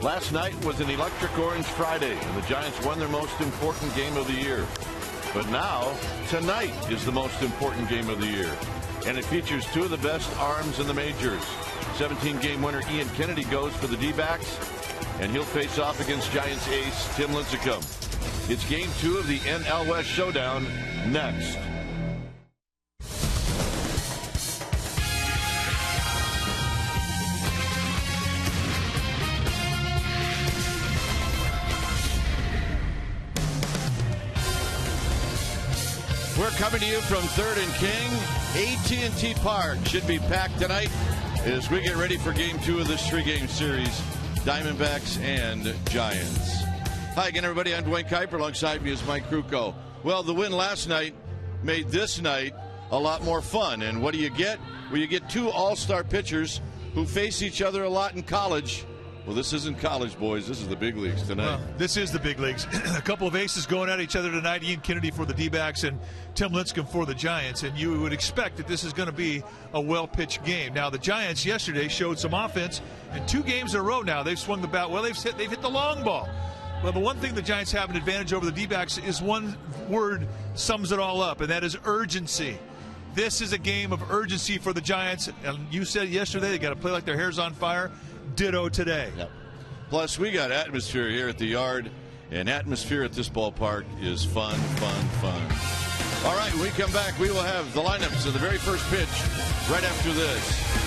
Last night was an electric orange Friday, and the Giants won their most important game of the year. But now, tonight is the most important game of the year, and it features two of the best arms in the majors. 17-game winner Ian Kennedy goes for the D-backs, and he'll face off against Giants ace Tim Lincecum. It's Game 2 of the NL West Showdown next. We're coming to you from 3rd and King. AT&T Park should be packed tonight as we get ready for Game 2 of this 3-game series, Diamondbacks and Giants. Hi again, everybody. I'm Dwayne Kuiper. Alongside me is Mike Krukow. Well, the win last night made this night a lot more fun. And what do you get? Well, you get two all-star pitchers who face each other a lot in college. Well, this isn't college, boys. This is the big leagues tonight. Well, this is the big leagues. A couple of aces going at each other tonight. Ian Kennedy for the D-backs and Tim Lincecum for the Giants. And you would expect that this is going to be a well-pitched game. Now, the Giants yesterday showed some offense. In 2 games in a row now, they've swung the bat. Well, they've hit the long ball. Well, the one thing the Giants have an advantage over the D-backs is one word sums it all up, and that is urgency. This is a game of urgency for the Giants. And you said yesterday they got to play like their hair's on fire. Ditto today. Yep. Plus, we got atmosphere here at the Yard, and atmosphere at this ballpark is fun, fun, fun. All right, when we come back, we will have the lineups of the very first pitch right after this.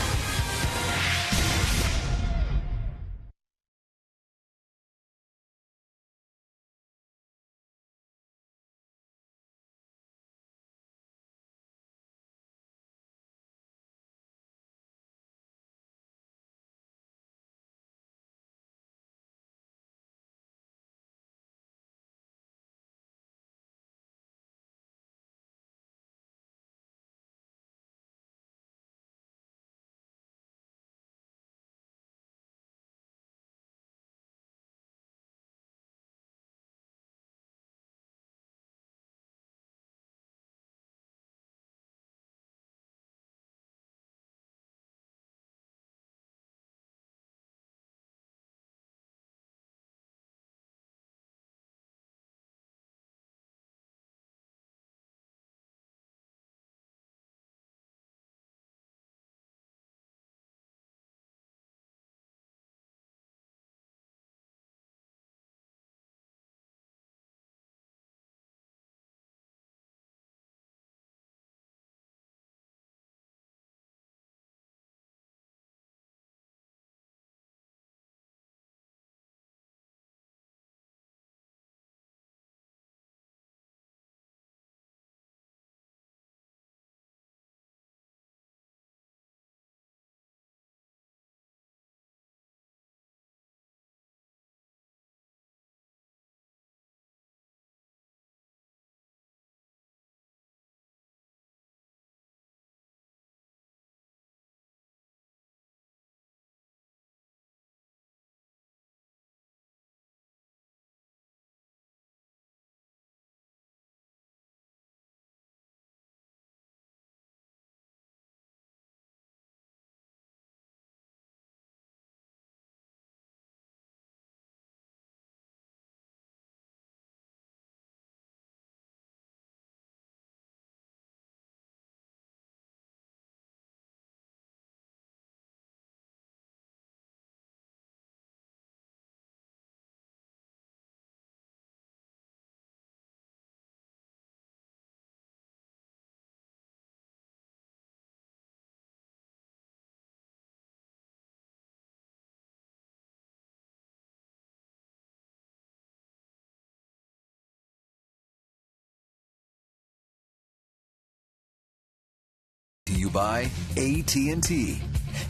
To you by AT&T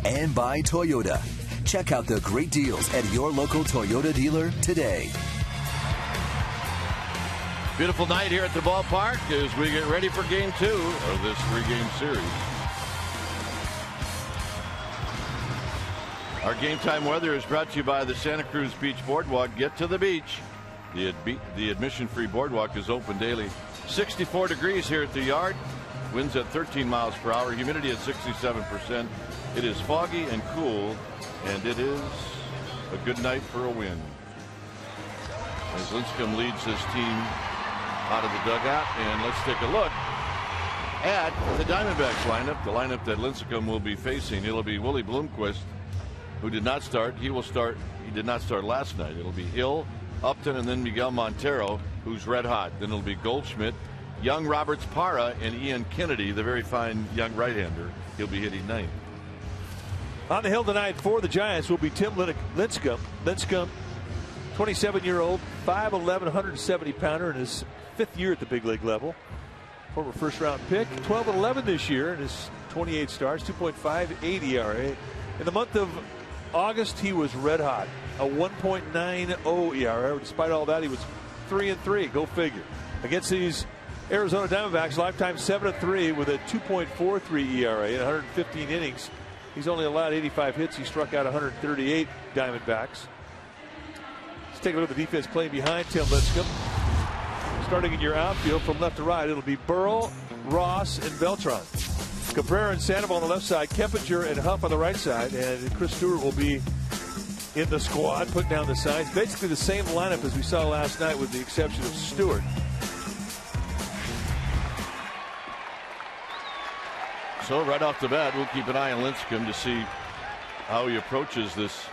and by Toyota. Check out the great deals at your local Toyota dealer today. Beautiful night here at the ballpark as we get ready for Game 2 of this 3-game series. Our game time weather is brought to you by the Santa Cruz Beach Boardwalk. Get to the beach. The admission-free boardwalk is open daily. 64 degrees here at the Yard. Winds at 13 miles per hour. Humidity at 67%. It is foggy and cool, and it is a good night for a win. As Lincecum leads his team out of the dugout, and let's take a look at the Diamondbacks lineup, the lineup that Lincecum will be facing. It'll be Willie Bloomquist, who did not start. He will start. He did not start last night. It'll be Hill, Upton, and then Miguel Montero, who's red hot. Then it'll be Goldschmidt, young Roberts Parra, and Ian Kennedy, the very fine young right-hander. He'll be hitting ninth. On the hill tonight for the Giants will be Tim Lincecum. Lincecum, 27-year-old, 5'11", 170-pounder in his 5th year at the big league level. Former first-round pick, 12-11 this year in his 28 starts, 2.58 ERA. In the month of August, he was red hot, a 1.90 ERA. Despite all that, he was 3-3. Go figure. Against these Arizona Diamondbacks, lifetime 7-3 with a 2.43 ERA in 115 innings. He's only allowed 85 hits. He struck out 138 Diamondbacks. Let's take a look at the defense playing behind Tim Lincecum. Starting in your outfield from left to right, it'll be Burrell, Ross, and Beltran. Cabrera and Sandoval on the left side, Keppinger and Huff on the right side, and Chris Stewart will be in the squad, putting down the signs. Basically the same lineup as we saw last night with the exception of Stewart. So right off the bat, we'll keep an eye on Lincecum to see how he approaches this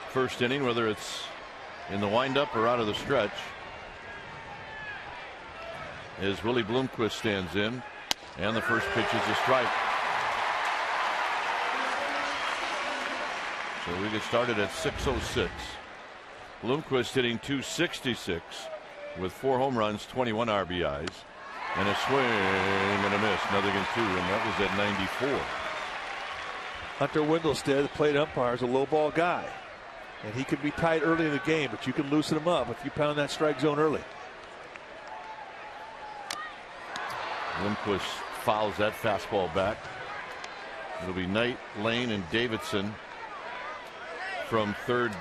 first inning, whether it's in the windup or out of the stretch. As Willie Bloomquist stands in, and the first pitch is a strike. So we get started at 6:06. Bloomquist hitting .266 with 4 home runs, 21 RBIs, and a swing and a miss, nothing in 2, and that was at 94. Hunter Wendelstedt, the plate umpire, is a low ball guy, and he can be tight early in the game, but you can loosen him up if you pound that strike zone early. Lindquist fouls that fastball back. It'll be Knight, Lane, and Davidson from third,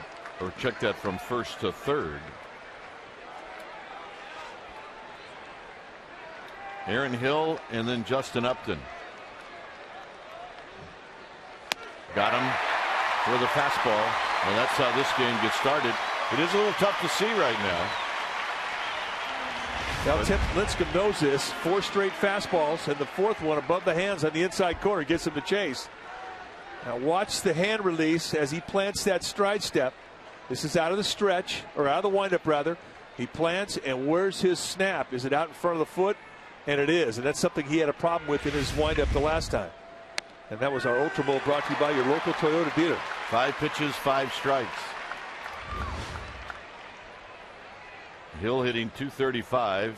or check that, from first to third. Aaron Hill and then Justin Upton. Got him for the fastball, and that's how this game gets started. It is a little tough to see right now. Now Tim Lincecum knows this. 4 straight fastballs, and the 4th one above the hands on the inside corner gets him to chase. Now watch the hand release as he plants that stride step. This is out of the stretch, or out of the windup rather. He plants, and where's his snap? Is it out in front of the foot? And it is, and that's something he had a problem with in his windup the last time. And that was our Ultra Bowl, brought to you by your local Toyota dealer. 5 pitches, 5 strikes. Hill hitting .235,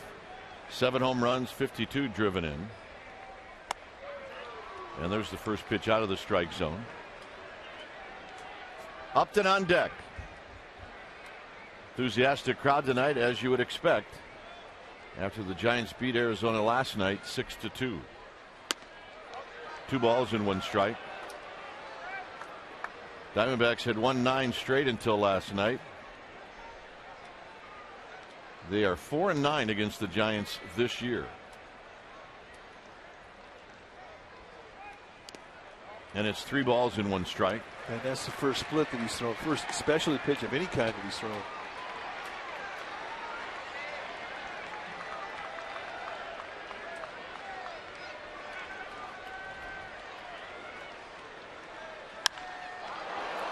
7 home runs, 52 driven in. And there's the first pitch out of the strike zone. Upton on deck. Enthusiastic crowd tonight, as you would expect, after the Giants beat Arizona last night 6-2. 2 balls and 1 strike. Diamondbacks had won 9 straight until last night. They are 4-9 against the Giants this year. And it's 3 balls and 1 strike. And that's the first split that he's thrown. First specialty pitch of any kind that he's thrown.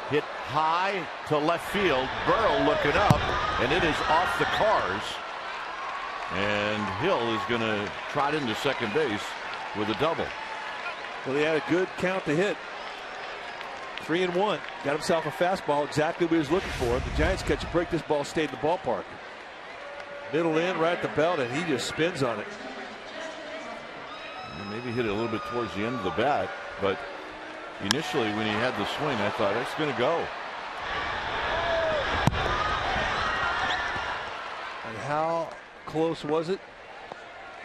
Hit high to left field. Burrow looking up, and it is off the cars. And Hill is going to trot into second base with a double. Well, he had a good count to hit. 3-1. Got himself a fastball, exactly what he was looking for. The Giants catch a break. This ball stayed in the ballpark. Middle in, right at the belt, and he just spins on it. Maybe hit it a little bit towards the end of the bat, but initially when he had the swing, I thought it's going to go. And how close was it?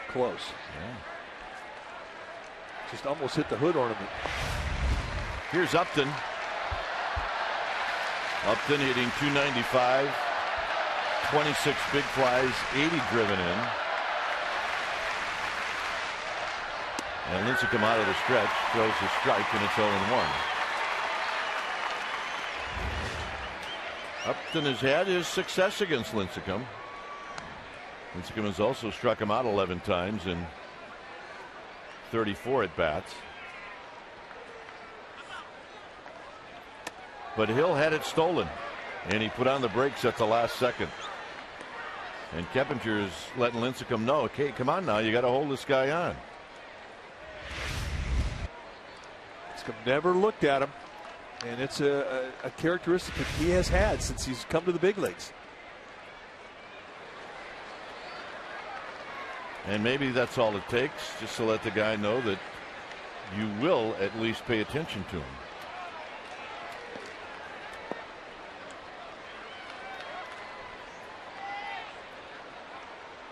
Close. Yeah. Just almost hit the hood ornament. Here's Upton. Upton hitting .295, 26 big flies, 80 driven in. And Lincecum out of the stretch, throws a strike, and it's 0-1. Upton has had his success against Lincecum. Lincecum has also struck him out 11 times in 34 at bats. But Hill had it stolen, and he put on the brakes at the last second. And Keppinger is letting Lincecum know, okay, come on now, you got to hold this guy on. Lincecum never looked at him, and it's a characteristic that he has had since he's come to the big leagues. And maybe that's all it takes, just to let the guy know that you will at least pay attention to him.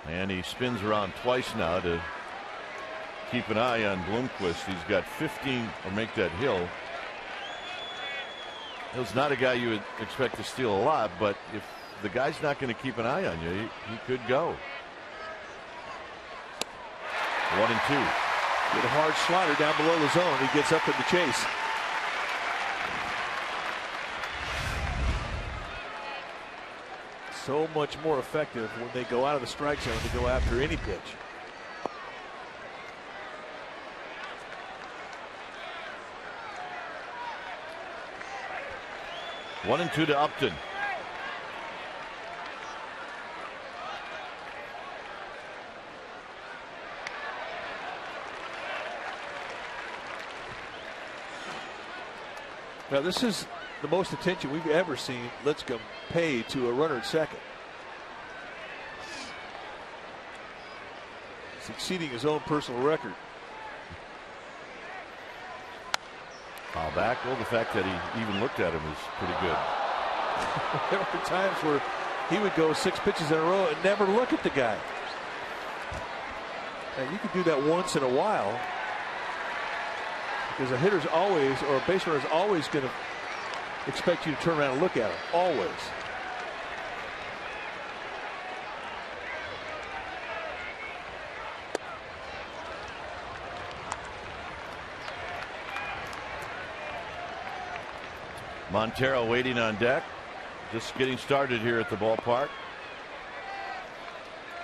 And he spins around twice now to keep an eye on Bloomquist. He's got 15, or make that Hill. Hill's not a guy you would expect to steal a lot, but if the guy's not going to keep an eye on you, he could go. 1-2. Get a hard slider down below the zone. He gets up in the chase. So much more effective when they go out of the strike zone to go after any pitch. One and two to Upton. Now this is the most attention we've ever seen Lincecum pay to a runner at second. It's exceeding his own personal record. Foul back. Well, the fact that he even looked at him is pretty good. There were times where he would go 6 pitches in a row and never look at the guy. And you could do that once in a while, because a hitter's always, or a base runner's always going to expect you to turn around and look at him. Always. Montero waiting on deck. Just getting started here at the ballpark.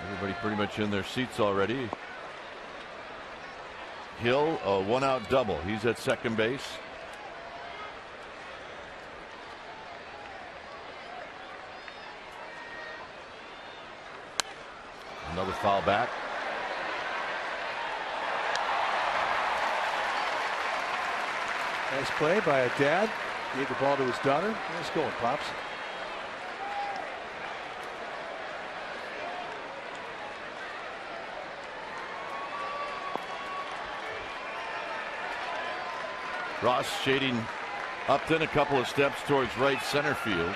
Everybody pretty much in their seats already. Hill, a 1-out double. He's at second base. Another foul back. Nice play by a dad. Gave the ball to his daughter. Nice going, Pops. Ross shading Upton a couple of steps towards right center field.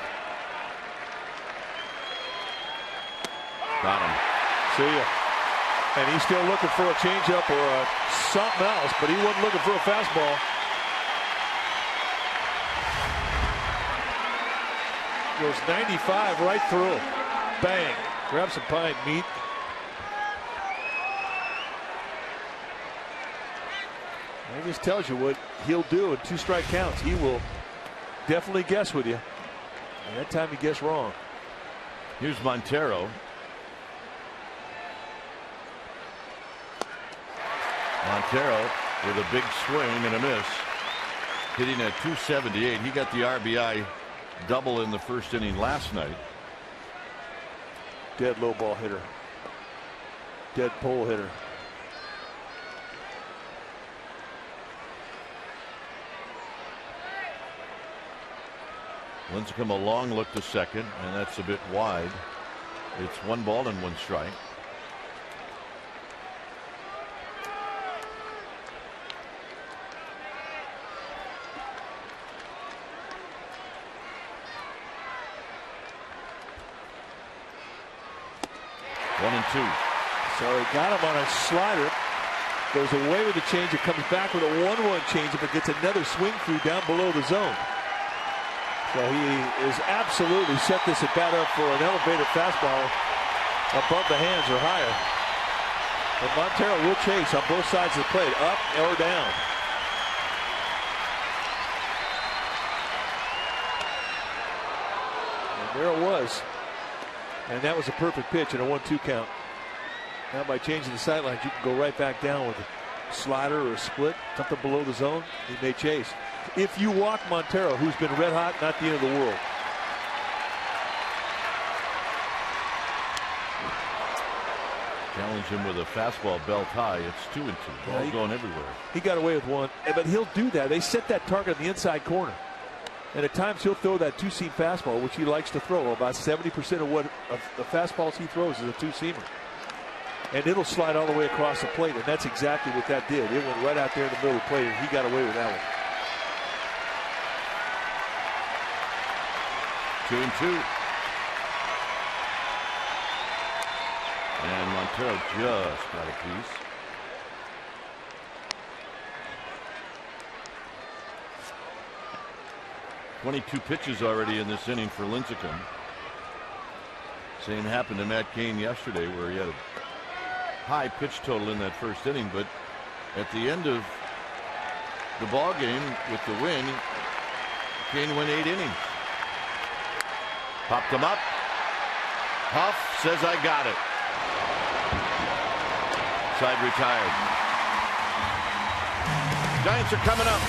Got him. See ya. And he's still looking for a changeup or something else, but he wasn't looking for a fastball. Goes 95 right through. Bang. Grab some pine meat. That just tells you what he'll do in 2 strike counts. He will definitely guess with you. And that time he guessed wrong. Here's Montero. Montero with a big swing and a miss. Hitting at 278. He got the RBI double in the first inning last night. Dead low ball hitter. Dead pole hitter. Lincecum a long look to second, and that's a bit wide. It's 1 ball and 1 strike. One and two. So he got him on a slider. Goes away with the change. It comes back with a 1-1 change. If it gets another swing through down below the zone. So he is absolutely set this at bat up for an elevated fastball above the hands or higher. And Montero will chase on both sides of the plate, up or down. And There it was. And that was a perfect pitch in a 1-2 count. Now by changing the sidelines, you can go right back down with a slider or a split, something below the zone. He may chase. If you walk Montero, who's been red hot, not the end of the world. Challenge him with a fastball belt high. It's 2-2. Ball going everywhere. He got away with one, but he'll do that. They set that target on the inside corner. And at times he'll throw that two-seam fastball, which he likes to throw. About 70% of the fastballs he throws is a two-seamer. And it'll slide all the way across the plate, and that's exactly what that did. It went right out there in the middle of the plate, and he got away with that one. 2-2. And Montero just got a piece. .22 pitches already in this inning for Lincecum. Same happened to Matt Cain yesterday, where he had a high pitch total in that first inning, but at the end of the ball game with the win, Cain went 8 innings. Popped him up. Huff says, I got it. Side retired. Giants are coming up.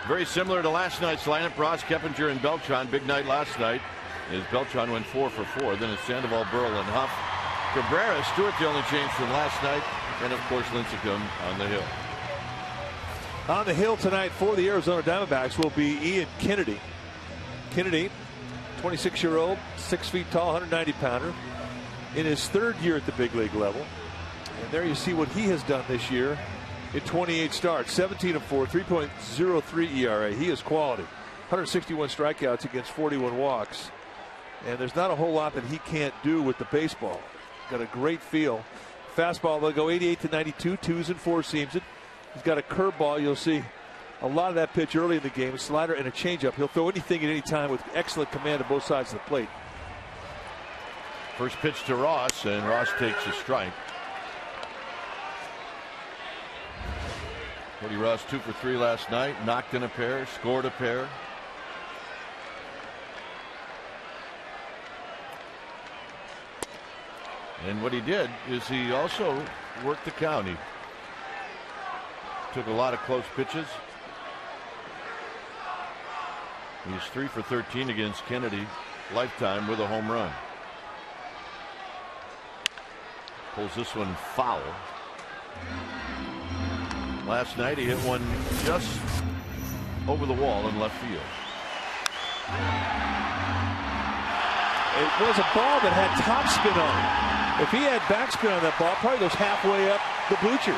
Very similar to last night's lineup. Ross, Keppinger, and Beltran. Big night last night as Beltran went 4 for 4. Then it's Sandoval, Burrell, and Huff. Cabrera, Stewart, the only change from last night. And, of course, Lincecum on the hill. On the hill tonight for the Arizona Diamondbacks will be Ian Kennedy. Kennedy, 26-year-old, 6 feet tall, 190-pounder. In his third year at the big league level. And there you see what he has done this year. In 28 starts, 17 of 4, 3.03 ERA. He is quality. 161 strikeouts against 41 walks. And there's not a whole lot that he can't do with the baseball. Got a great feel. Fastball, they'll go 88 to 92, 2s and 4 seams it. He's got a curveball. You'll see a lot of that pitch early in the game. A slider and a changeup. He'll throw anything at any time with excellent command of both sides of the plate. First pitch to Ross, and Ross takes a strike. Cody Ross 2 for 3 last night, knocked in a pair, scored a pair. And what he did is he also worked the count. He took a lot of close pitches. He's 3 for 13 against Kennedy lifetime with a home run. Pulls this one foul. Last night he hit one just over the wall in left field. It was a ball that had topspin on it. If he had backspin on that ball, probably goes halfway up the bleachers.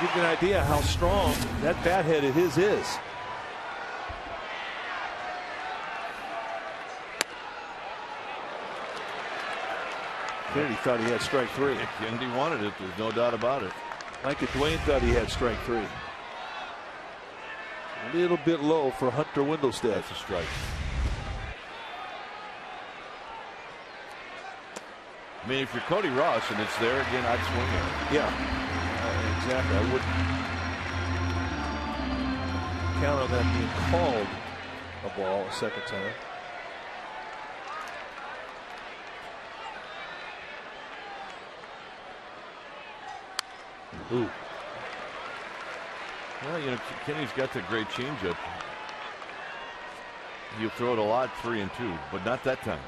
Give you an idea how strong that bat head of his is. Kennedy thought he had strike 3. Kennedy wanted it. There's no doubt about it. Mike Dwayne thought he had strike 3. A little bit low for Hunter Wendelstedt. That's a strike. I mean, if you're Cody Ross and it's there again, I'd swing it. Yeah, exactly. I wouldn't count on that being called a ball a second time. Ooh. Well, you know, Kenny's got the great changeup. He'll throw it a lot, 3-2, but not that time.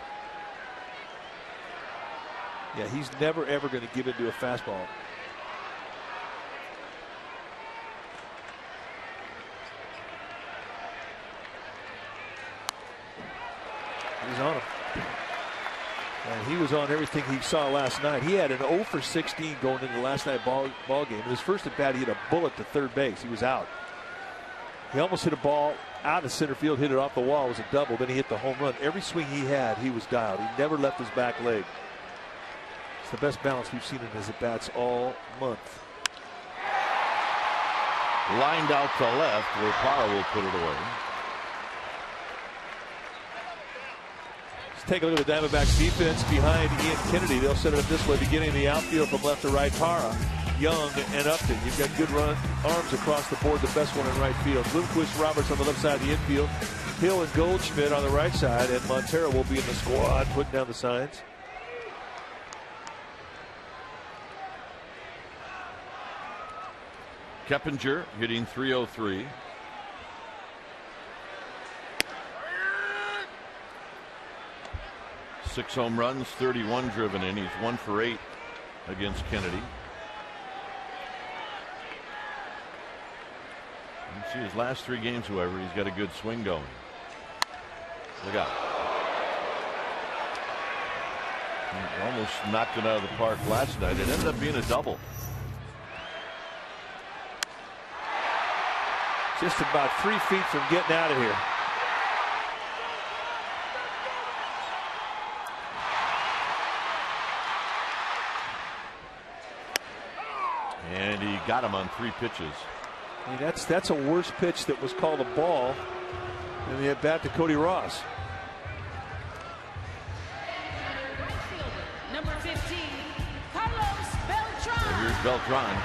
Yeah, he's never ever going to give into a fastball. He's on him. And he was on everything he saw last night. He had an 0 for 16 going into the last night ball game. In his first at bat, he hit a bullet to third base. He was out. He almost hit a ball out of center field, hit it off the wall. It was a double. Then he hit the home run. Every swing he had, he was dialed. He never left his back leg. It's the best balance we've seen in his at bats all month. Lined out to left, where Parra will put it away. Take a look at the Diamondbacks defense behind Ian Kennedy. They'll set it up this way, beginning the outfield from left to right. Parra, Young, and Upton. You've got good arms across the board. The best one in right field. Bloomquist, Roberts on the left side of the infield. Hill and Goldschmidt on the right side, and Montero will be in the squad, putting down the signs. Keppinger hitting .303. Six home runs, 31 driven in. He's 1 for 8 against Kennedy. You see his last 3 games, however, he's got a good swing going. Look out. He almost knocked it out of the park last night. It ended up being a double. Just about 3 feet from getting out of here. And he got him on 3 pitches. I mean, that's a worse pitch that was called a ball than the at bat to Cody Ross. Number 15, Carlos Beltran. So here's Beltran.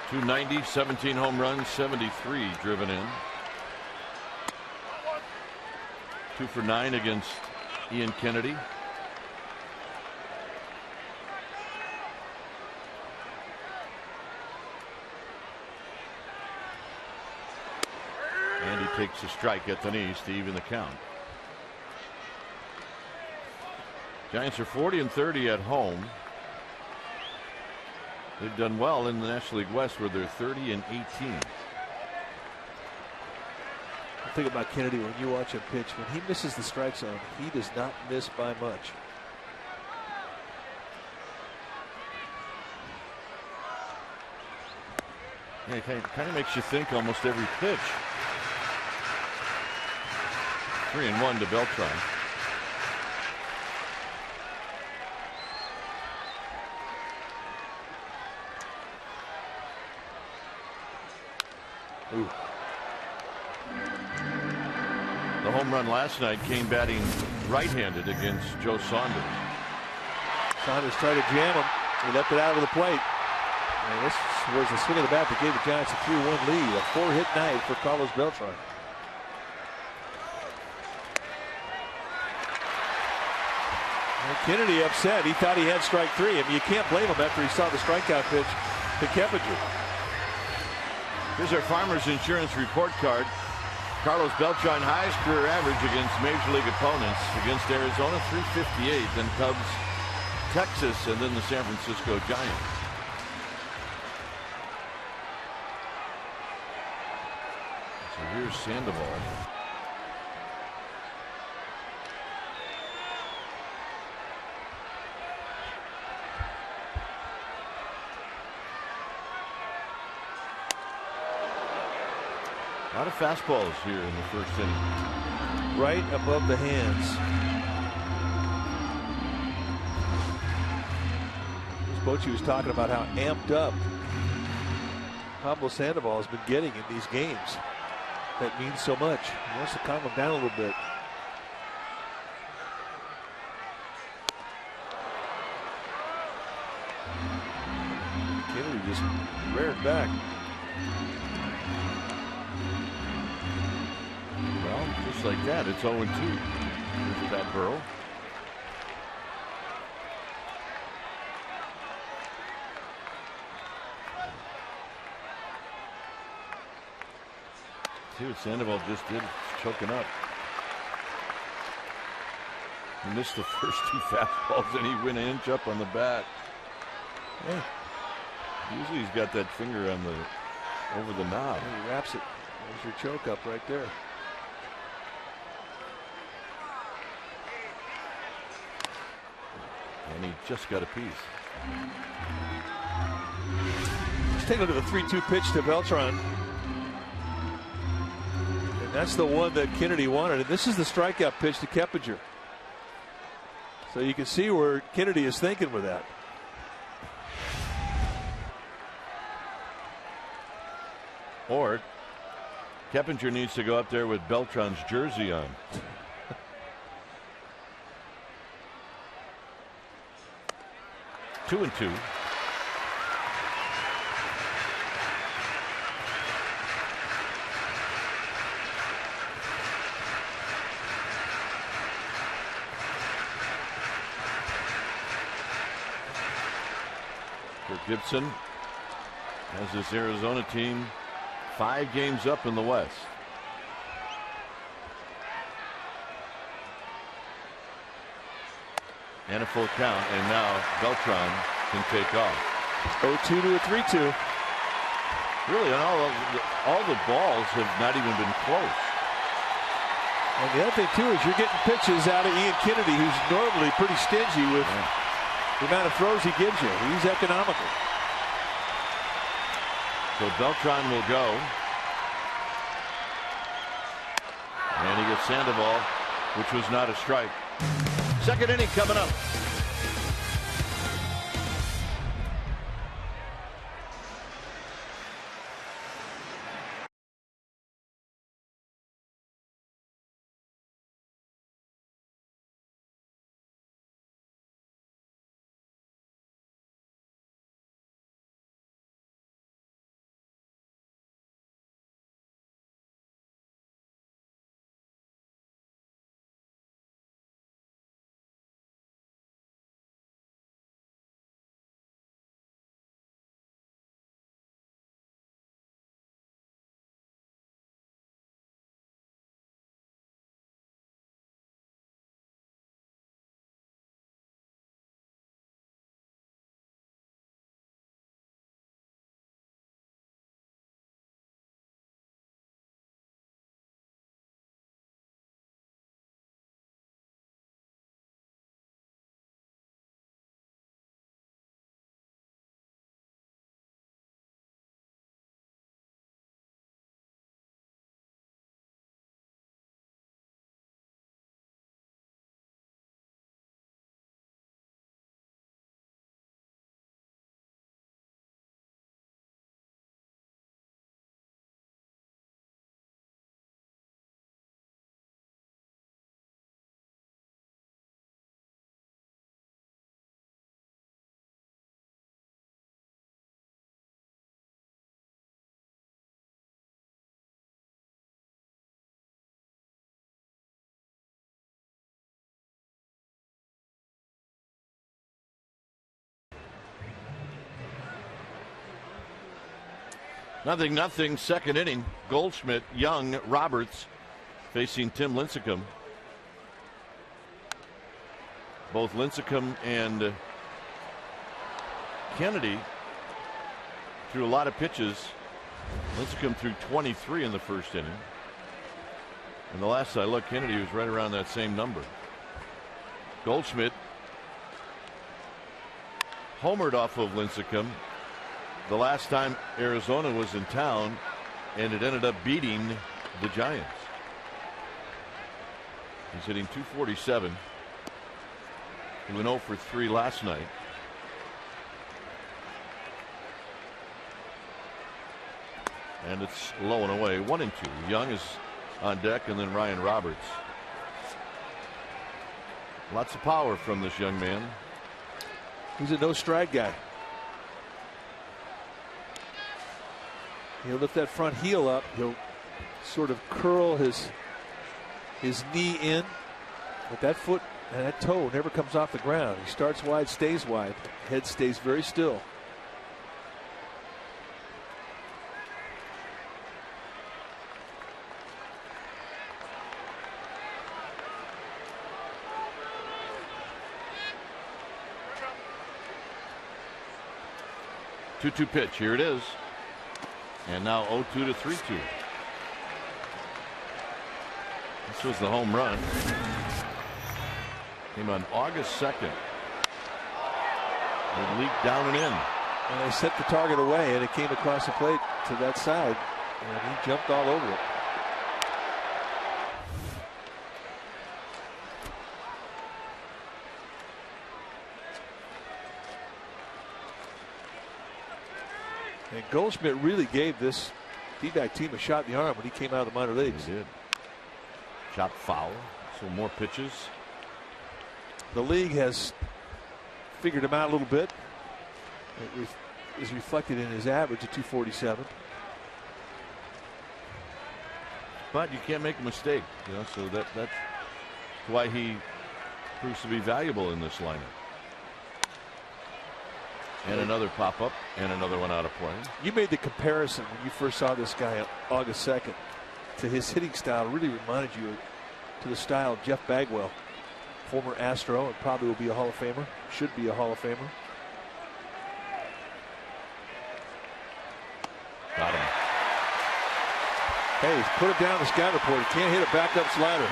.290, 17 home runs, 73 driven in. 2 for 9 against Ian Kennedy. And he takes a strike at the knees to even the count. Giants are 40-30 at home. They've done well in the National League West, where they're 30-18. Think about Kennedy when you watch him pitch. When he misses the strike zone, he does not miss by much. Yeah, it kind of makes you think almost every pitch. 3-1 to Beltran. Ooh. The home run last night came batting right-handed against Joe Saunders. Saunders tried to jam him. He left it out of the plate. And this was the swing of the bat that gave the Giants a 3-1 lead. A 4-hit night for Carlos Beltran. And Kennedy upset. He thought he had strike 3. I mean, you can't blame him after he saw the strikeout pitch to Keppinger. Here's our Farmers Insurance report card. Carlos Beltran, highest career average against Major League opponents. Against Arizona, .358. Then Cubs, Texas, and then the San Francisco Giants. So here's Sandoval. A lot of fastballs here in the first inning. Right above the hands. Bochy was talking about how amped up Pablo Sandoval has been getting in these games. that means so much. He wants to calm him down a little bit. Kennedy just reared back. Well, just like that, it's 0-2. There's that Burrow. See what Sandoval just did, choking up. He missed the first 2 fastballs and he went an inch up on the bat. Yeah. Usually he's got that finger on the over the knob. He wraps it. There's your choke up right there. And he just got a piece. Let's take a look at the 3-2 pitch to Beltran. And that's the one that Kennedy wanted. And this is the strikeout pitch to Keppinger. So you can see where Kennedy is thinking with that. Or Keppinger needs to go up there with Beltran's jersey on. Two and two. Kirk Gibson has this Arizona team 5 games up in the West. And a full count, and now Beltran can take off. 0-2 to a 3-2. Really, and all the balls have not even been close. And the other thing too is you're getting pitches out of Ian Kennedy, who's normally pretty stingy with the amount of throws he gives you. He's economical. So Beltran will go. And he gets Sandoval, which was not a strike. Second inning coming up. Nothing, second inning. Goldschmidt, Young, Roberts facing Tim Lincecum. Both Lincecum and Kennedy threw a lot of pitches. Lincecum threw 23 in the first inning. And the last I looked, Kennedy was right around that same number. Goldschmidt homered off of Lincecum the last time Arizona was in town, and it ended up beating the Giants. He's hitting .247. He went 0 for 3 last night. And it's low and away, 1-2. Young is on deck, and then Ryan Roberts. Lots of power from this young man. He's a no-stride guy. He'll lift that front heel up. He'll sort of curl his knee in, but that foot and that toe never comes off the ground. He starts wide, stays wide. Head stays very still. Two-two pitch. Here it is. And now 0-2 to 3-2. This was the home run. Came on August 2nd. It leaked down and in. And they set the target away, and it came across the plate to that side, and he jumped all over it. And Goldshmidt really gave this D-back team a shot in the arm when he came out of the minor leagues. He did. Shot foul. So more pitches. The league has figured him out a little bit. It is reflected in his average of 247. But you can't make a mistake, you know, so that's why he proves to be valuable in this lineup. And another pop-up, and another one out of play. You made the comparison when you first saw this guy on August 2nd to his hitting style. Really reminded you to the style of Jeff Bagwell, former Astro, and probably will be a Hall of Famer. Should be a Hall of Famer. Got him. Hey, he's put it down the scout report. He can't hit a backup slider.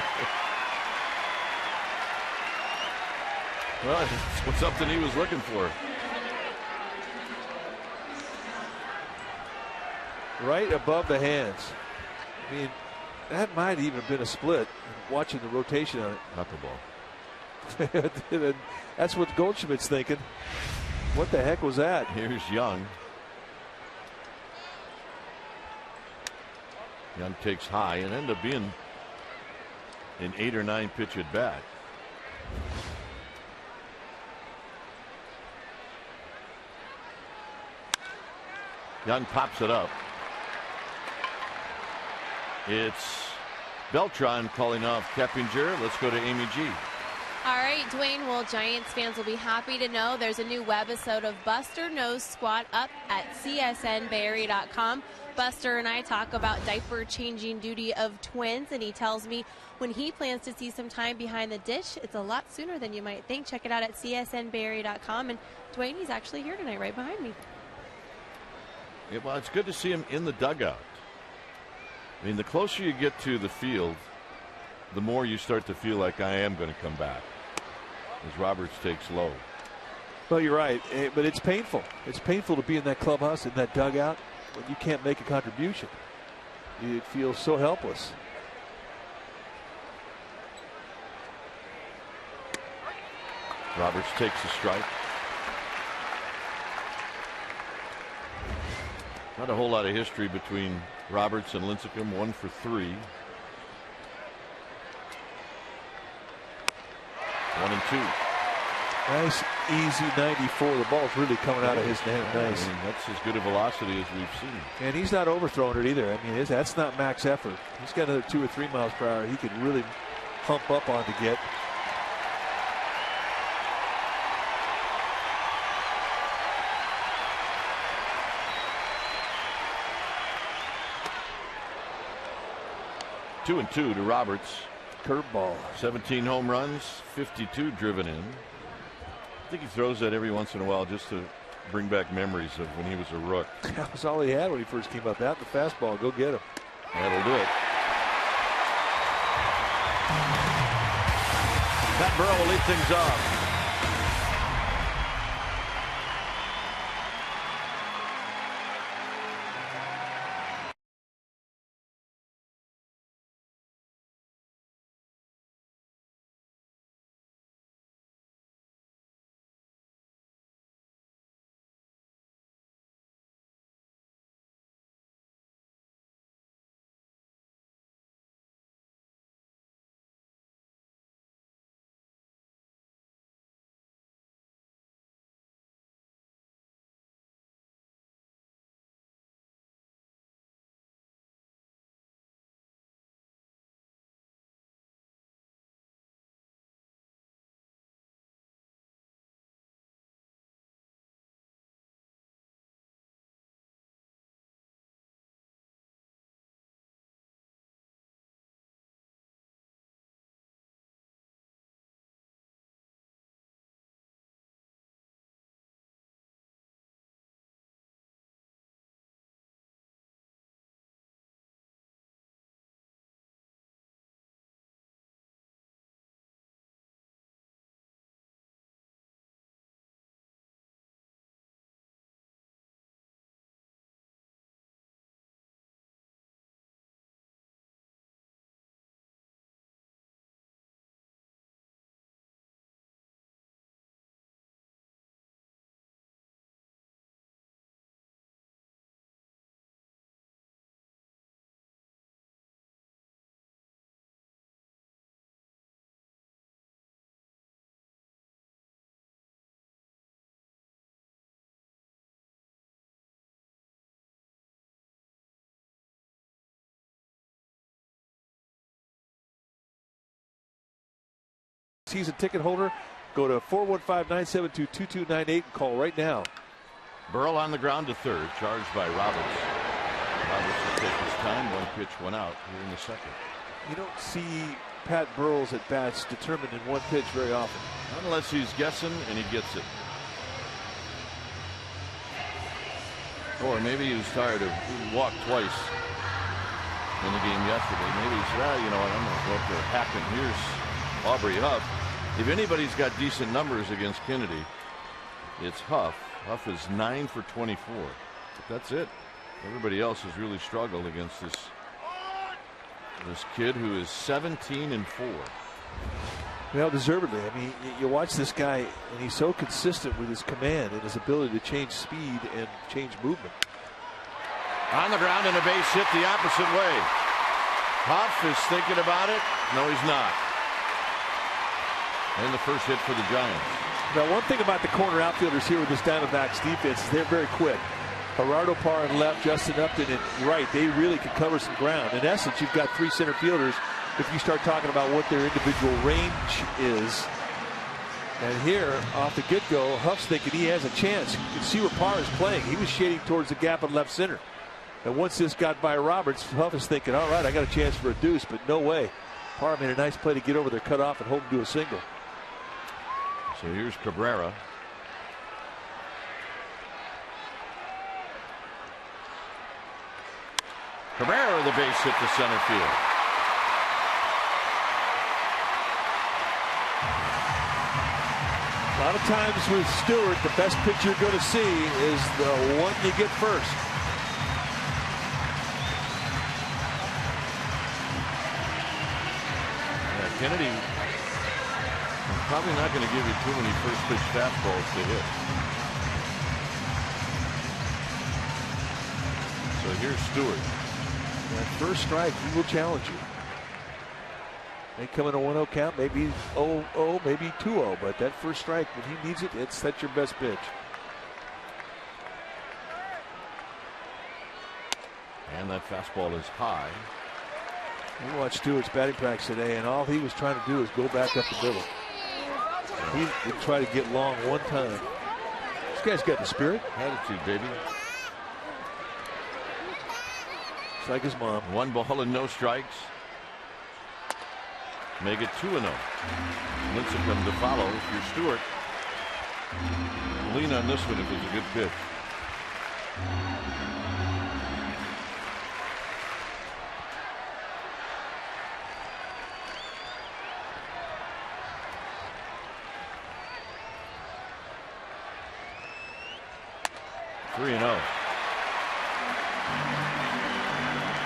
Well, it's something he was looking for. Right above the hands. I mean, that might even have been a split. Watching the rotation on it. Knuckleball. That's what Goldschmidt's thinking. What the heck was that? Here's Young. Young takes high and ended up being an 8 or 9 pitch at bat. Young pops it up. It's Beltran calling off Keppinger. Let's go to Amy G. All right, Dwayne. Well, Giants fans will be happy to know there's a new webisode of Buster Knows Squat up at csnbayarea.com. Buster and I talk about diaper changing duty of twins, and he tells me when he plans to see some time behind the dish, it's a lot sooner than you might think. Check it out at csnbayarea.com. And Dwayne, he's actually here tonight right behind me. Yeah, well, it's good to see him in the dugout. I mean, the closer you get to the field, the more you start to feel like I am going to come back as Roberts takes low. Well, you're right, but it's painful. It's painful to be in that clubhouse, in that dugout, when you can't make a contribution. You feel so helpless. Roberts takes a strike. Not a whole lot of history between Roberts and Lincecum. 1 for 3. 1-2. Nice, easy 94. The ball's really coming out of his hand. Nice. I mean, that's as good a velocity as we've seen. And he's not overthrowing it either. I mean, that's not max effort. He's got another 2 or 3 miles per hour he could really hump up on to get. Two and 2 to Roberts. Curveball. 17 home runs, 52 driven in. I think he throws that every once in a while just to bring back memories of when he was a rook. That was all he had when he first came up. That, the fastball, go get him. That'll do it. Pat Burrell will lead things off. season ticket holder, go to 415-972-2298 and call right now. Burrell on the ground to third, charged by Roberts. Roberts will take his time. 1 pitch, 1 out here in the second. You don't see Pat Burrell's at bats determined in 1 pitch very often. Not unless he's guessing and he gets it. Or maybe he was tired of he walked twice in the game yesterday. Maybe he said, you know what, I'm going to go up there hacking. Here's Aubrey Huff. If anybody's got decent numbers against Kennedy, it's Huff. Huff is 9 for 24. But that's it. Everybody else has really struggled against this kid who is 17 and 4. Well, deservedly. I mean, you watch this guy, and he's so consistent with his command and his ability to change speed and change movement. On the ground and a base hit the opposite way. Huff is thinking about it. No, he's not. And the first hit for the Giants. Now, one thing about the corner outfielders here with this Diamondbacks defense is they're very quick. Gerardo Parr and left, Justin Upton and right, they really can cover some ground. In essence, you've got 3 center fielders if you start talking about what their individual range is. And here, off the get-go, Huff's thinking he has a chance. You can see where Parr is playing. He was shading towards the gap in left center. And once this got by Roberts, Huff is thinking, all right, I got a chance for a deuce, but no way. Parr made a nice play to get over there, cut off, and hold him to a single. So here's Cabrera. Cabrera, the base hit to center field. A lot of times with Stewart, the best pitch you're going to see is the one you get first. Yeah, Kennedy probably not going to give you too many first pitch fastballs to hit. So here's Stewart. That first strike, he will challenge you. They come in a 1-0 count, maybe 0-0, maybe 2-0, but that first strike, when he needs it, that's your best pitch. And that fastball is high. You watch Stewart's batting practice today, and all he was trying to do is go back up the middle. He didn't try to get long one time. This guy's got the spirit. Attitude, baby. It's like his mom. 1 ball and no strikes. Make it 2-0. Lincecum to follow. If you're Stewart, lean on this one if it's a good pitch.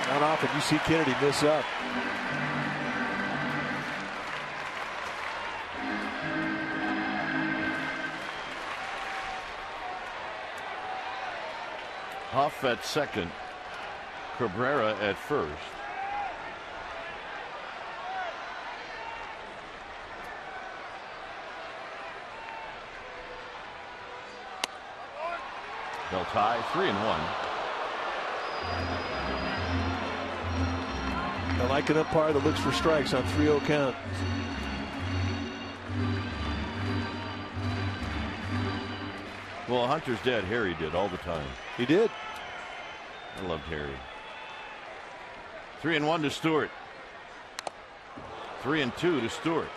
Not often you see Kennedy miss up. Huff at second. Cabrera at first. They'll tie 3-1. I like an umpire that looks for strikes on 3-0 count. Well, Hunter's dad, Harry, did all the time. He did. I loved Harry. 3-1 to Stewart. 3-2 to Stewart.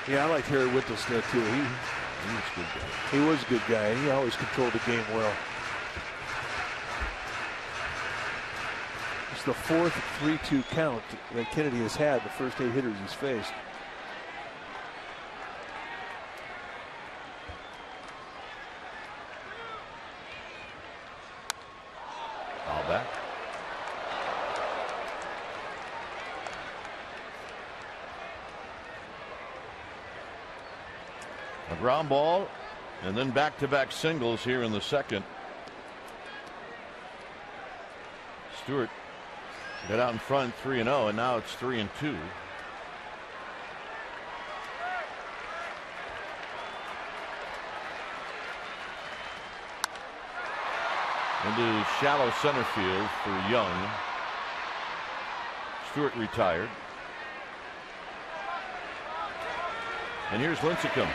Yeah, I liked Harry Whittlested too. He was a good guy. He was a good guy. He always controlled the game well. It's the 4th 3-2 count that Kennedy has had the first 8 hitters he's faced. All back. A ground ball, and then back-to-back singles here in the second. Stewart got out in front 3-0, and now it's 3-2. Into shallow center field for Young. Stewart retired. And here's Lincecum.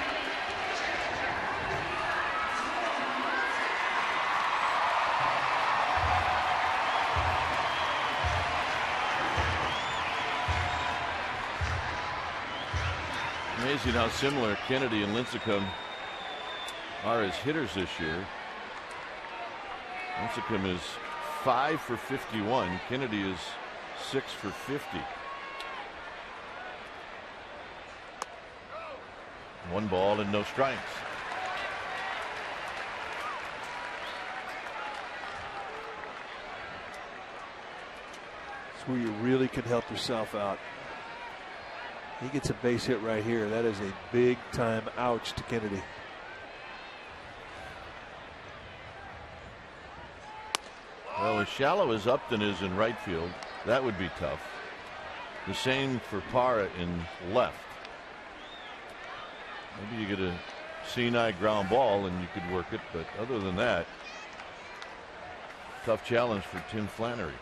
Amazing how similar Kennedy and Lincecum are as hitters this year. Lincecum is 5 for 51. Kennedy is 6 for 50. One ball and no strikes. It's where you really can help yourself out. He gets a base hit right here. That is a big time ouch to Kennedy. Well, as shallow as Upton is in right field, that would be tough. The same for Parra in left. Maybe you get a Sinai ground ball and you could work it, but other than that, tough challenge for Tim Flannery.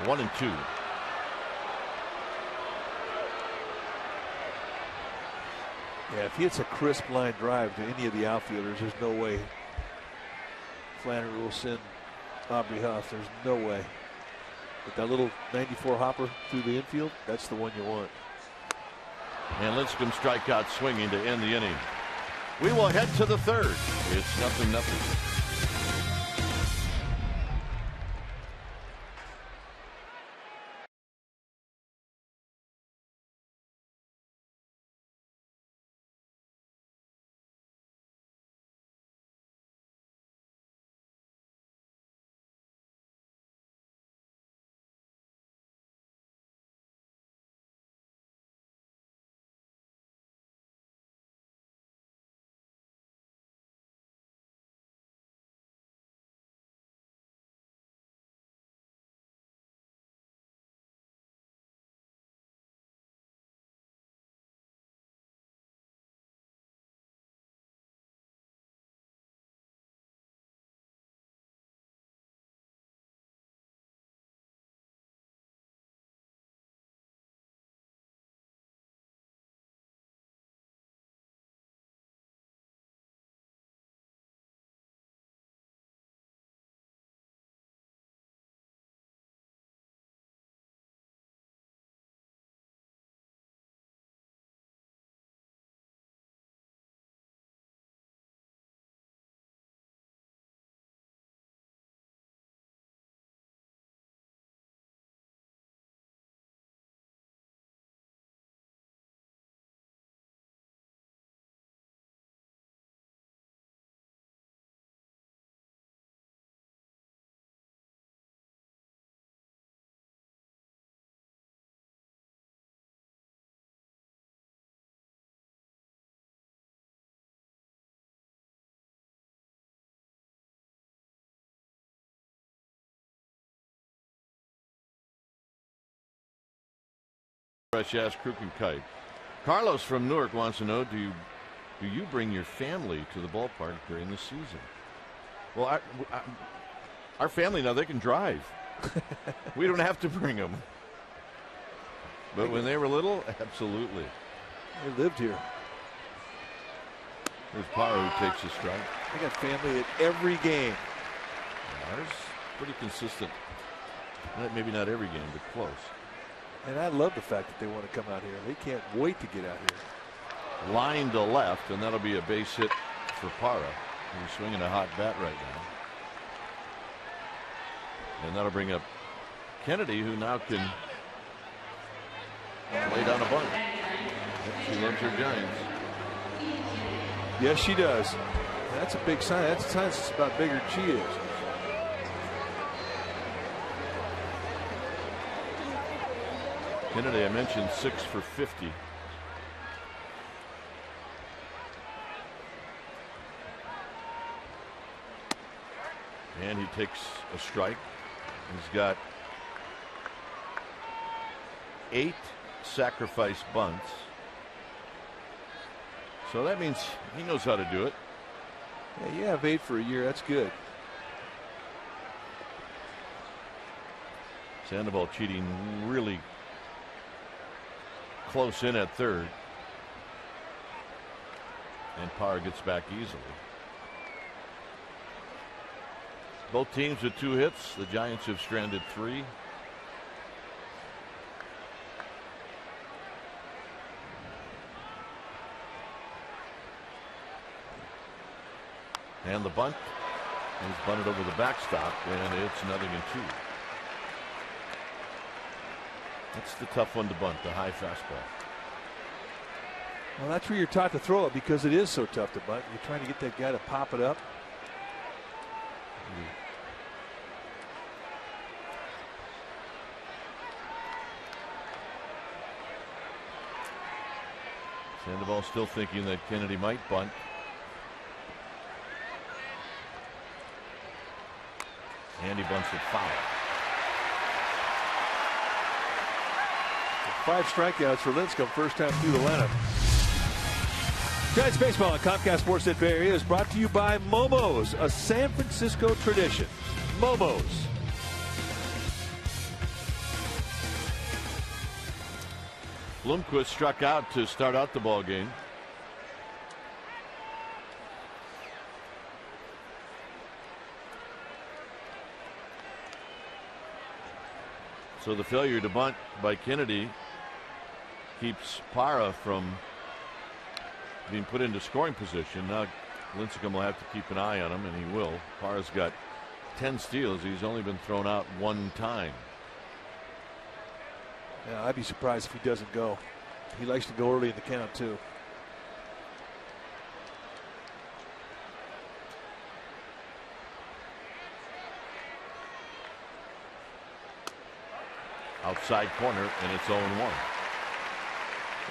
1-2. Yeah, if he hits a crisp line drive to any of the outfielders, there's no way Flannery will send Aubrey Huff. There's no way. But that little 94 hopper through the infield, that's the one you want. And Lincecum strikeout swinging to end the inning. We will head to the third. It's 0-0. Fresh ass Krukenkite. Carlos from Newark wants to know, do you bring your family to the ballpark during the season? Well, our family now, they can drive. We don't have to bring them. But when they were little, absolutely. They lived here. There's Parra who takes a strike. I got family at every game. Ours pretty consistent. Maybe not every game, but close. And I love the fact that they want to come out here. They can't wait to get out here. Line to left, and that'll be a base hit for Parra. He's swinging a hot bat right now. And that'll bring up Kennedy, who now can lay down a bunt. She loves her Giants. Yes, she does. That's a big sign. That's a sign it's about bigger than she is. Kennedy, I mentioned 6 for 50. And he takes a strike. He's got 8 sacrifice bunts. So that means he knows how to do it. Yeah, you have 8 for a year. That's good. Sandoval cheating really close in at third. And Parr gets back easily. Both teams with 2 hits. The Giants have stranded 3. And the bunt is bunted over the backstop, and it's 0-2. That's the tough one to bunt, the high fastball. Well, that's where you're taught to throw it because it is so tough to bunt. You're trying to get that guy to pop it up. Sandoval still thinking that Kennedy might bunt. And he bunts it foul. 5 strikeouts for Lincecum, first time through the lineup. Giants baseball on Comcast Sportsnet Bay Area is brought to you by Momo's, a San Francisco tradition. Momo's. Blomquist struck out to start out the ball game. So the failure to bunt by Kennedy keeps Parra from being put into scoring position. Now Lincecum will have to keep an eye on him, and he will. Parra's got 10 steals. He's only been thrown out 1 time. Yeah, I'd be surprised if he doesn't go. He likes to go early in the count, too. Outside corner, and it's 0-1.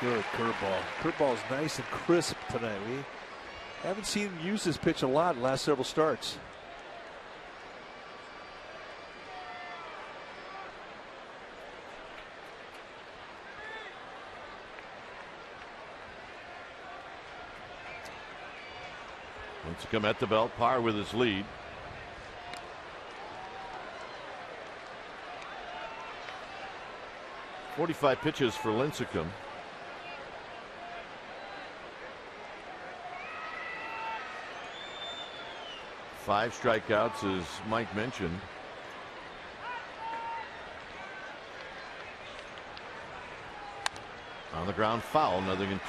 Good curveball. Curveball's nice and crisp tonight. We haven't seen him use this pitch a lot in the last several starts. Lincecum at the belt, Parr with his lead. .45 pitches for Lincecum. Five strikeouts, as Mike mentioned. On the ground, foul, 0-2.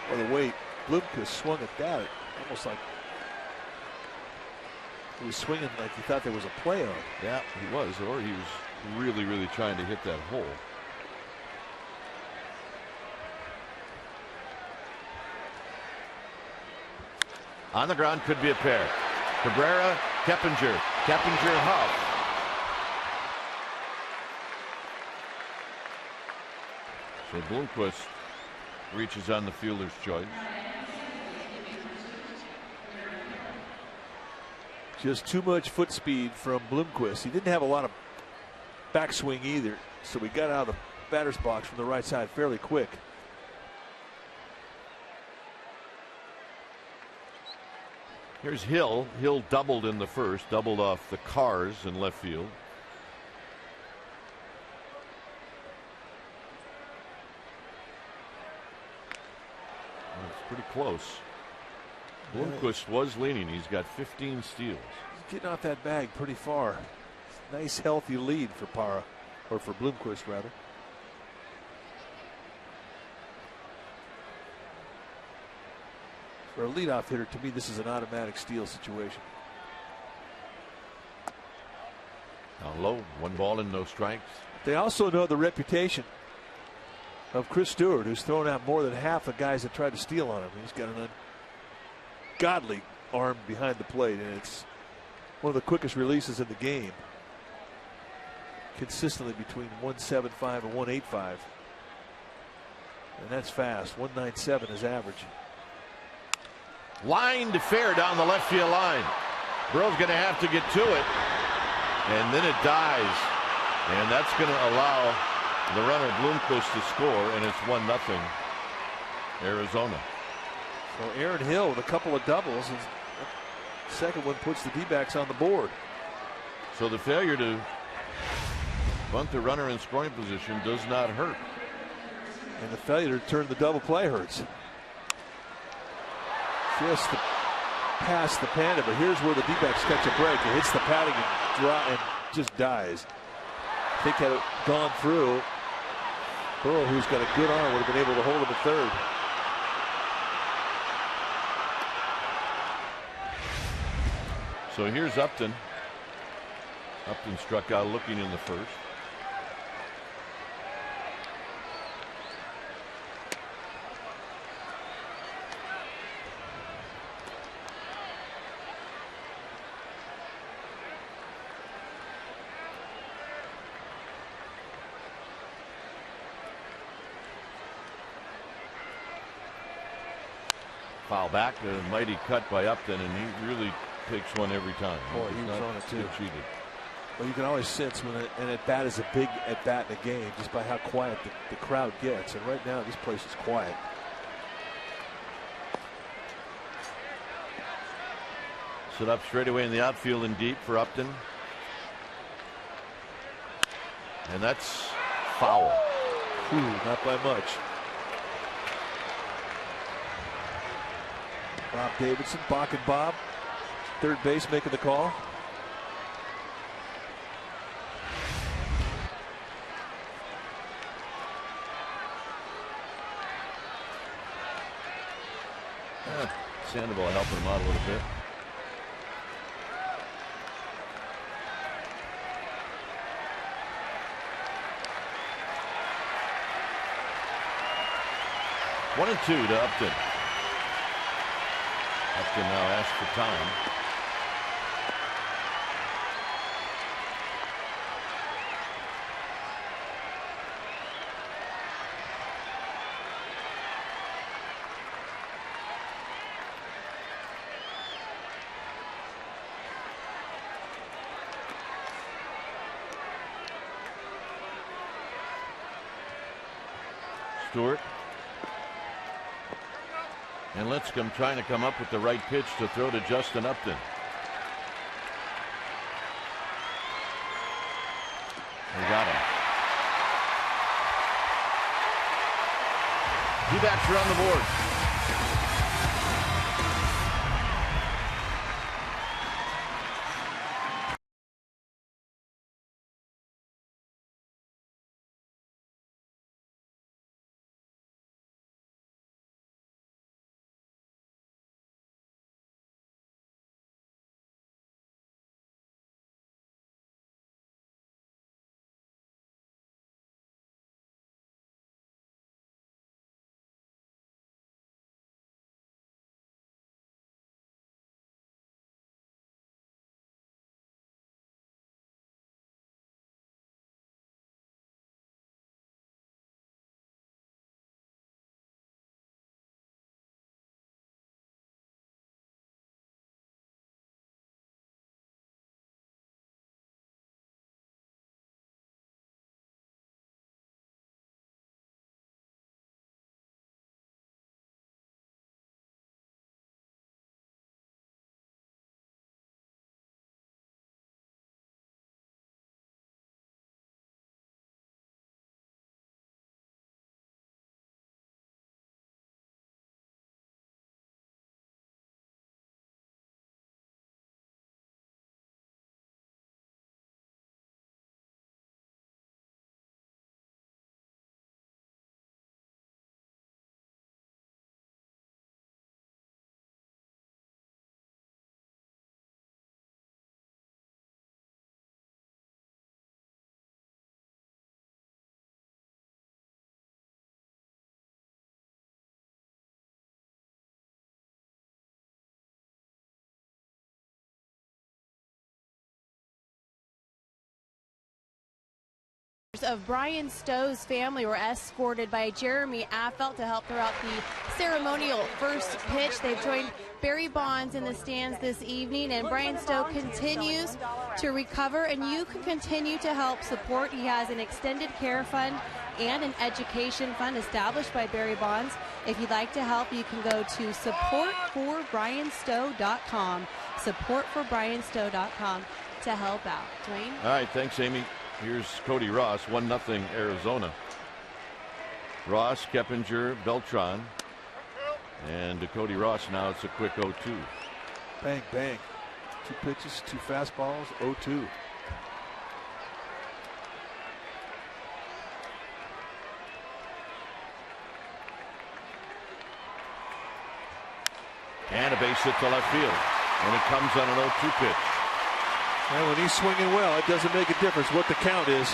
Well, the way Blomquist swung at that, almost like he was swinging like he thought there was a play on it. Yeah, he was, or he was really, really trying to hit that hole. On the ground could be a pair. Cabrera, Keppinger. Keppinger, Huff. So Blomquist reaches on the fielder's choice. Just too much foot speed from Blomquist. He didn't have a lot of backswing either, so we got out of the batter's box from the right side fairly quick. Here's Hill. Hill doubled in the first, doubled off the cars in left field. It's pretty close. Blomquist was leaning. He's got 15 steals. He's getting off that bag pretty far. Nice healthy lead for Parra, or for Blomquist rather. For a leadoff hitter, to me, this is an automatic steal situation. Down low, 1 ball and no strikes. They also know the reputation of Chris Stewart, who's thrown out more than half the guys that tried to steal on him. He's got an ungodly arm behind the plate, and it's one of the quickest releases in the game. Consistently between 175 and 185. And that's fast. 197 is average. Line to fair down the left field line. Burrow's going to have to get to it. And then it dies. And that's going to allow the runner Blomquist to score, and it's 1-0 Arizona. So Aaron Hill with a couple of doubles. And the second one puts the D-backs on the board. So the failure to bunt the runner in scoring position does not hurt. And the failure to turn the double play hurts. Just past the panda, but here's where the D-backs catch a break. It hits the padding and just dies. I think had it gone through, Burrow, who's got a good arm, would have been able to hold him at third. So here's Upton. Upton struck out looking in the first. Foul back, a mighty cut by Upton, and he really takes one every time. Boy, he was on it too. Cheated. Well, you can always sense when an at-bat is a big at-bat in a game just by how quiet the crowd gets. And right now, this place is quiet. Set up straight away in the outfield and deep for Upton. And that's foul. Not by much. Bob Davidson, Bach and Bob, third base, making the call. Sandoval helping him out a little bit. One and two to Upton. Upton now asks for time. Stewart. And Lincecum trying to come up with the right pitch to throw to Justin Upton. They got him. D-backs are on the board. Of Brian Stowe's family were escorted by Jeremy Affelt to help throughout the ceremonial first pitch. They've joined Barry Bonds in the stands this evening, and Brian Stowe continues to recover, and you can continue to help support. He has an extended care fund and an education fund established by Barry Bonds. If you'd like to help, you can go to supportforbrianstowe.com. Supportforbrianstowe.com to help out. Dwayne? All right, thanks, Amy. Here's Cody Ross, 1-0 Arizona. Ross, Keppinger, Beltran. And to Cody Ross now it's a quick 0-2. Bang, bang. 2 pitches, 2 fastballs, 0-2. And a base hit to left field. And it comes on an 0-2 pitch. And when he's swinging well, it doesn't make a difference what the count is.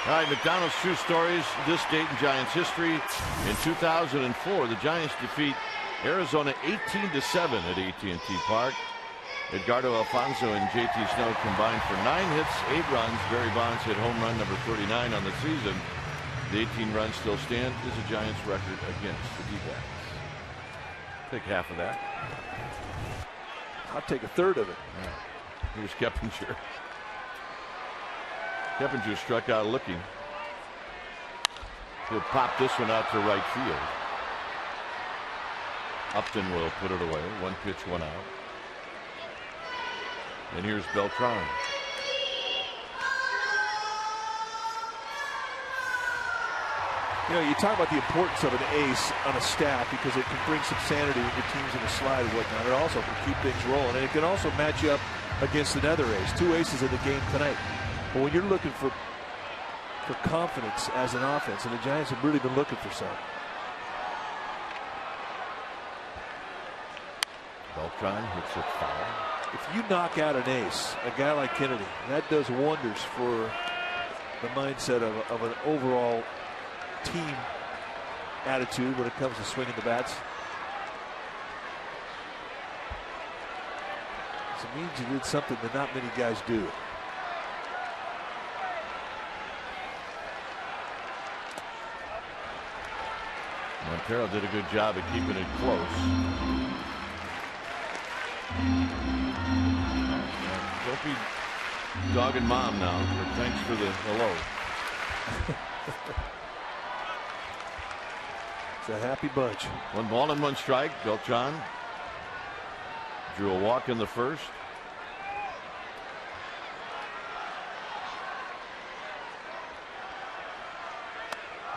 All right, McDonald's True Stories, this date in Giants history. In 2004, the Giants defeat Arizona 18-7 at AT&T Park. Edgardo Alfonso and JT Snow combined for 9 hits, 8 runs. Barry Bonds hit home run number 39 on the season. The 18 runs still stand is a Giants record against the D-backs. Take half of that. I'll take a third of it. Yeah. Here's Keppinger. Keppinger struck out looking. He'll pop this one out to right field. Upton will put it away. 1 pitch, 1 out. And here's Beltran. You know, you talk about the importance of an ace on a staff because it can bring some sanity in your teams in the slide and whatnot. It also can keep things rolling, and it can also match you up against another ace. 2 aces in the game tonight. But when you're looking for confidence as an offense, and the Giants have really been looking for some. Beltran hits it foul. If you knock out an ace, a guy like Kennedy, that does wonders for the mindset of an overall team attitude when it comes to swinging the bats. So it means you did something that not many guys do. Montero did a good job at keeping it close. Don't be dogging mom now, but thanks for the hello. It's a happy bunch. 1 ball and 1 strike. Beltran drew a walk in the first.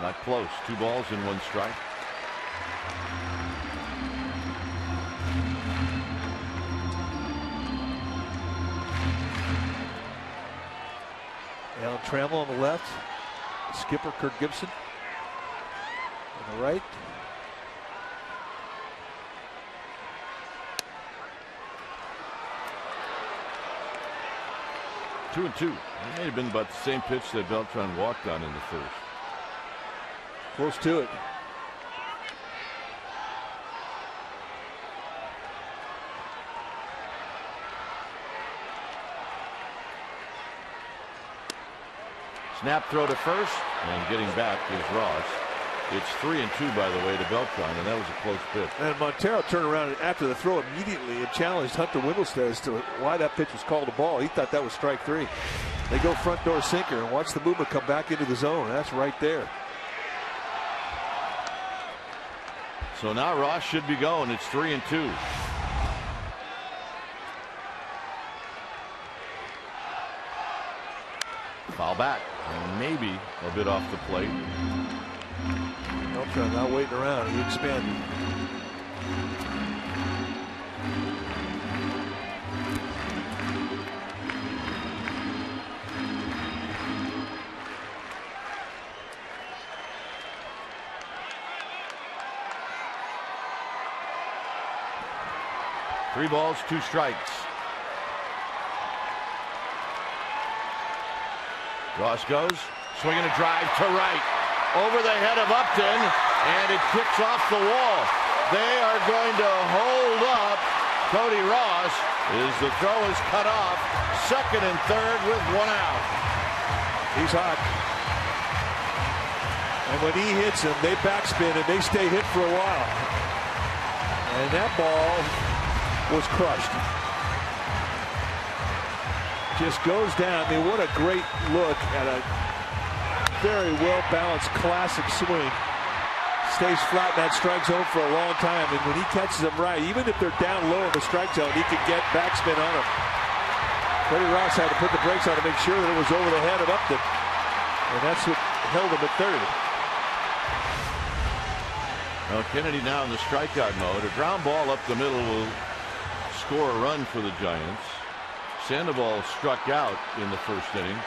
Not close. 2 balls and 1 strike. Alan Trammell on the left. Skipper Kirk Gibson on the right. Two and 2. It may have been about the same pitch that Beltran walked on in the first. Close to it. Snap throw to first, and getting back is Ross. It's 3 and 2, by the way, to Beltran, and that was a close pitch. And Montero turned around after the throw immediately and challenged Hunter Windelstead as to why that pitch was called a ball. He thought that was strike 3. They go front door sinker and watch the movement come back into the zone. That's right there. So now Ross should be going. It's 3 and 2. Foul back, and maybe a bit off the plate. Beltran not waiting around. He expanded. Three balls, 2 strikes. Ross goes, swinging a drive to right. Over the head of Upton, and it kicks off the wall. They are going to hold up Cody Ross as the throw is cut off. 2nd and 3rd with 1 out. He's hot. And when he hits them, they backspin and they stay hit for a while. And that ball was crushed. Just goes down. I mean, what a great look at a very well-balanced, classic swing. Stays flat in that strike zone for a long time, and when he catches them right, even if they're down low in the strike zone, he can get backspin on them. Freddie Ross had to put the brakes on to make sure that it was over the head of Upton, and that's what held him at third. Well, Kennedy now in the strikeout mode. A ground ball up the middle will score a run for the Giants. Sandoval struck out in the first inning,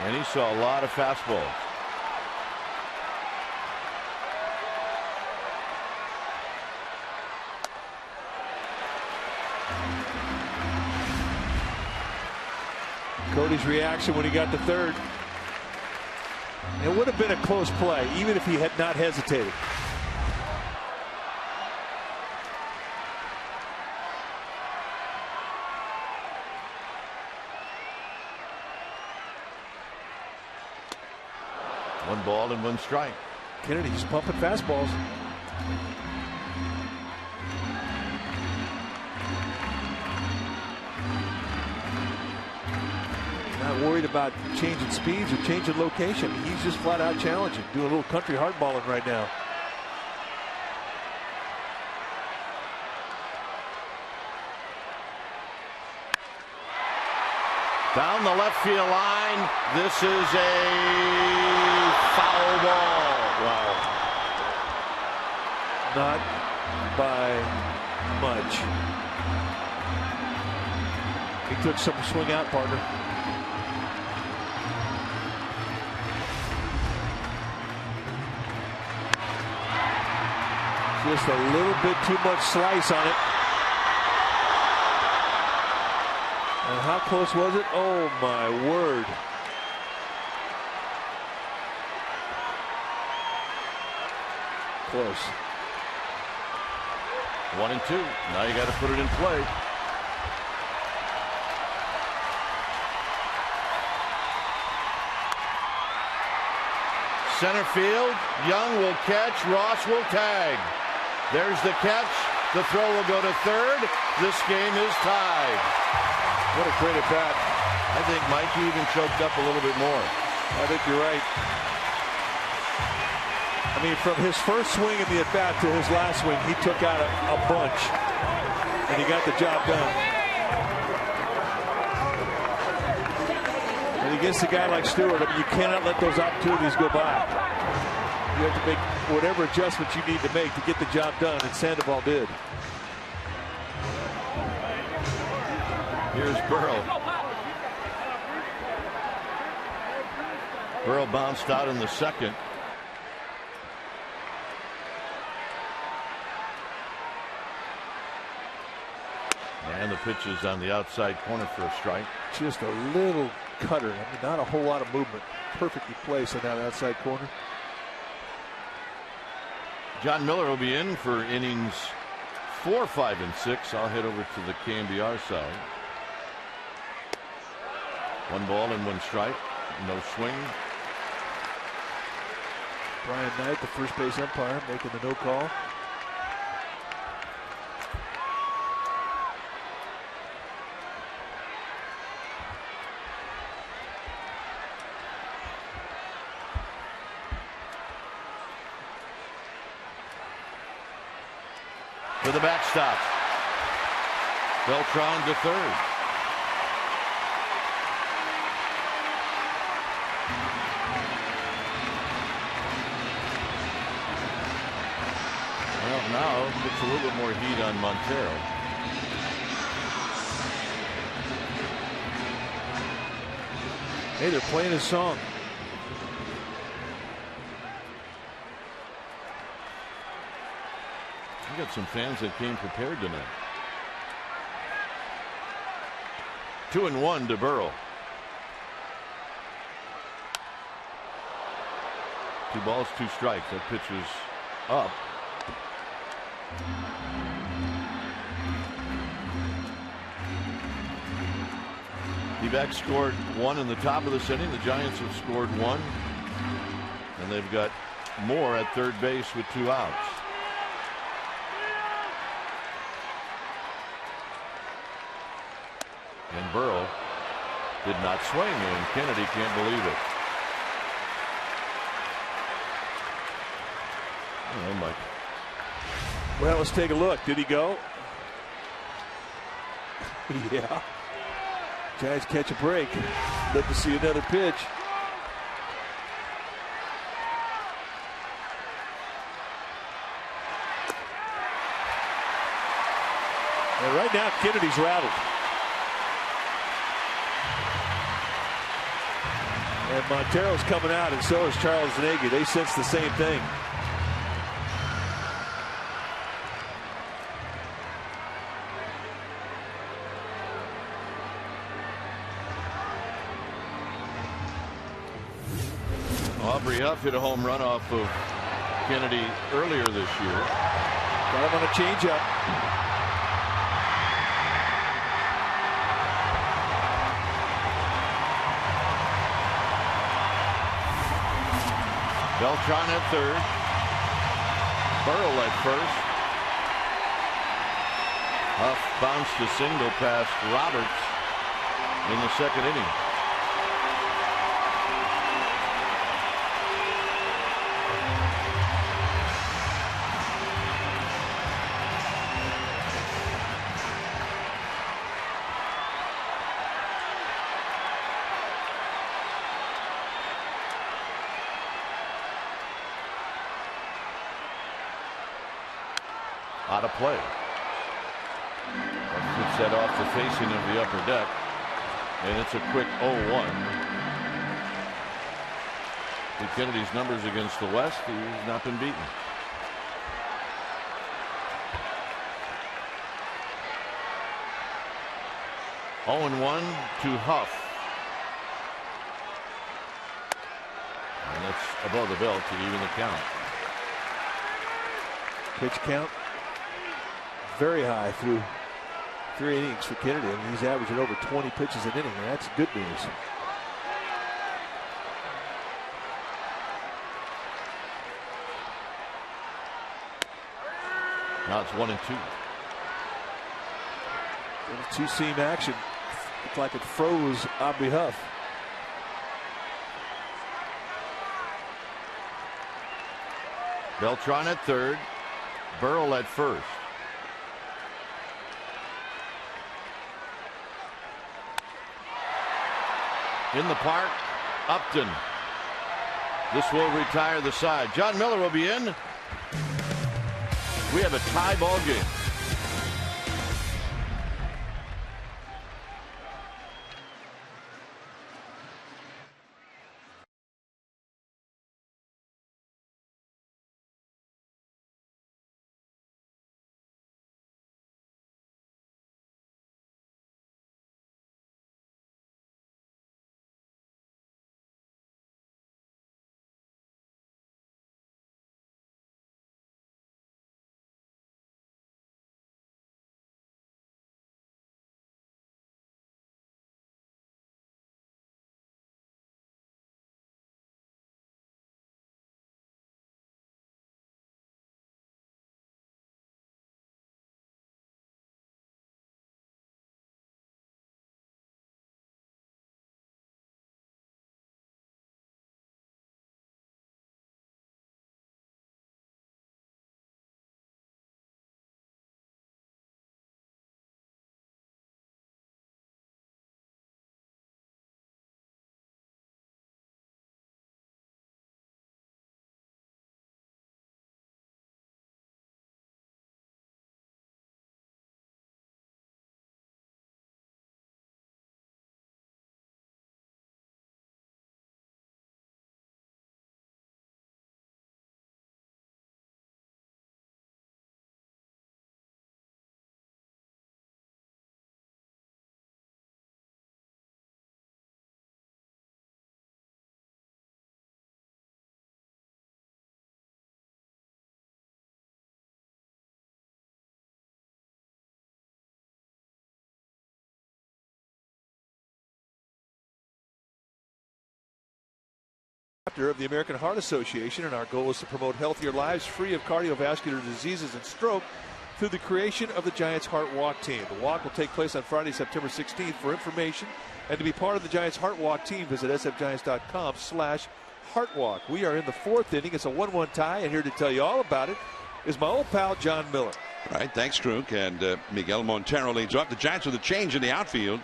and he saw a lot of fastballs. Cody's reaction when he got to third. It would have been a close play, even if he had not hesitated. One ball and one strike. Kennedy's pumping fastballs. Not worried about changing speeds or changing location. He's just flat out challenging, doing a little country hardballing right now. Down the left field line. This is a foul ball. Wow. Not by much. He took some swing out, partner. Just a little bit too much slice on it. And how close was it? Oh my word. Close. 1-2. Now you got to put it in play. Center field. Young will catch. Ross will tag. There's the catch. The throw will go to third. This game is tied. What a great at bat. I think Mikey even choked up a little bit more. I think you're right. I mean, from his first swing in the at bat to his last swing, he took out a bunch, and he got the job done. And against a guy like Stewart, I mean, you cannot let those opportunities go by. You have to make whatever adjustments you need to make to get the job done, and Sandoval did. Here's Burrow. Burrow bounced out in the second. And the pitch is on the outside corner for a strike. Just a little cutter. I mean, not a whole lot of movement. Perfectly placed on that outside corner. John Miller will be in for innings 4, 5, and 6. I'll head over to the KMBR side. One ball and one strike. No swing. Brian Knight, the first base umpire, making the no call. For the backstop. Beltran to third. Well, now puts a little bit more heat on Montero. Hey, they're playing his song. We got some fans that came prepared tonight. 2-1 to Burrow. 2 balls, 2 strikes. That pitch is up. D-backs scored 1 in the top of this inning. The Giants have scored 1. And they've got more at third base with 2 outs. And Burrow did not swing, and Kennedy can't believe it. Oh, Mike. Well, let's take a look. Did he go? Yeah. Giants catch a break. Love to see another pitch. And right now, Kennedy's rattled. And Montero's coming out, and so is Charles Nagy. They sense the same thing. Aubrey Huff hit a home run off of Kennedy earlier this year. Got him on a changeup. Beltran at third. Burrell at first. Huff bounced a single past Roberts in the second inning. Out of play. Gets that off the facing of the upper deck, and it's a quick 0-1. With Kennedy's numbers against the West, he's not been beaten. Oh, 0-1 to Huff. And that's above the belt to even the count. Pitch count very high through 3 innings for Kennedy. I mean, he's averaging over 20 pitches an inning, and that's good news. Now it's 1-2. Two-seam action. Looked like it froze Aubrey Huff. Beltran at third. Burrell at first. In the park, Upton. This will retire the side. John Miller will be in. We have a tie ball game. Of the American Heart Association, and our goal is to promote healthier lives free of cardiovascular diseases and stroke through the creation of the Giants Heart Walk team. The walk will take place on Friday, September 16th. For information and to be part of the Giants Heart Walk team, visit sfgiants.com/heart. Heart Walk. We are in the 4th inning. It's a 1-1 tie, and here to tell you all about it is my old pal John Miller. All right, thanks, Kruk. And Miguel Montero leads off. The Giants with a change in the outfield.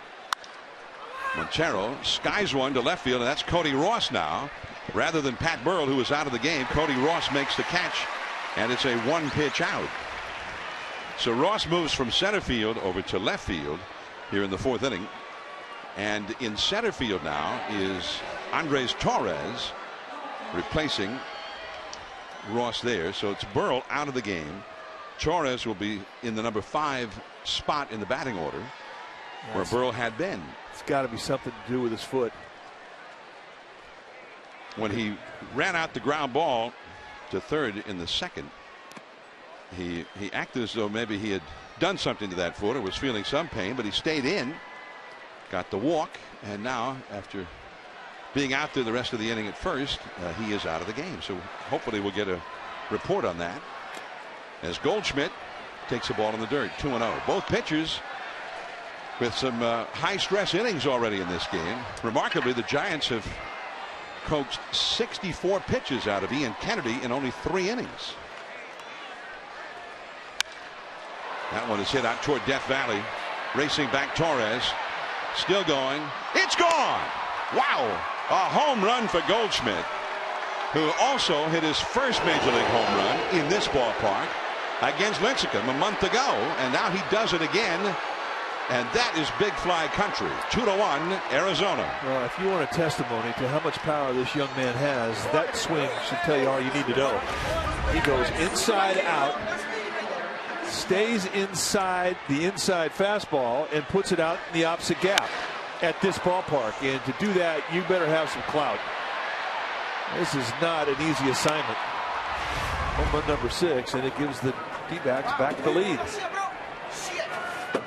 Montero skies one to left field, and that's Cody Ross now. Rather than Pat Burrell, who was out of the game, Cody Ross makes the catch, and it's a 1-pitch out. So Ross moves from center field over to left field here in the 4th inning. And in center field now is Andres Torres replacing Ross there. So it's Burrell out of the game. Torres will be in the number 5 spot in the batting order, where Burrell had been. It's got to be something to do with his foot. When he ran out the ground ball to third in the 2nd, he acted as though maybe he had done something to that foot or was feeling some pain, but he stayed in, got the walk, and now after being out there the rest of the inning at first, he is out of the game. So hopefully we'll get a report on that as Goldshmidt takes the ball in the dirt. 2-0. Both pitchers with some high stress innings already in this game. Remarkably, the Giants have coaxed 64 pitches out of Ian Kennedy in only 3 innings. That one is hit out toward Death Valley. Racing back Torres. Still going. It's gone. Wow. A home run for Goldshmidt, who also hit his first major league home run in this ballpark against Lincecum a month ago. And now he does it again. And that is big fly country. 2-1 Arizona. Well, if you want a testimony to how much power this young man has, that swing should tell you all you need to know. He goes inside out, stays inside the inside fastball, and puts it out in the opposite gap at this ballpark. And to do that, you better have some clout. This is not an easy assignment. Home run number 6, and it gives the D-backs back the lead.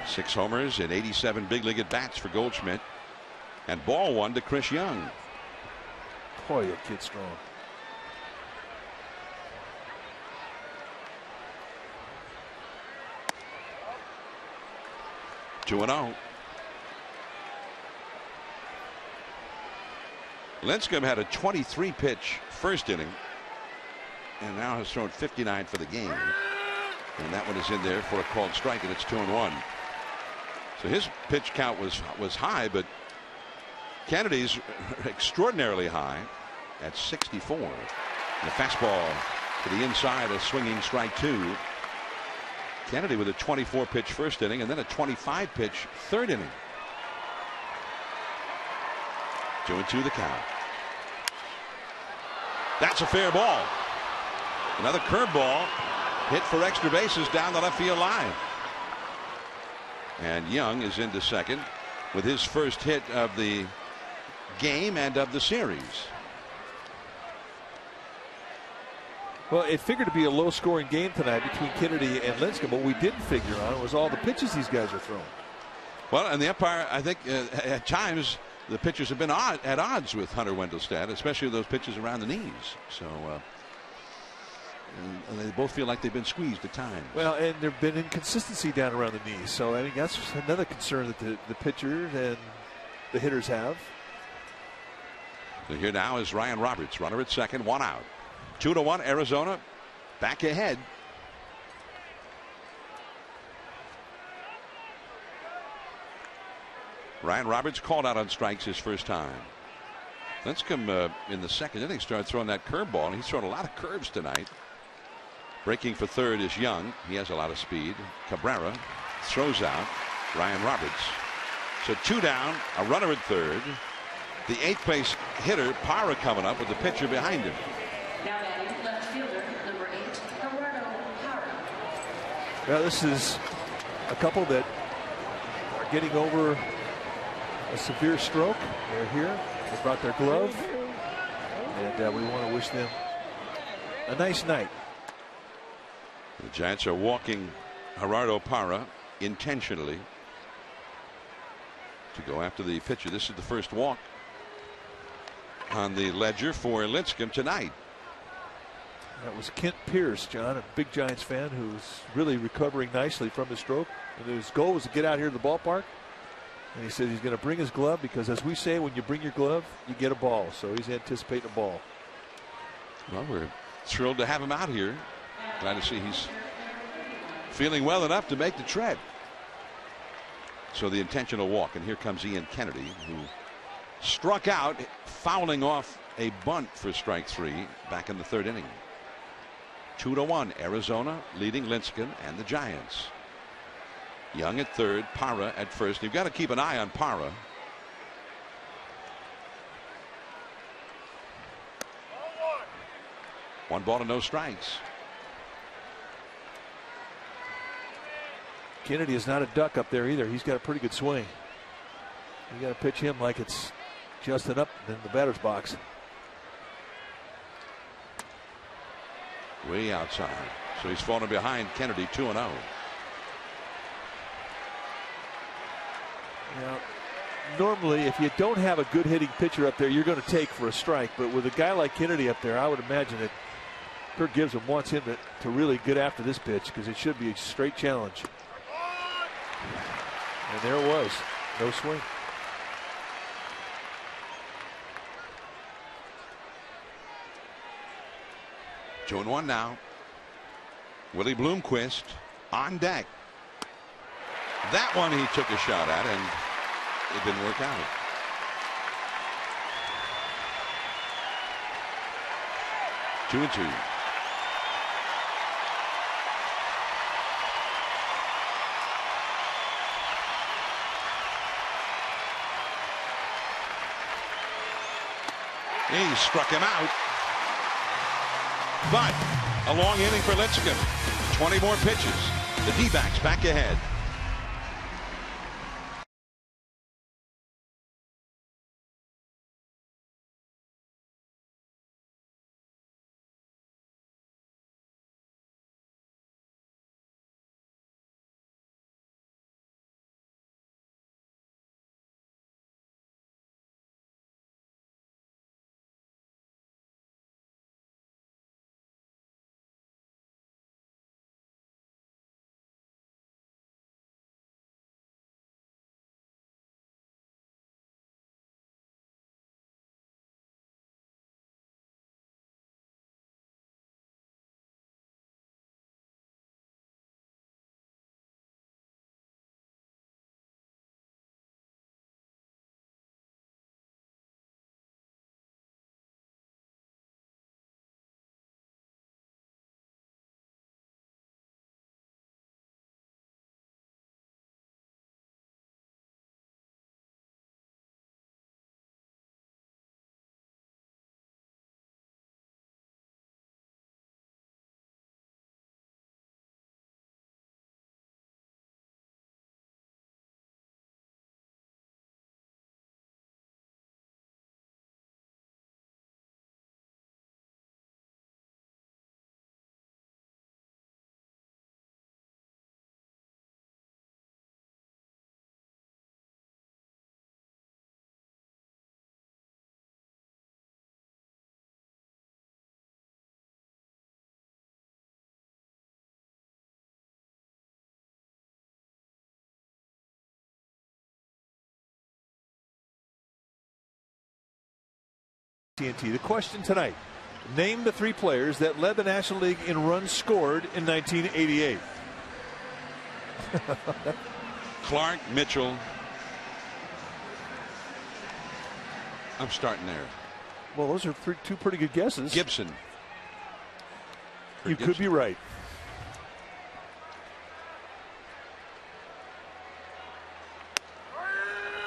6 homers and 87 big league at bats for Goldschmidt, and ball 1 to Chris Young. Boy, that kid's strong. Two and 0. Lincecum had a 23 pitch first inning and now has thrown 59 for the game, and that one is in there for a called strike, and it's 2-1. So his pitch count was high, but Kennedy's extraordinarily high at 64. And the fastball to the inside, a swinging strike 2. Kennedy with a 24 pitch first inning and then a 25 pitch third inning. 2-2 the count. That's a fair ball. Another curveball hit for extra bases down the left field line. And Young is into second with his first hit of the game and of the series. Well, it figured to be a low-scoring game tonight between Kennedy and Lincecum, but what we didn't figure on was all the pitches these guys are throwing. Well, and the umpire, I think, at times the pitchers have been at odds with Hunter Wendelstedt, especially those pitches around the knees. So, and they both feel like they've been squeezed at times. Well, and there's been inconsistency down around the knees. So, I mean, that's another concern that the pitchers and the hitters have. So here now is Ryan Roberts, runner at second, 1 out. 2-1 Arizona, back ahead. Ryan Roberts called out on strikes his first time. Lincecum in the second inning started throwing that curveball, and he's thrown a lot of curves tonight. Breaking for third is Young. He has a lot of speed. Cabrera throws out Ryan Roberts. So 2 down, a runner at third. The 8th base hitter, Parra, coming up with the pitcher behind him. Now batting left fielder, number 8, Gerardo Parra. Well, this is a couple that are getting over a severe stroke. They're here. They brought their glove, and we want to wish them a nice night. The Giants are walking Gerardo Parra intentionally to go after the pitcher. This is the first walk on the ledger for Lincecum tonight. That was Kent Pierce, John, a big Giants fan who's really recovering nicely from his stroke. And his goal was to get out here to the ballpark. And he said he's going to bring his glove because, as we say, when you bring your glove, you get a ball. So he's anticipating a ball. Well, we're thrilled to have him out here. Glad to see he's feeling well enough to make the tread. So the intentional walk, and here comes Ian Kennedy, who struck out, fouling off a bunt for strike 3 back in the 3rd inning. 2-1, Arizona leading Lincecum and the Giants. Young at 3rd, Parra at 1st. You've got to keep an eye on Parra. One ball and no strikes. Kennedy is not a duck up there either. He's got a pretty good swing. You got to pitch him like it's just up in the batter's box. Way outside. So he's fallen behind Kennedy 2-0. Now, normally, if you don't have a good hitting pitcher up there, you're going to take for a strike. But with a guy like Kennedy up there, I would imagine that Kirk Gibson wants him to really get after this pitch because it should be a straight challenge. And there it was. No swing. Two and one now. Willie Bloomquist on deck. That one he took a shot at, and it didn't work out. Two and two. He struck him out. But a long inning for Lincecum. 20 more pitches. The D-backs back ahead. TNT. The question tonight: name the 3 players that led the National League in runs scored in 1988. Clark, Mitchell. I'm starting there. Well, those are 2 pretty good guesses. Gibson. You could be right.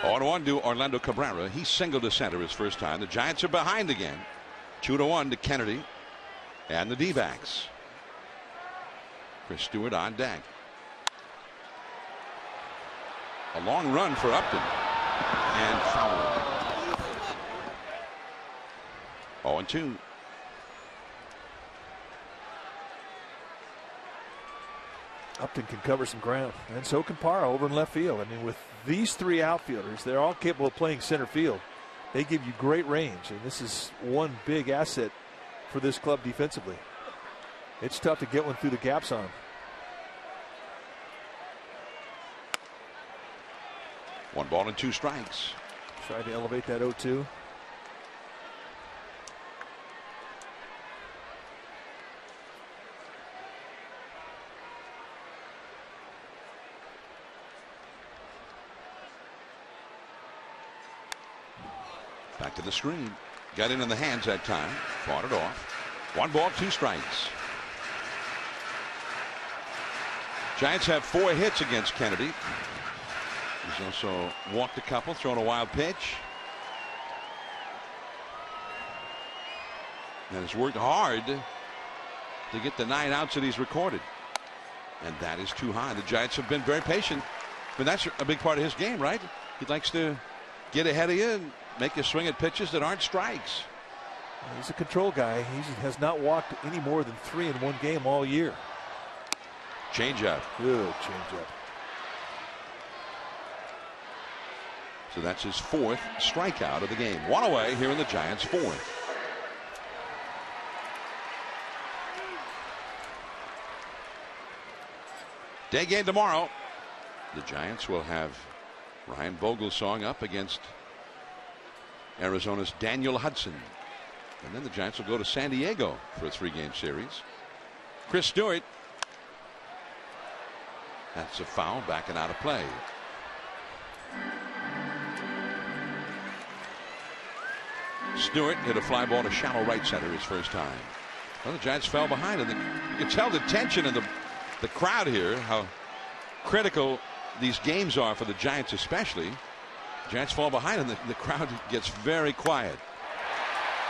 On one to Orlando Cabrera. He singled to center his first time. The Giants are behind again. 2-1 to Kennedy and the D-backs. Chris Stewart on deck. A long run for Upton. And foul. 0-2. Upton can cover some ground, and so can Parra over in left field. I mean, with these 3 outfielders, they're all capable of playing center field. They give you great range, and this is one big asset for this club defensively. It's tough to get one through the gaps on them. 1 ball and 2 strikes. Tried to elevate that 0-2. Back to the screen. Got in the hands that time. Fought it off. 1 ball, 2 strikes. Giants have 4 hits against Kennedy. He's also walked a couple, thrown a wild pitch. And has worked hard to get the 9 outs that he's recorded. And that is too high. The Giants have been very patient. But that's a big part of his game, right? He likes to get ahead of you and make you swing at pitches that aren't strikes. He's a control guy. He has not walked any more than 3 in one game all year. Changeup. Good changeup. So that's his 4th strikeout of the game. 1 away here in the Giants' 4th. Day game tomorrow. The Giants will have Ryan Vogelsong up against Arizona's Daniel Hudson. And then the Giants will go to San Diego for a 3-game series. Chris Stewart. That's a foul, back and out of play. Stewart hit a fly ball to shallow right center his first time. Well, the Giants fell behind, and you can tell the tension in the crowd here, how critical these games are for the Giants especially. The Giants fall behind, and the crowd gets very quiet.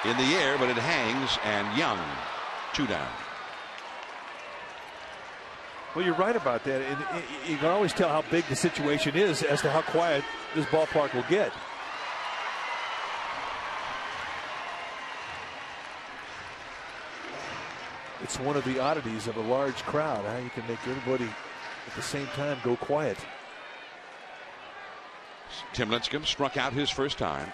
In the air, but it hangs, and Young, 2 down. Well, you're right about that. And you can always tell how big the situation is as to how quiet this ballpark will get. It's one of the oddities of a large crowd, how you can make everybody at the same time go quiet. Tim Lincecum struck out his first time.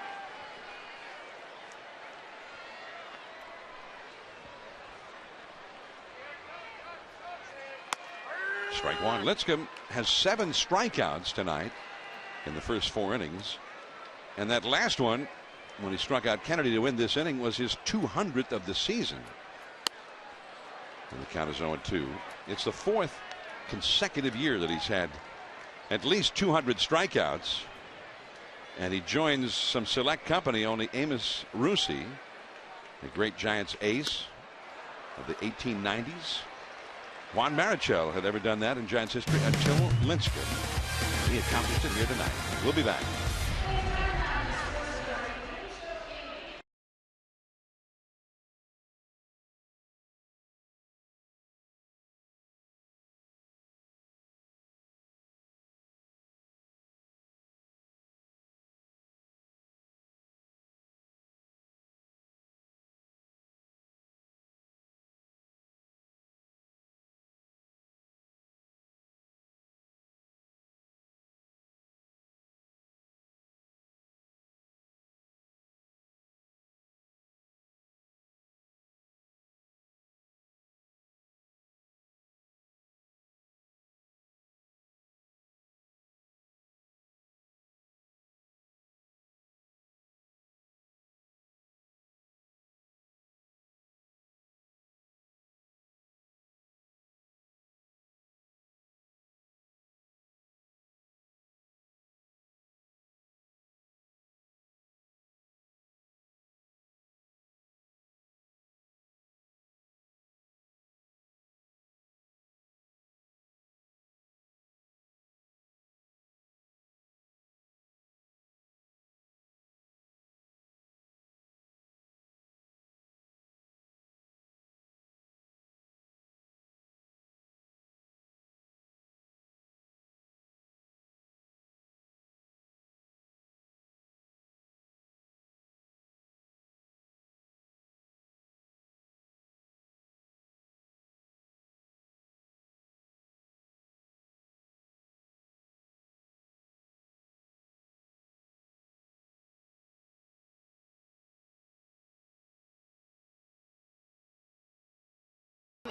Strike 1. Lincecum has 7 strikeouts tonight in the first 4 innings. And that last one, when he struck out Kennedy to win this inning, was his 200th of the season. And the count is 0-2. It's the 4th consecutive year that he's had at least 200 strikeouts. And he joins some select company, only Amos Rusi, the great Giants ace of the 1890s. Juan Marichal had ever done that in Giants history until Lincecum. He accomplished it here tonight. We'll be back.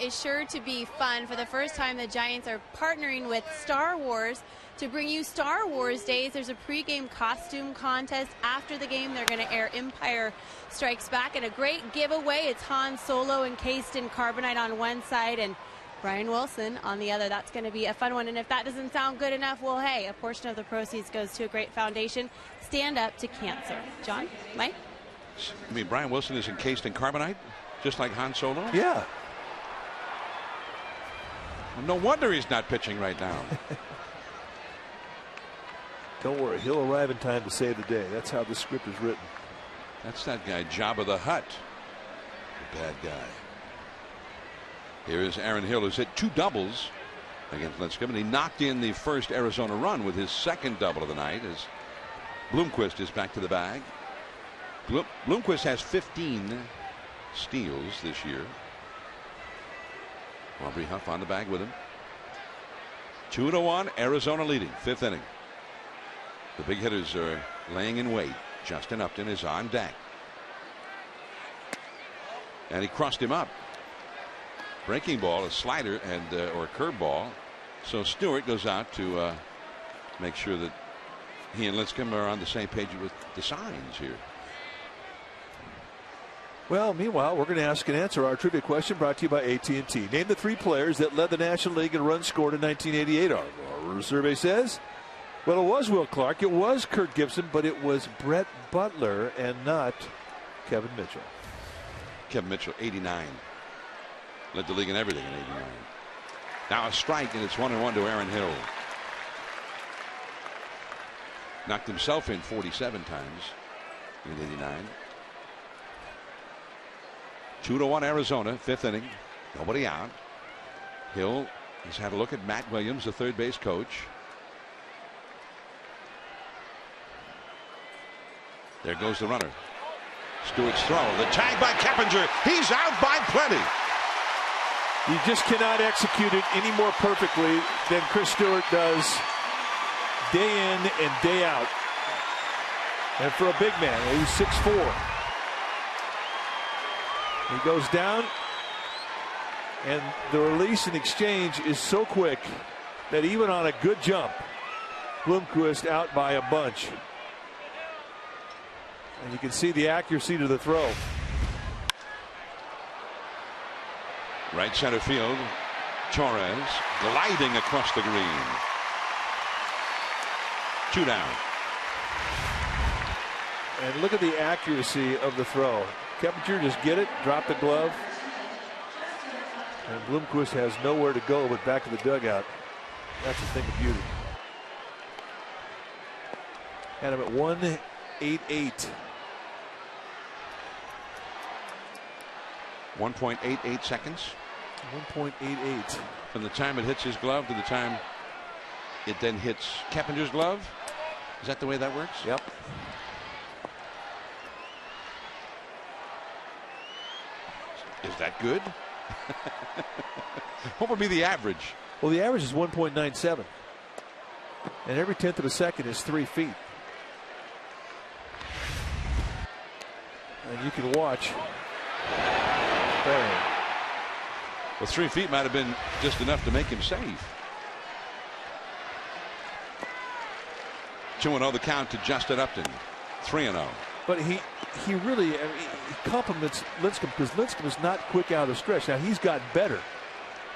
Is sure to be fun. For the first time, the Giants are partnering with Star Wars to bring you Star Wars Days. There's a pregame costume contest. After the game, they're going to air Empire Strikes Back, and a great giveaway. It's Han Solo encased in carbonite on one side and Brian Wilson on the other. That's going to be a fun one. And if that doesn't sound good enough, well, hey, a portion of the proceeds goes to a great foundation, Stand Up to Cancer. John, Mike? I mean, Brian Wilson is encased in carbonite, just like Han Solo? Yeah. No wonder he's not pitching right now. Don't worry, he'll arrive in time to save the day. That's how the script is written. That's that guy, Jabba the Hutt. The bad guy. Here is Aaron Hill, who's hit 2 doubles against Lincecum, and he knocked in the first Arizona run with his second double of the night as Bloomquist is back to the bag. Bloomquist has 15 steals this year. Aubrey Huff on the bag with him. 2-1, Arizona leading, 5th inning. The big hitters are laying in wait. Justin Upton is on deck. And he crossed him up. Breaking ball, a slider, and or a curveball. So Stewart goes out to make sure that he and Lincecum are on the same page with the signs here. Well, meanwhile, we're going to ask and answer our trivia question brought to you by AT&T. Name the 3 players that led the National League in runs scored in 1988. Our survey says, well, it was Will Clark, it was Kurt Gibson, but it was Brett Butler and not Kevin Mitchell. Kevin Mitchell, 89. Led the league in everything in 89. Now a strike, and it's 1-1 to Aaron Hill. Knocked himself in 47 times in 89. 2-1 Arizona, 5th inning. Nobody out. Hill has had a look at Matt Williams, the third base coach. There goes the runner. Stewart's throw. The tag by Keppinger. He's out by plenty. You just cannot execute it any more perfectly than Chris Stewart does day in and day out. And for a big man, he's 6'4". He goes down, and the release and exchange is so quick that even on a good jump, Bloomquist out by a bunch. And you can see the accuracy to the throw. Right center field, Torres gliding across the green. 2 down. And look at the accuracy of the throw. Keppinger just get it, drop the glove. And Bloomquist has nowhere to go but back to the dugout. That's a thing of beauty. Had him at 1.88. 1.88 seconds. 1.88. From the time it hits his glove to the time it then hits Keppinger's glove. Is that the way that works? Yep. Is that good? What would be the average? Well, the average is 1.97. And every 10th of a second is 3 feet. And you can watch. Bang. Well, 3 feet might have been just enough to make him safe. 2-0 the count to Justin Upton. 3-0. But he really he compliments Lincecum because Lincecum is not quick out of the stretch. Now he's gotten better,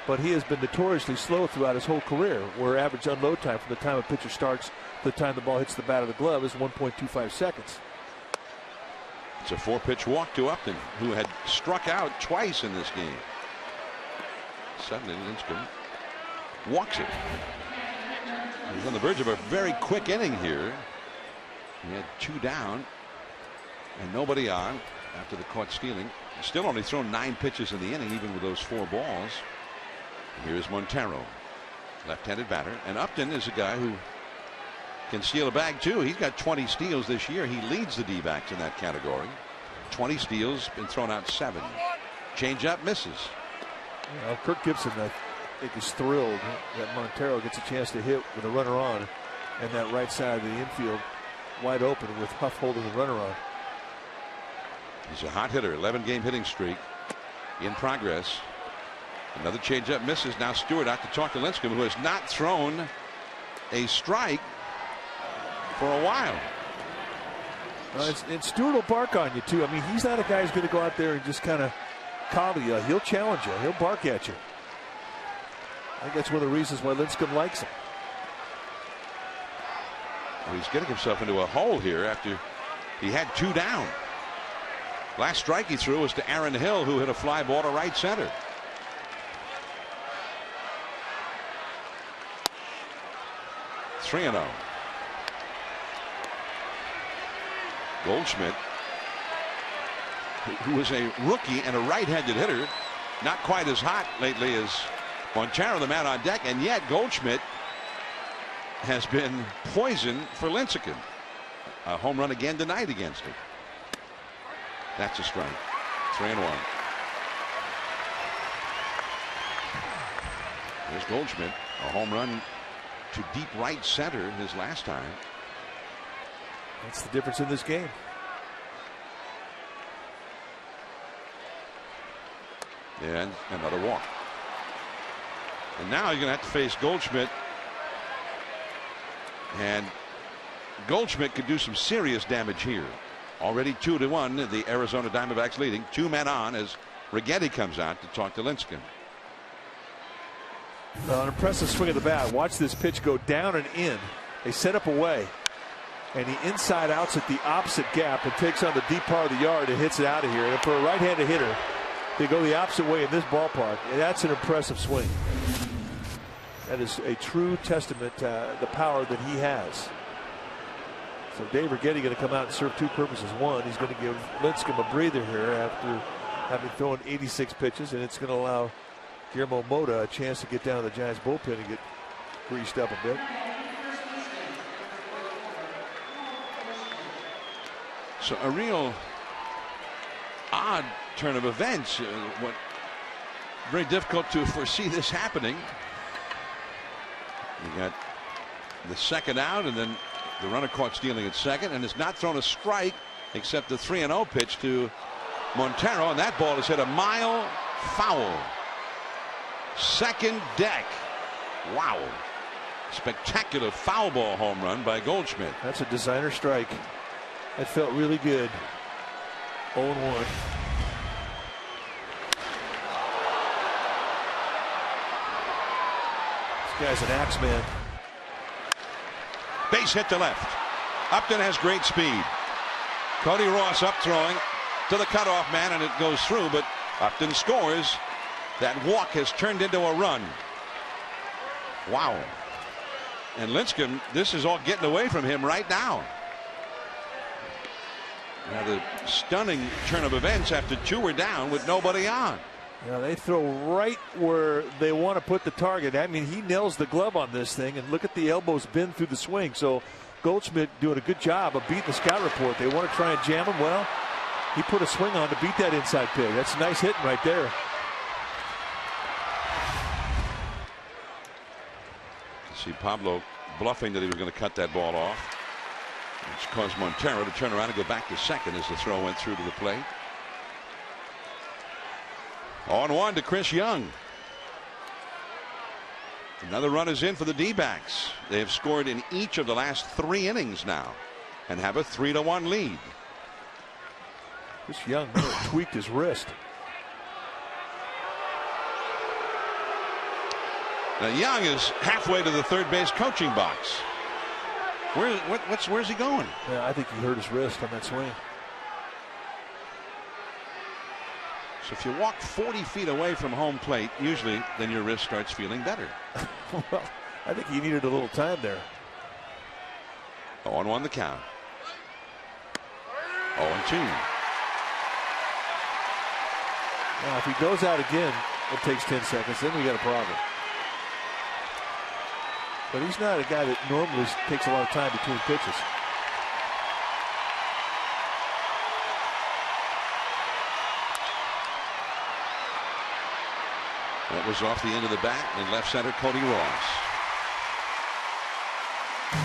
but he has been notoriously slow throughout his whole career, where average unload time from the time a pitcher starts to the time the ball hits the bat of the glove is 1.25 seconds. It's a 4-pitch walk to Upton, who had struck out twice in this game. Suddenly Lincecum walks it. He's on the verge of a very quick inning here. He had 2 down and nobody on after the caught stealing. He's still only thrown 9 pitches in the inning, even with those 4 balls. And here's Montero, left-handed batter, and Upton is a guy who can steal a bag too. He's got 20 steals this year. He leads the D-backs in that category. 20 steals, been thrown out 7. Change-up misses. Kurt Gibson, I think, is thrilled that Montero gets a chance to hit with a runner on, and that right side of the infield wide open with Huff holding the runner on. He's a hot hitter. 11-game hitting streak in progress. Another changeup misses. Now Stewart out to talk to Lincecum, who has not thrown a strike for a while. And Stewart will bark on you too. I mean, he's not a guy who's going to go out there and just kind of coddle you. He'll challenge you. He'll bark at you. I think that's one of the reasons why Lincecum likes him. Well, he's getting himself into a hole here after he had 2 down. Last strike he threw was to Aaron Hill, who hit a fly ball to right center. Three and 0. Goldshmidt, who was a rookie and a right-handed hitter, not quite as hot lately as Montero, the man on deck, and yet Goldshmidt has been poison for Lincecum. A home run again tonight against him. That's a strike. 3 and 1. There's Goldshmidt, a home run to deep right center his last time. That's the difference in this game. And another walk. And now you're going to have to face Goldshmidt. And Goldshmidt could do some serious damage here. Already 2-1, the Arizona Diamondbacks leading. 2 men on as Righetti comes out to talk to Lincecum. An impressive swing of the bat. Watch this pitch go down and in. They set up away. And he inside outs at the opposite gap and takes on the deep part of the yard and hits it out of here. And for a right-handed hitter, they go the opposite way in this ballpark. And that's an impressive swing. That is a true testament to the power that he has. So Dave Righetti going to come out and serve 2 purposes. One, he's going to give Lincecum a breather here after having thrown 86 pitches, and it's going to allow Guillermo Mota a chance to get down to the Giants bullpen and get greased up a bit. So a real odd turn of events. What very difficult to foresee this happening. You got the second out, and then the runner caught stealing at second, and has not thrown a strike except the 3-0 pitch to Montero, and that ball has hit a mile foul. Second deck. Wow. Spectacular foul ball home run by Goldshmidt. That's a designer strike. That felt really good. 0-1. This guy's an axe man. Base hit to left. Upton has great speed. Cody Ross up throwing to the cutoff man, and it goes through, but Upton scores. That walk has turned into a run. Wow. And Lincecum, this is all getting away from him right now. Now the stunning turn of events after 2 were down with nobody on. Yeah, they throw right where they want to put the target. I mean, he nails the glove on this thing, and look at the elbows bend through the swing. So Goldschmidt doing a good job of beating the scout report. They want to try and jam him. Well, he put a swing on to beat that inside pitch. That's nice hitting right there. See Pablo bluffing that he was going to cut that ball off, which caused Montero to turn around and go back to second as the throw went through to the plate. 0-1 to Chris Young. Another run is in for the D-backs. They have scored in each of the last 3 innings now and have a 3-1 lead. Chris Young really tweaked his wrist. Now Young is halfway to the third base coaching box. Where's he going? Yeah, I think he hurt his wrist on that swing. So if you walk 40 feet away from home plate, usually then your wrist starts feeling better. Well, I think he needed a little time there. 0-1 the count. 0-2. Now, if he goes out again, it takes 10 seconds. Then we got a problem. But he's not a guy that normally takes a lot of time between pitches. That was off the end of the bat in left center, Cody Ross.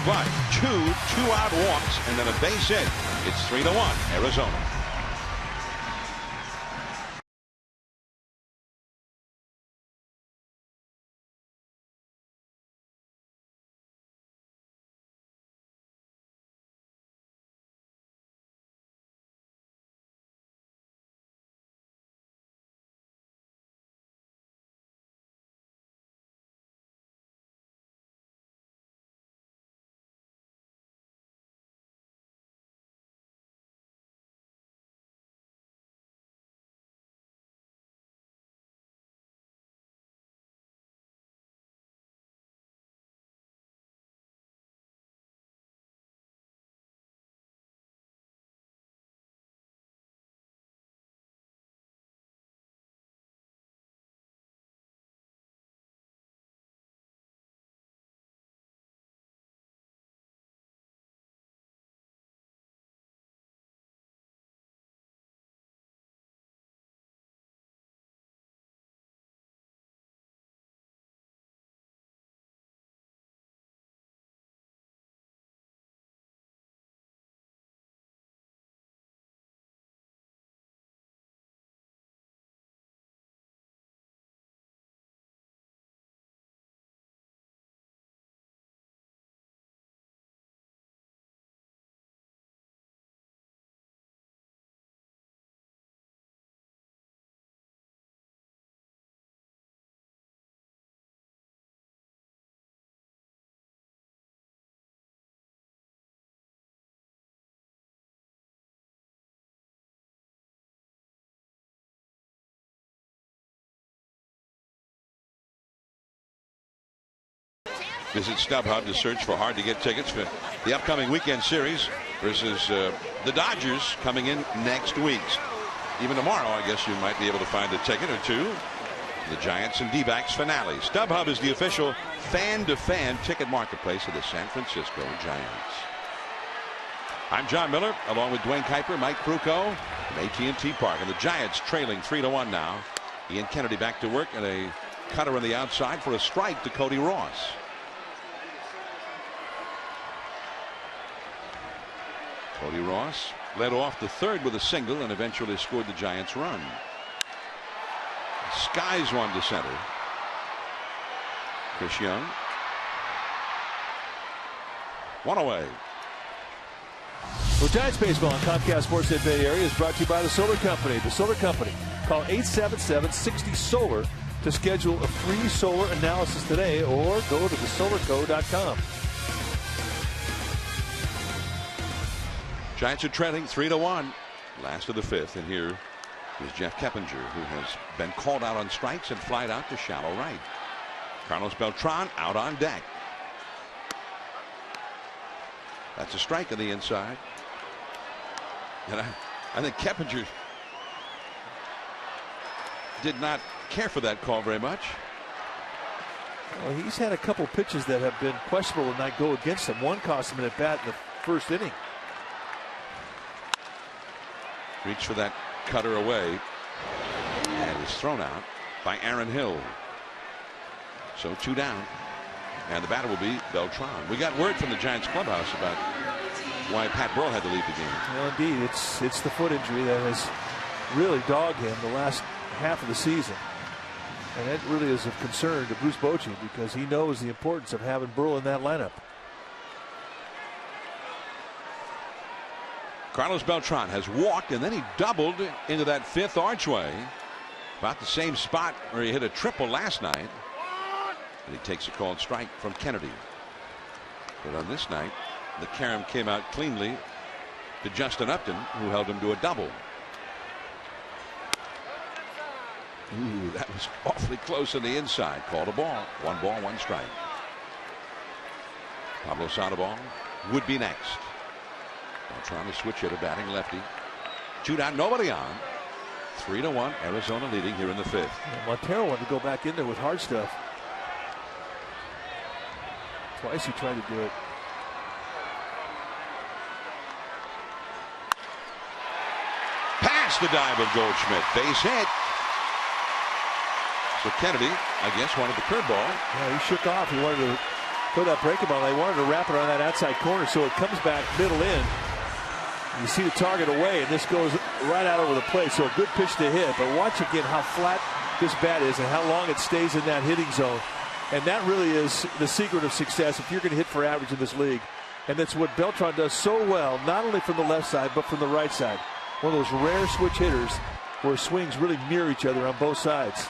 But 2 2-out walks and then a base hit. It's 3-1 Arizona. Visit StubHub to search for hard-to-get tickets for the upcoming weekend series versus the Dodgers coming in next week. Even tomorrow, I guess you might be able to find a ticket or two. The Giants and D-backs finale. StubHub is the official fan-to-fan ticket marketplace of the San Francisco Giants. I'm John Miller, along with Dwayne Kuiper, Mike Krukow from AT&T Park. And the Giants trailing 3-1 now. Ian Kennedy back to work, and a cutter on the outside for a strike to Cody Ross. Cody Ross led off the third with a single and eventually scored the Giants' run. Skies one to center. Chris Young. One away. Well, Giants baseball on Comcast Sportsnet Bay Area is brought to you by the Solar Company. The Solar Company. Call 877-60-SOLAR to schedule a free solar analysis today, or go to thesolarco.com. Giants are trailing 3-1. Last of the fifth, and here is Jeff Keppinger, who has been called out on strikes and flied out to shallow right. Carlos Beltran out on deck. That's a strike on the inside. And I think Keppinger did not care for that call very much. Well, he's had a couple pitches that have been questionable and not go against him. One cost him an at-bat in the first inning. Reach for that cutter away, and is thrown out by Aaron Hill. So 2 down, and the batter will be Beltran. We got word from the Giants clubhouse about why Pat Burrell had to leave the game. Well, indeed, it's the foot injury that has really dogged him the last half of the season, and that really is of concern to Bruce Bochy, because he knows the importance of having Burrell in that lineup. Carlos Beltran has walked, and then he doubled into that fifth archway, about the same spot where he hit a triple last night. And he takes a called strike from Kennedy. But on this night, the carom came out cleanly to Justin Upton, who held him to a double. Ooh, that was awfully close on the inside. Called a ball. 1 ball, 1 strike. Pablo Sandoval would be next. Trying to switch hitter, batting lefty. 2 down, nobody on. 3-1, Arizona leading here in the fifth. Yeah, Montero wanted to go back in there with hard stuff. Twice he tried to do it. Past the dive of Goldschmidt, base hit. So Kennedy, I guess, wanted the curveball. Yeah, he shook off. He wanted to throw that breaking ball. They wanted to wrap it on that outside corner, so it comes back middle in. You see the target away, and this goes right out over the plate. So a good pitch to hit. But watch again how flat this bat is and how long it stays in that hitting zone. And that really is the secret of success if you're going to hit for average in this league. And that's what Beltran does so well, not only from the left side, but from the right side. One of those rare switch hitters where swings really mirror each other on both sides.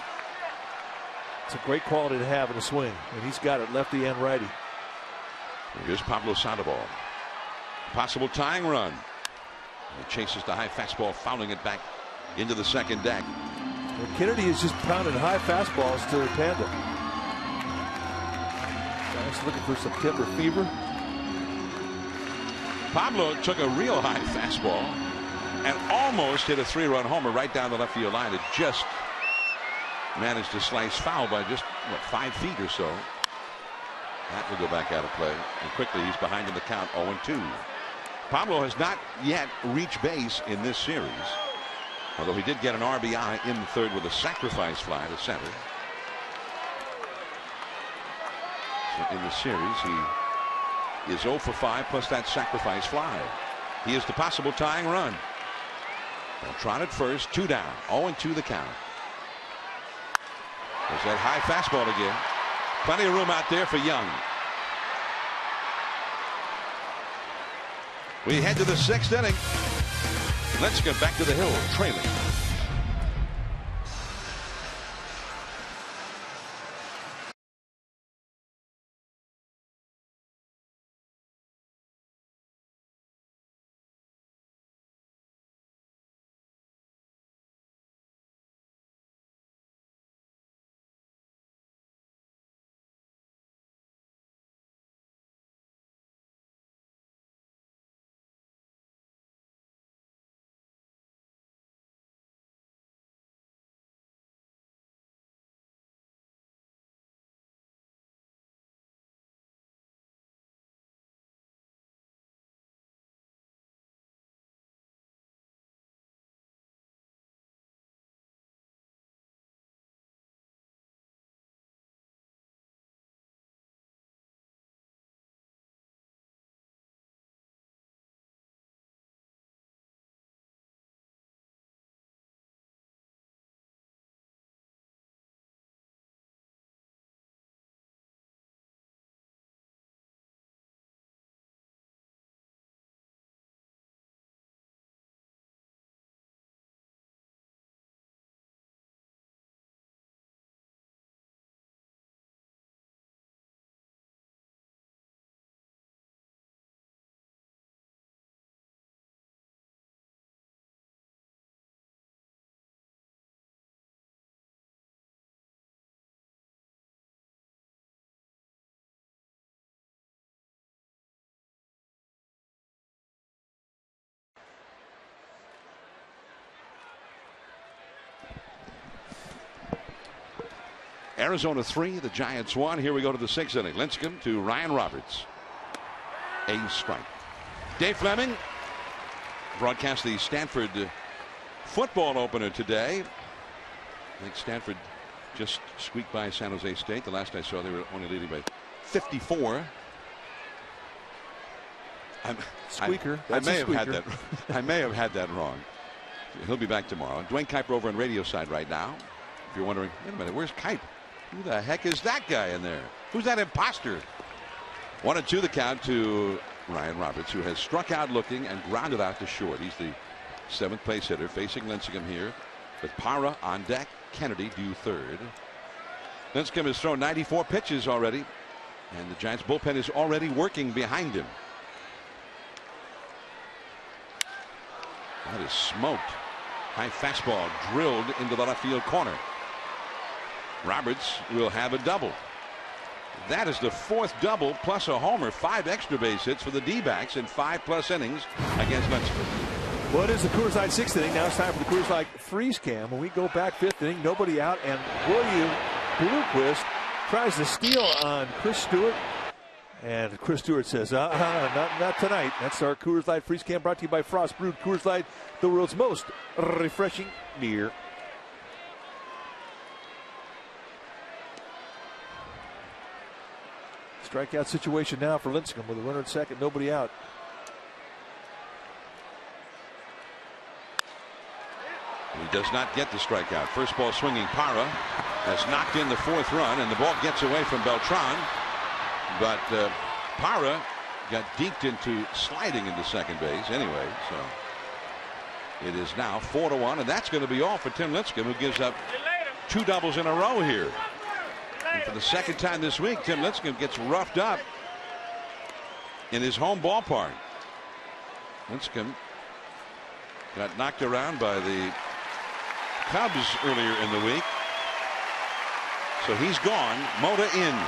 It's a great quality to have in a swing, and he's got it lefty and righty. Here's Pablo Sandoval. Possible tying run. He chases the high fastball, fouling it back into the second deck. Well, Kennedy is just pounding high fastballs to Panda. Giants looking for September fever. Pablo took a real high fastball and almost hit a 3-run homer right down the left field line. It just managed to slice foul by just, 5 feet or so. That will go back out of play. And quickly he's behind in the count, 0-2. Pablo has not yet reached base in this series, although he did get an RBI in the third with a sacrifice fly to center. So in the series, he is 0 for 5 plus that sacrifice fly. He is the possible tying run. Beltran at first, 2 down, 0-2 the count. There's that high fastball again. Plenty of room out there for Young. We head to the 6th inning. Let's get back to the hill, trailing Arizona 3, the Giants 1. Here we go to the 6th inning. Lincecum to Ryan Roberts. A strike. Dave Fleming broadcast the Stanford football opener today. I think Stanford just squeaked by San Jose State. The last I saw, they were only leading by 54. Squeaker. I may have had that wrong. He'll be back tomorrow. Dwayne Kuiper over on radio side right now. If you're wondering, wait a minute, where's Kuiper? Who the heck is that guy in there? Who's that imposter? 1-2 the count to Ryan Roberts, who has struck out looking and grounded out to short. He's the 7th place hitter facing Lincecum here, with Parra on deck. Kennedy due third. Lincecum has thrown 94 pitches already, and the Giants bullpen is already working behind him. That is smoked. High fastball drilled into the left field corner. Roberts will have a double. That is the 4th double plus a homer. 5 extra base hits for the D-backs in 5+ innings against Lincecum. Well, it is the Coors Light 6th inning. Now it's time for the Coors Light freeze cam. When we go back 5th inning, nobody out, and William Bluequist tries to steal on Chris Stewart. And Chris Stewart says, not tonight. That's our Coors Light freeze cam, brought to you by Frost Brewed Coors Light, the world's most refreshing beer. Strikeout situation now for Lincecum with a runner at second, nobody out. He does not get the strikeout. First ball swinging. Parra has knocked in the 4th run, and the ball gets away from Beltran. But Parra got deked into sliding into second base anyway. So it is now 4-1, and that's going to be all for Tim Lincecum, who gives up 2 doubles in a row here. And for the 2nd time this week, Tim Lincecum gets roughed up in his home ballpark. Lincecum got knocked around by the Cubs earlier in the week. So he's gone. Mota in.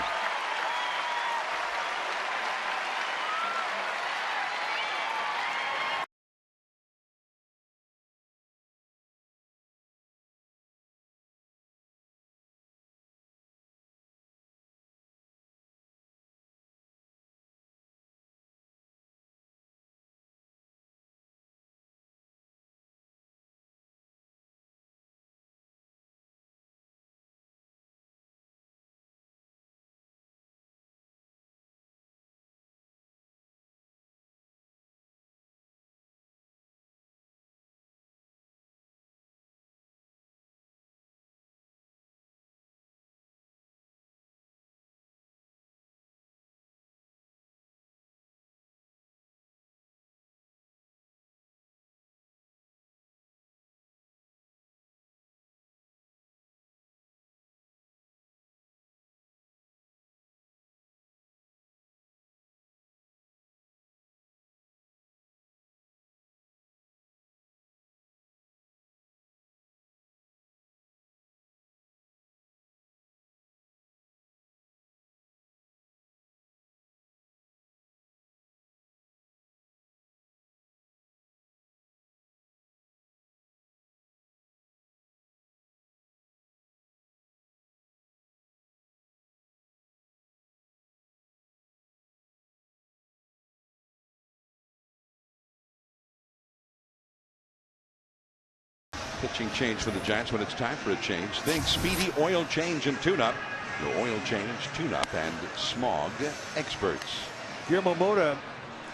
Pitching change for the Giants when it's time for a change. Think Speedy Oil Change and Tune-Up. Your oil change, tune-up, and smog experts. Guillermo Mota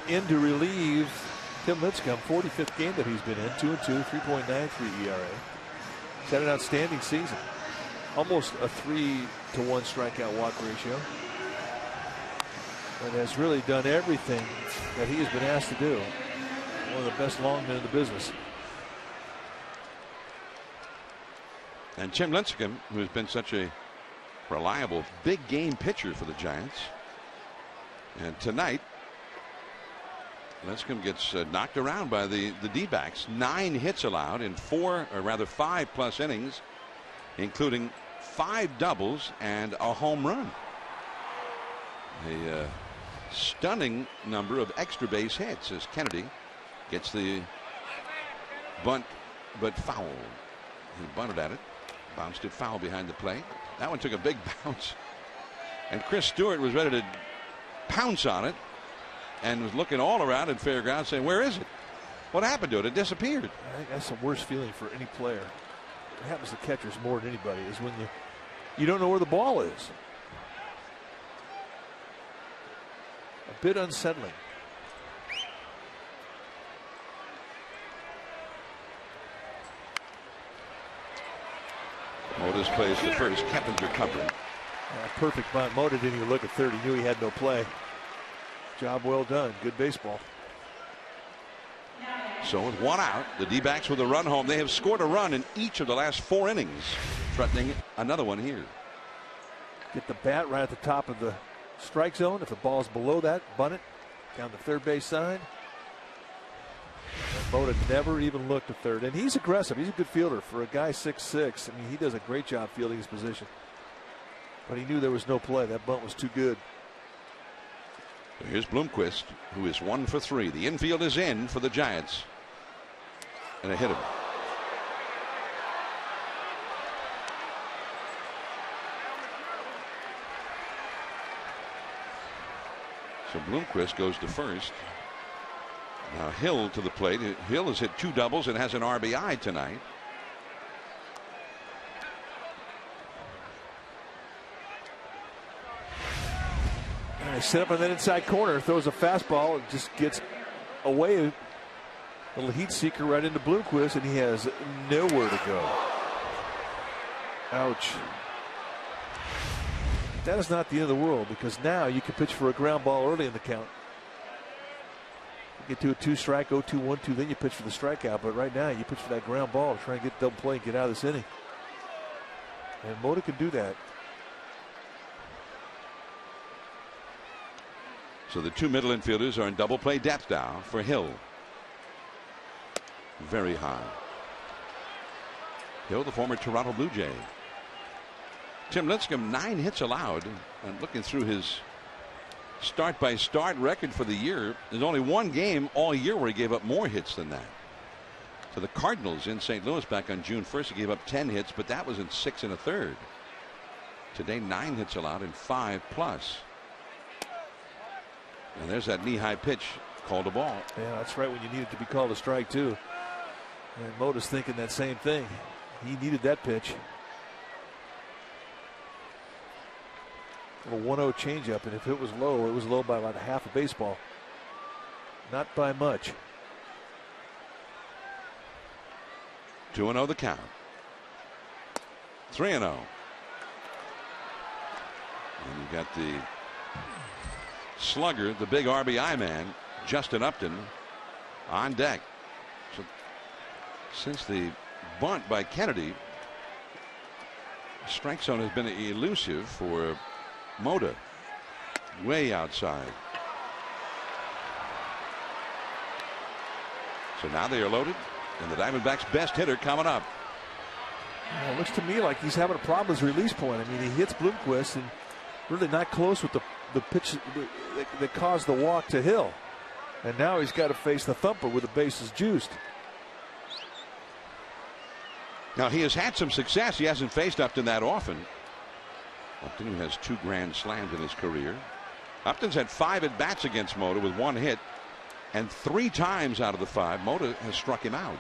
in to relieve Tim Lincecum. 45th game that he's been in. 2-2, 3.93 ERA. He's had an outstanding season. Almost a 3-to-1 strikeout walk ratio. And has really done everything that he has been asked to do. One of the best longmen in the business. And Tim Lincecum, who has been such a reliable big game pitcher for the Giants. And tonight, Lincecum gets knocked around by the D-backs. 9 hits allowed in 5+ innings, including 5 doubles and a home run. A stunning number of extra base hits as Kennedy gets the bunt, but foul. He bunted at it. Bounced it foul behind the plate. That one took a big bounce. And Chris Stewart was ready to pounce on it and was looking all around at Fairgrounds saying, where is it? What happened to it? It disappeared. I think that's the worst feeling for any player. It happens to catchers more than anybody, is when you don't know where the ball is. A bit unsettling. Modas plays the first. Keppinger covering. Perfect bunt. Mota didn't even look at third. He knew he had no play. Job well done. Good baseball. So with one out, the D-backs with a run home. They have scored a run in each of the last 4 innings, threatening another one here. Get the bat right at the top of the strike zone. If the ball's below that, bunt it down the third base side. And Mota never even looked at third. And he's aggressive. He's a good fielder for a guy 6'6". I mean, he does a great job fielding his position. But he knew there was no play. That bunt was too good. Here's Bloomquist, who is 1 for 3. The infield is in for the Giants. And a hit him. So Bloomquist goes to first. Now Hill to the plate. Hill has hit 2 doubles and has an RBI tonight. And he set up on that inside corner, throws a fastball, and just gets away. A little heat seeker right into Bloomquist, and he has nowhere to go. Ouch. That is not the end of the world, because now you can pitch for a ground ball early in the count. You get to a 2-strike, 0-2, 1-2, then you pitch for the strikeout. But right now, you pitch for that ground ball to try and get double play and get out of this inning. And Mota can do that. So the 2 middle infielders are in double play depth now for Hill. Very high. Hill, the former Toronto Blue Jay. Tim Lincecum, 9 hits allowed. And looking through his start-by-start record for the year, there's only 1 game all year where he gave up more hits than that. So the Cardinals in St. Louis back on June 1st, he gave up 10 hits, but that was in 6 1/3. Today, 9 hits allowed and 5+. And there's that knee-high pitch called a ball. Yeah, that's right, when you need it to be called a strike, too. And Mota's thinking that same thing. He needed that pitch. A 1-0 changeup, and if it was low by about half a baseball. Not by much. 2-0 the count. 3-0. And you got the slugger, the big RBI man, Justin Upton, on deck. So since the bunt by Kennedy, strike zone has been elusive for Mota. Way outside. So now they are loaded, and the Diamondbacks' best hitter coming up. It looks to me like he's having a problem with his release point. I mean, he hits Bloomquist and really not close with the pitch that caused the walk to Hill. And now he's got to face the thumper with the bases juiced. Now he has had some success. He hasn't faced Upton that often. Upton, who has 2 grand slams in his career. Upton's had 5 at bats against Mota with 1 hit, and 3 times out of the 5 Mota has struck him out.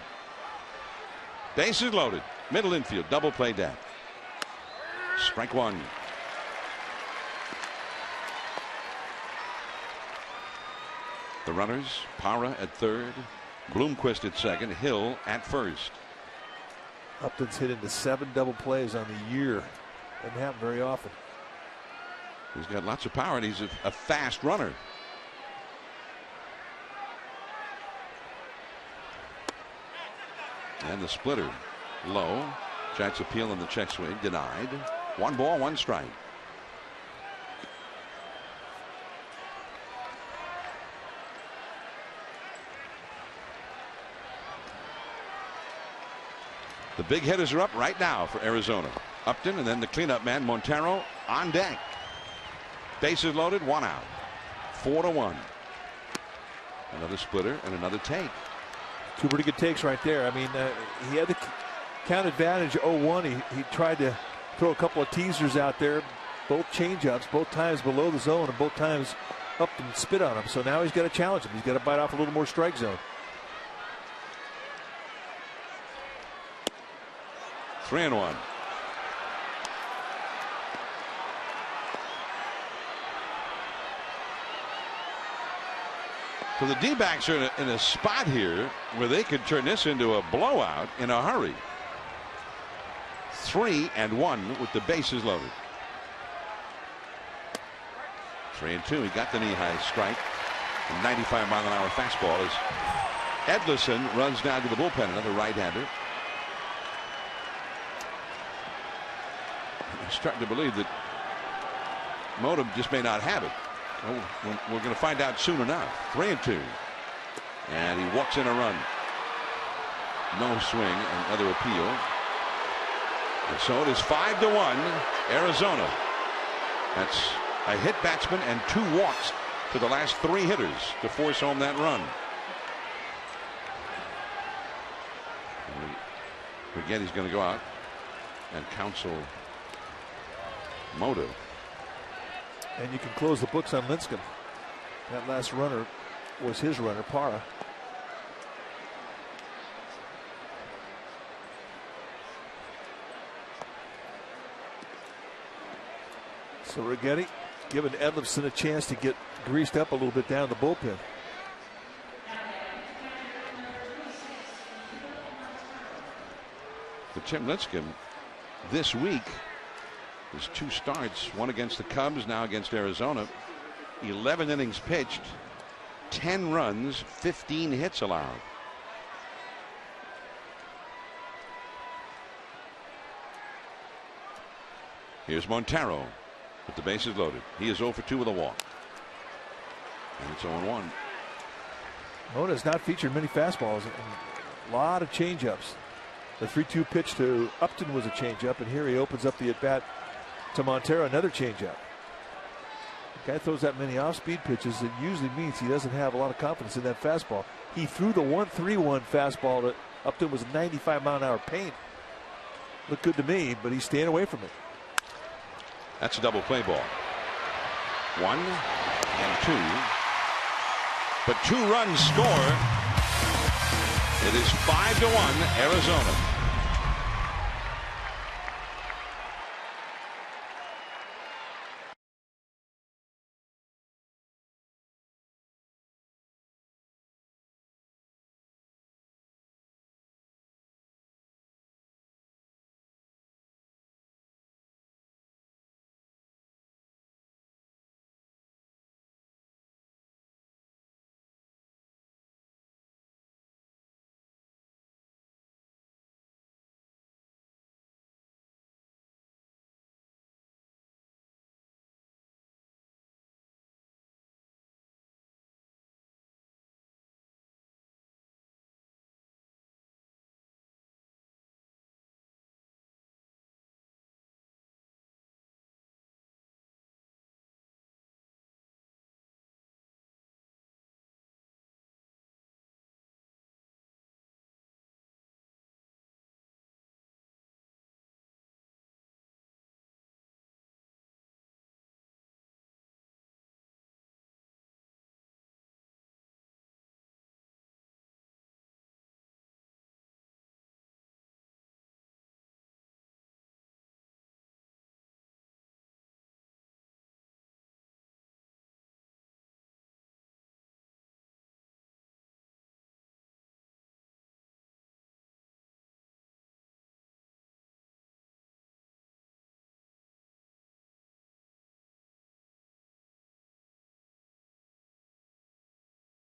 Bases loaded, middle infield, double play depth. Strike 1. The runners, Parra at third, Bloomquist at second, Hill at first. Upton's hit into 7 double plays on the year. Doesn't happen very often. He's got lots of power, and he's a fast runner. And the splitter low. Giants appeal on the check swing, denied. 1 ball, 1 strike. The big hitters are up right now for Arizona. Upton, and then the cleanup man Montero on deck. Bases loaded, 1 out. 4-1. Another splitter and another take. 2 pretty good takes right there. I mean, he had count advantage 0-1. He tried to throw a couple of teasers out there, both changeups, both times below the zone, and both times up and spit on him. So now he's got to challenge him. He's got to bite off a little more strike zone. 3-1. So the D-backs are in a spot here where they could turn this into a blowout in a hurry. 3-1 with the bases loaded. 3-2. He got the knee-high strike. A 95-mile-an-hour fastball as Edlerson runs down to the bullpen. Another right-hander. I'm starting to believe that Modem just may not have it. Well, we're going to find out soon enough. 3-2. And he walks in a run. No swing. Another appeal. And so it is 5-1 Arizona. That's a hit batsman and 2 walks to the last 3 hitters to force home that run. And again, he's going to go out and counsel Moto. And you can close the books on Lincecum. That last runner was his runner, Parra. So Righetti giving Edlefson a chance to get greased up a little bit down the bullpen. For Tim Lincecum this week, his 2 starts, one against the Cubs, now against Arizona. 11 innings pitched, 10 runs, 15 hits allowed. Here's Montero with the bases loaded. He is 0 for 2 with a walk. And it's 0-1. Mona has not featured many fastballs and a lot of changeups. The 3-2 pitch to Upton was a changeup, and here he opens up the at-bat to Montero, another changeup. The guy throws that many off-speed pitches, it usually means he doesn't have a lot of confidence in that fastball. He threw the 1-3-1 fastball to Upton, was 95-mile-an-hour paint. Looked good to me, but he's staying away from it. That's a double play ball. 1 and 2. But 2 runs score. It is 5-1 Arizona.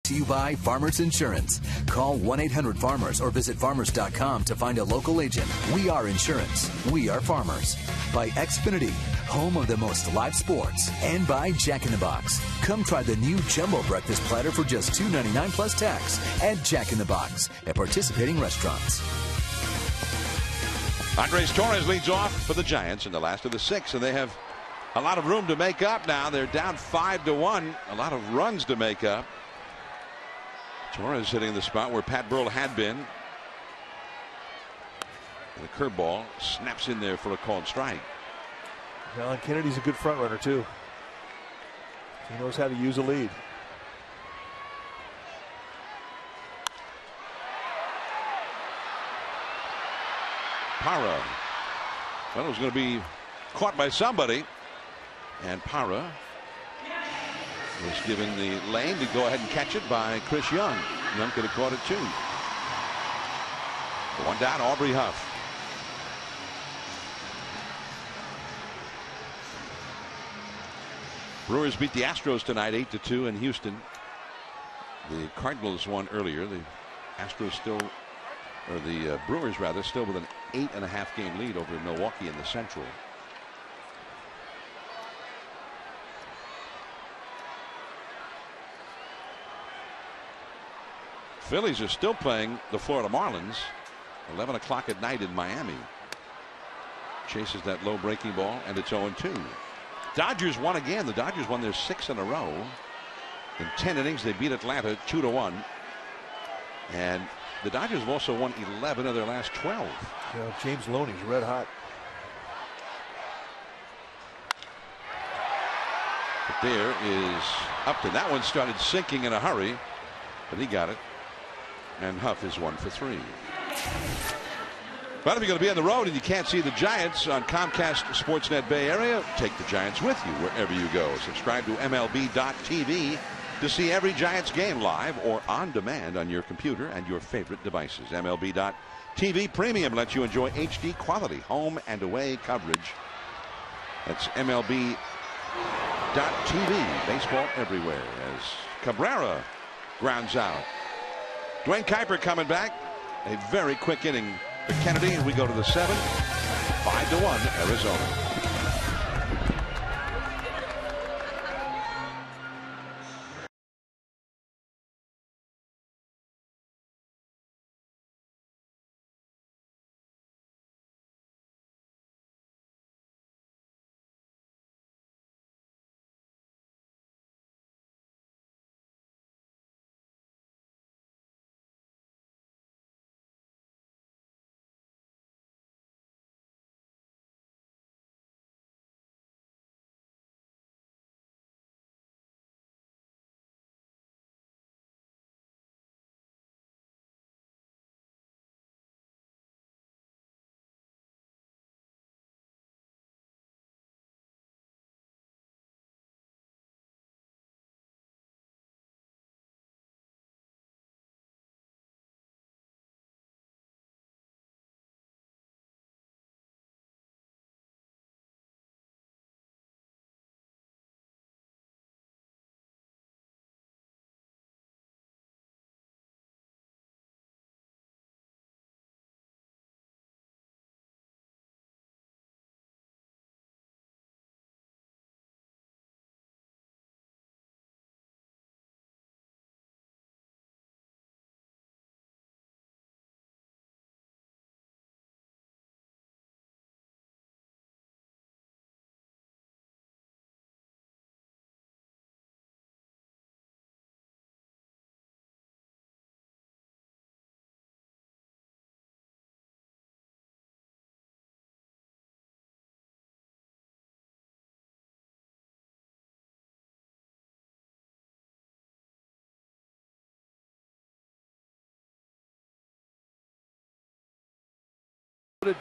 To you by Farmers Insurance. Call 1-800-FARMERS or visit farmers.com to find a local agent. We are insurance. We are farmers. By Xfinity, home of the most live sports. And by Jack in the Box. Come try the new Jumbo Breakfast Platter for just $2.99 plus tax at Jack in the Box at participating restaurants. Andres Torres leads off for the Giants in the last of the 6, and they have a lot of room to make up now. They're down 5-1. A lot of runs to make up. Torres hitting the spot where Pat Burrell had been. And the curveball snaps in there for a called strike. Well, and Kennedy's a good front runner too. He knows how to use a lead. Parra. Well, it was going to be caught by somebody. And Parra was given the lane to go ahead and catch it by Chris Young. Young could have caught it too. One down, Aubrey Huff. Brewers beat the Astros tonight 8-2 in Houston. The Cardinals won earlier. The Astros still, or the Brewers rather, still with an 8.5 game lead over Milwaukee in the Central. Phillies are still playing the Florida Marlins. 11 o'clock at night in Miami. Chases that low breaking ball, and it's 0-2. Dodgers won again. The Dodgers won their 6th in a row. In 10 innings, they beat Atlanta 2-1. And the Dodgers have also won 11 of their last 12. Yeah, James Loney's red hot. But there is Upton. That one started sinking in a hurry, but he got it. And Huff is 1 for 3. But if you're going to be on the road and you can't see the Giants on Comcast Sportsnet Bay Area, take the Giants with you wherever you go. Subscribe to MLB.tv to see every Giants game live or on demand on your computer and your favorite devices. MLB.tv Premium lets you enjoy HD quality home and away coverage. That's MLB.tv. Baseball everywhere as Cabrera grounds out. Dwayne Kuiper coming back. A very quick inning for Kennedy, and we go to the 7th. 5-1 Arizona.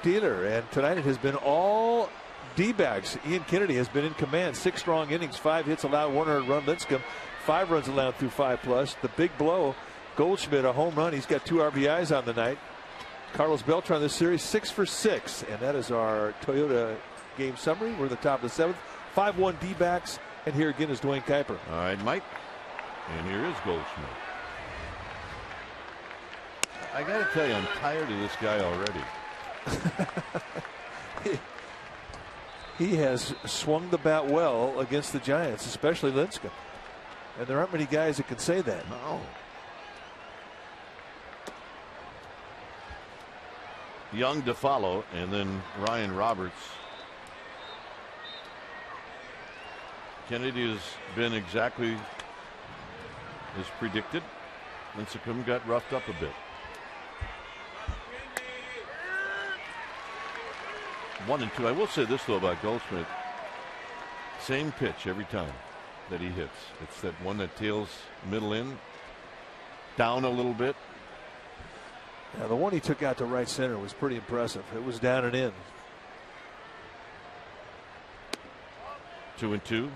Dealer, and tonight it has been all D-backs. Ian Kennedy has been in command. 6 strong innings, 5 hits allowed, 1 earned run. Lincecum 5 runs allowed through 5+. The big blow, Goldschmidt, a home run. He's got 2 RBIs on the night. Carlos Beltran this series 6 for 6, and that is our Toyota game summary. We're at the top of the 7th. 5-1 D-backs, and here again is Dwayne Kuiper. All right, Mike, and here is Goldschmidt. I got to tell you, I'm tired of this guy already. He has swung the bat well against the Giants, especially Lincecum. And there aren't many guys that can say that. No. Young to follow, and then Ryan Roberts. Kennedy has been exactly as predicted. Lincecum got roughed up a bit. 1-2. I will say this though about Goldshmidt. Same pitch every time that he hits. It's that one that tails middle in, down a little bit. Now, the one he took out to right center was pretty impressive. It was down and in. 2-2.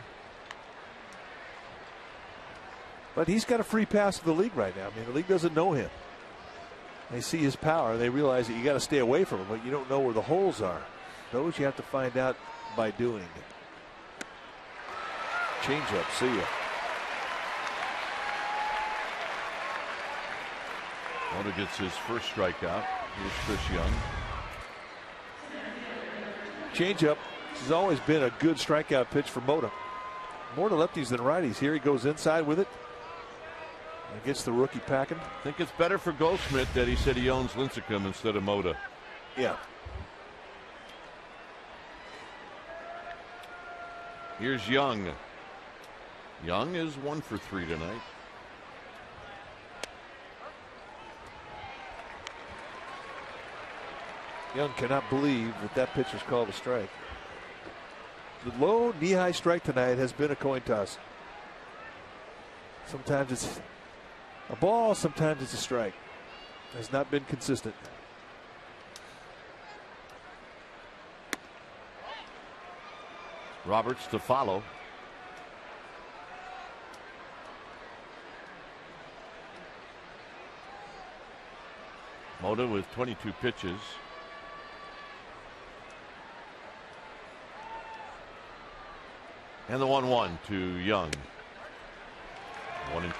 But he's got a free pass to the league right now. I mean, the league doesn't know him. They see his power. They realize that you got to stay away from him, but you don't know where the holes are. Those you have to find out by doing it. Change up. See ya. Mota gets his first strikeout. Here's Chris Young. Change up has always been a good strikeout pitch for Mota. More to lefties than righties. Here he goes inside with it. And gets the rookie packing. I think it's better for Goldshmidt that he said he owns Lincecum instead of Mota. Yeah. Here's Young. Young is 1 for 3 tonight. Young cannot believe that pitch was called a strike. The low knee-high strike tonight has been a coin toss. Sometimes it's a ball, sometimes it's a strike. Has not been consistent. Roberts to follow. Mota with 22 pitches. And the 1-1 to Young. 1-2.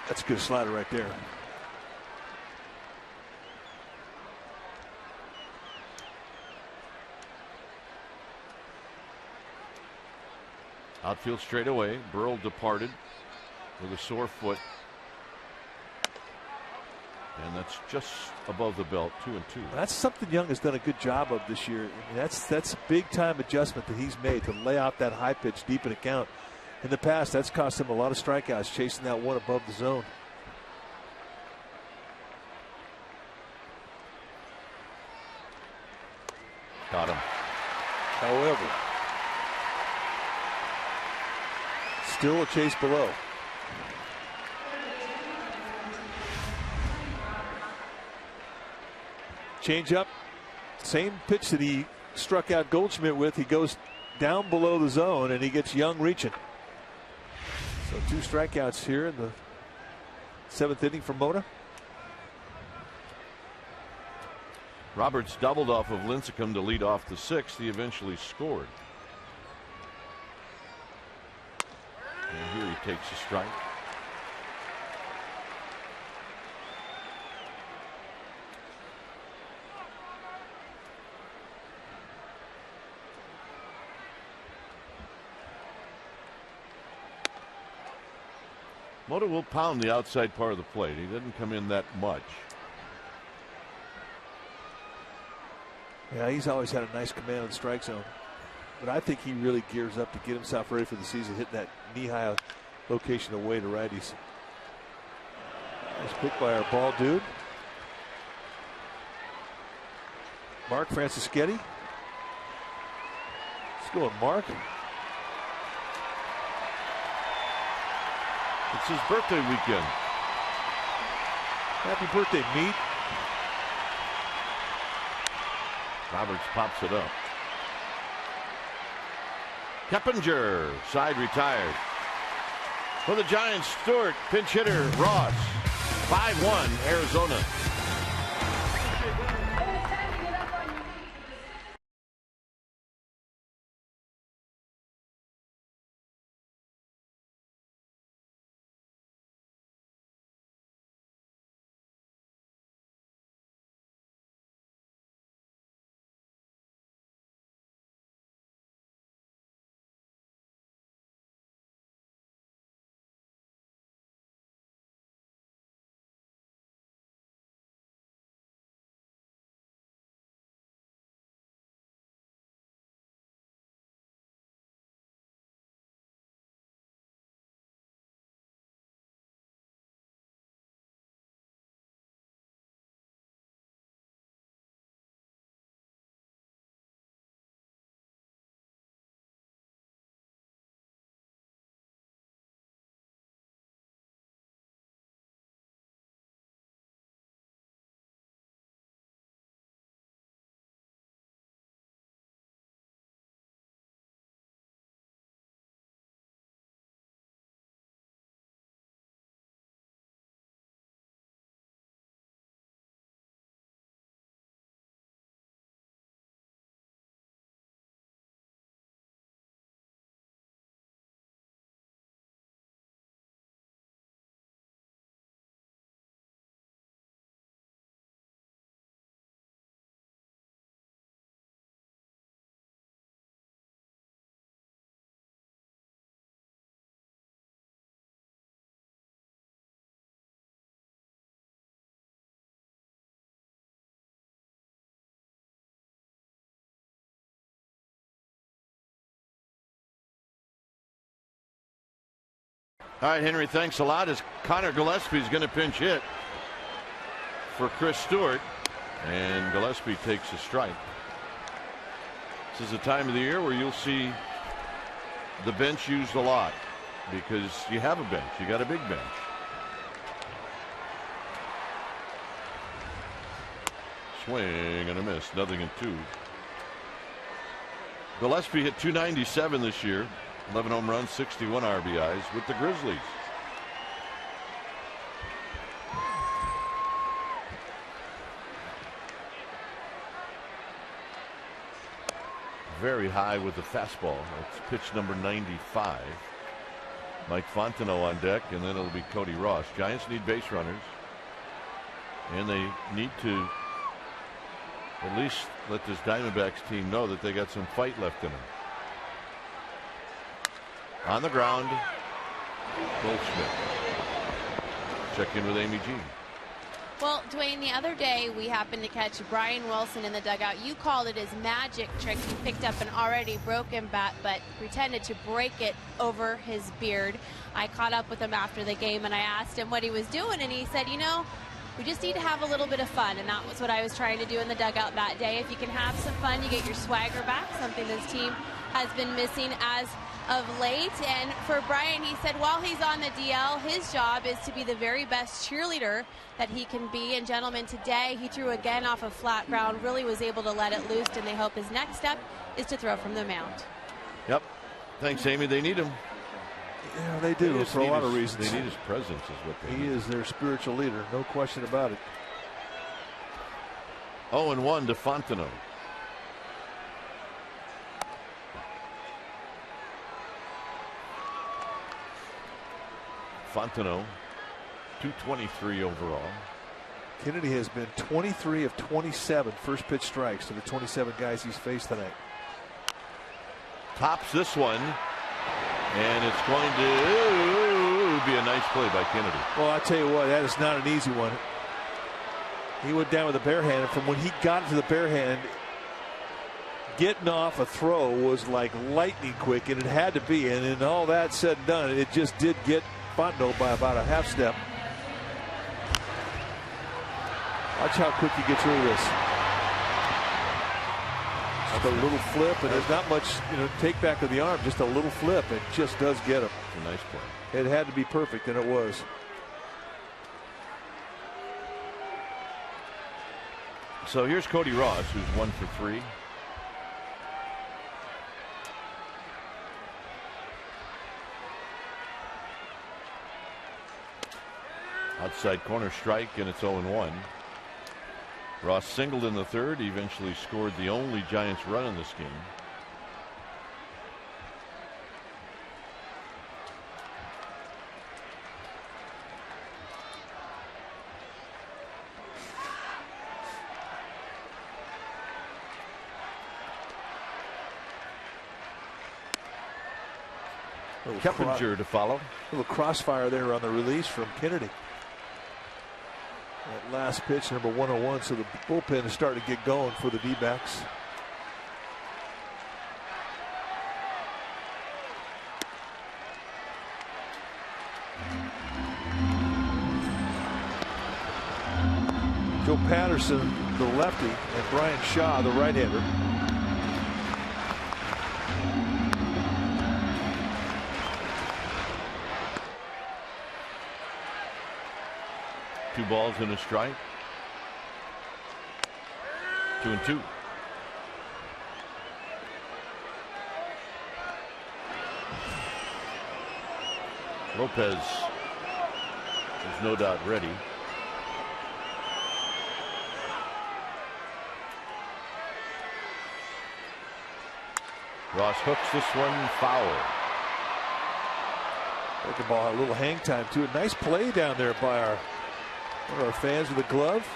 That's a good slider right there. Outfield straight away. Burrell departed with a sore foot. And that's just above the belt, 2-2. That's something Young has done a good job of this year. I mean, that's a big time adjustment that he's made to lay out that high pitch deep in the count. In the past, that's cost him a lot of strikeouts chasing that one above the zone. Got him. However, still a chase below. Change up, same pitch that he struck out Goldschmidt with. He goes down below the zone and he gets Young reaching. So 2 strikeouts here in the 7th inning for Mota. Roberts doubled off of Lincecum to lead off the 6th. He eventually scored. And here he takes a strike. Mota will pound the outside part of the plate. He didn't come in that much. Yeah, he's always had a nice command of the strike zone. But I think he really gears up to get himself ready for the season, hitting that knee-high location away to righties. Nice pick by our ball dude. Mark Francischetti. Let's go with Mark. It's his birthday weekend. Happy birthday, Meat. Roberts pops it up. Keppinger, side retired. For the Giants, Stewart, pinch hitter, Ross. 5-1, Arizona. All right, Henry, thanks a lot. As Connor Gillespie is going to pinch hit for Chris Stewart, and Gillespie takes a strike. This is the time of the year where you'll see the bench used a lot because you have a bench. You got a big bench. Swing and a miss. 0-2. Gillespie hit .297 this year. 11 home runs, 61 RBIs with the Grizzlies. Very high with the fastball. It's pitch number 95. Mike Fontenot on deck, and then it'll be Cody Ross. Giants need base runners, and they need to at least let this Diamondbacks team know that they got some fight left in them. On the ground, Goldshmidt. Check in with Amy G. Well, Dwayne, the other day we happened to catch Brian Wilson in the dugout. You called it his magic trick. He picked up an already broken bat, but pretended to break it over his beard. I caught up with him after the game, and I asked him what he was doing, and he said, you know, we just need to have a little bit of fun, and that was what I was trying to do in the dugout that day. If you can have some fun, you get your swagger back, something this team has been missing as of late. And for Brian, he said while he's on the DL, his job is to be the very best cheerleader that he can be. And gentlemen, today he threw again off of flat ground, really was able to let it loose, and they hope his next step is to throw from the mound. Yep. Thanks, Amy. They need him. Yeah, they do for a lot of reasons. They need his presence is what they need. He is their spiritual leader, no question about it. 0-1 to Fontenot. Fontenot, 223 overall. Kennedy has been 23 of 27 first pitch strikes to the 27 guys he's faced tonight. Tops this one, and it's going to be a nice play by Kennedy. Well, I tell you what, that is not an easy one. He went down with a bare hand, and from when he got to the bare hand, getting off a throw was like lightning quick, and it had to be. And in all that said and done, it just did get Fontenot by about a half step. Watch how quick he gets rid of this. Just a little flip, and there's not much, take back of the arm. Just a little flip, and just does get him. It's a nice play. It had to be perfect, and it was. So here's Cody Ross, who's 1 for 3. Outside corner strike, and it's 0-1. Ross singled in the third. He eventually scored the only Giants run in this game. Keppinger to follow. A little crossfire there on the release from Kennedy. That last pitch, number 101, so the bullpen is starting to get going for the D-backs. Joe Patterson, the lefty, and Brian Shaw, the right-hander. Two balls and a strike. 2-2. Lopez is no doubt ready. Ross hooks this one foul. The ball had a little hang time to it. Nice play down there by one of our fans with a glove.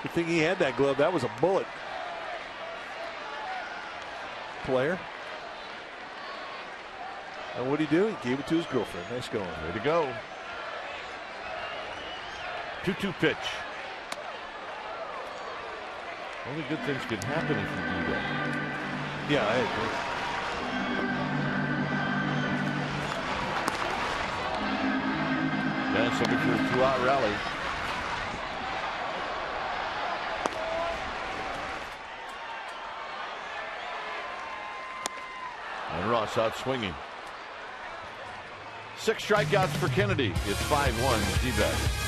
Good thing he had that glove. That was a bullet. Player. And what did he do? He gave it to his girlfriend. Nice going. Way to go. 2-2 pitch. Only good things could happen if you do that. Yeah, I agree. Giants looking for a 2-out rally. And Ross out swinging. 6 strikeouts for Kennedy. It's 5-1 D-backs.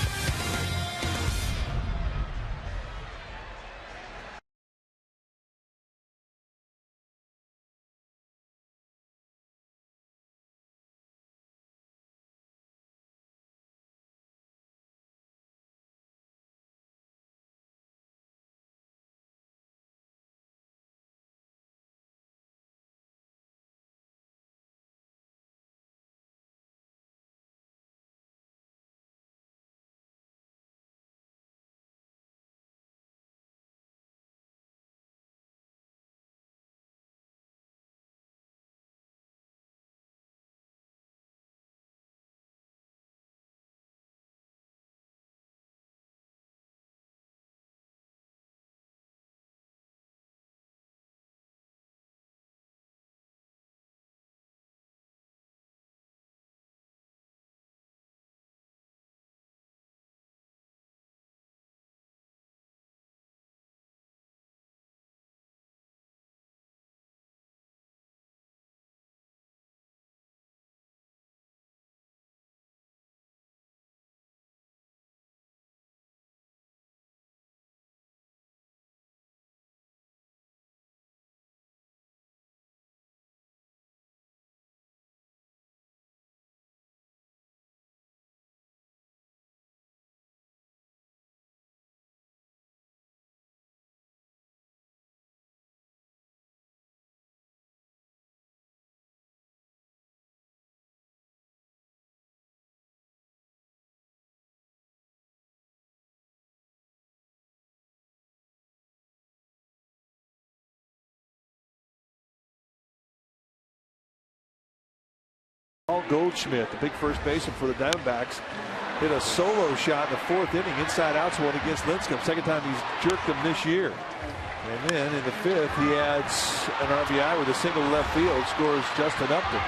Goldshmidt, the big first baseman for the Diamondbacks, hit a solo shot in the 4th inning, inside outs one against Lincecum. Second time he's jerked him this year. And then in the 5th, he adds an RBI with a single left field, scores Justin Upton.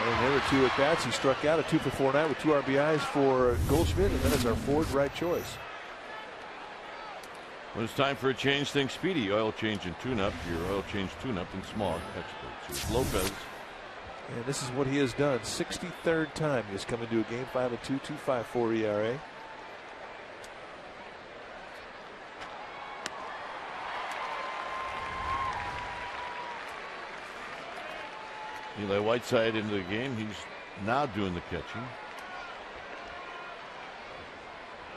And the other 2 at bats, he struck out a 2-for-4 night with 2 RBIs for Goldschmidt, and then it's our 4th right choice. When it's time for a change, think Speedy. Oil change and tune-up. Your oil change tune-up and smog experts. Here's Lopez. And this is what he has done. 63rd time he has come into a game. 5-2, 2.54 ERA. Eli Whiteside into the game. He's now doing the catching.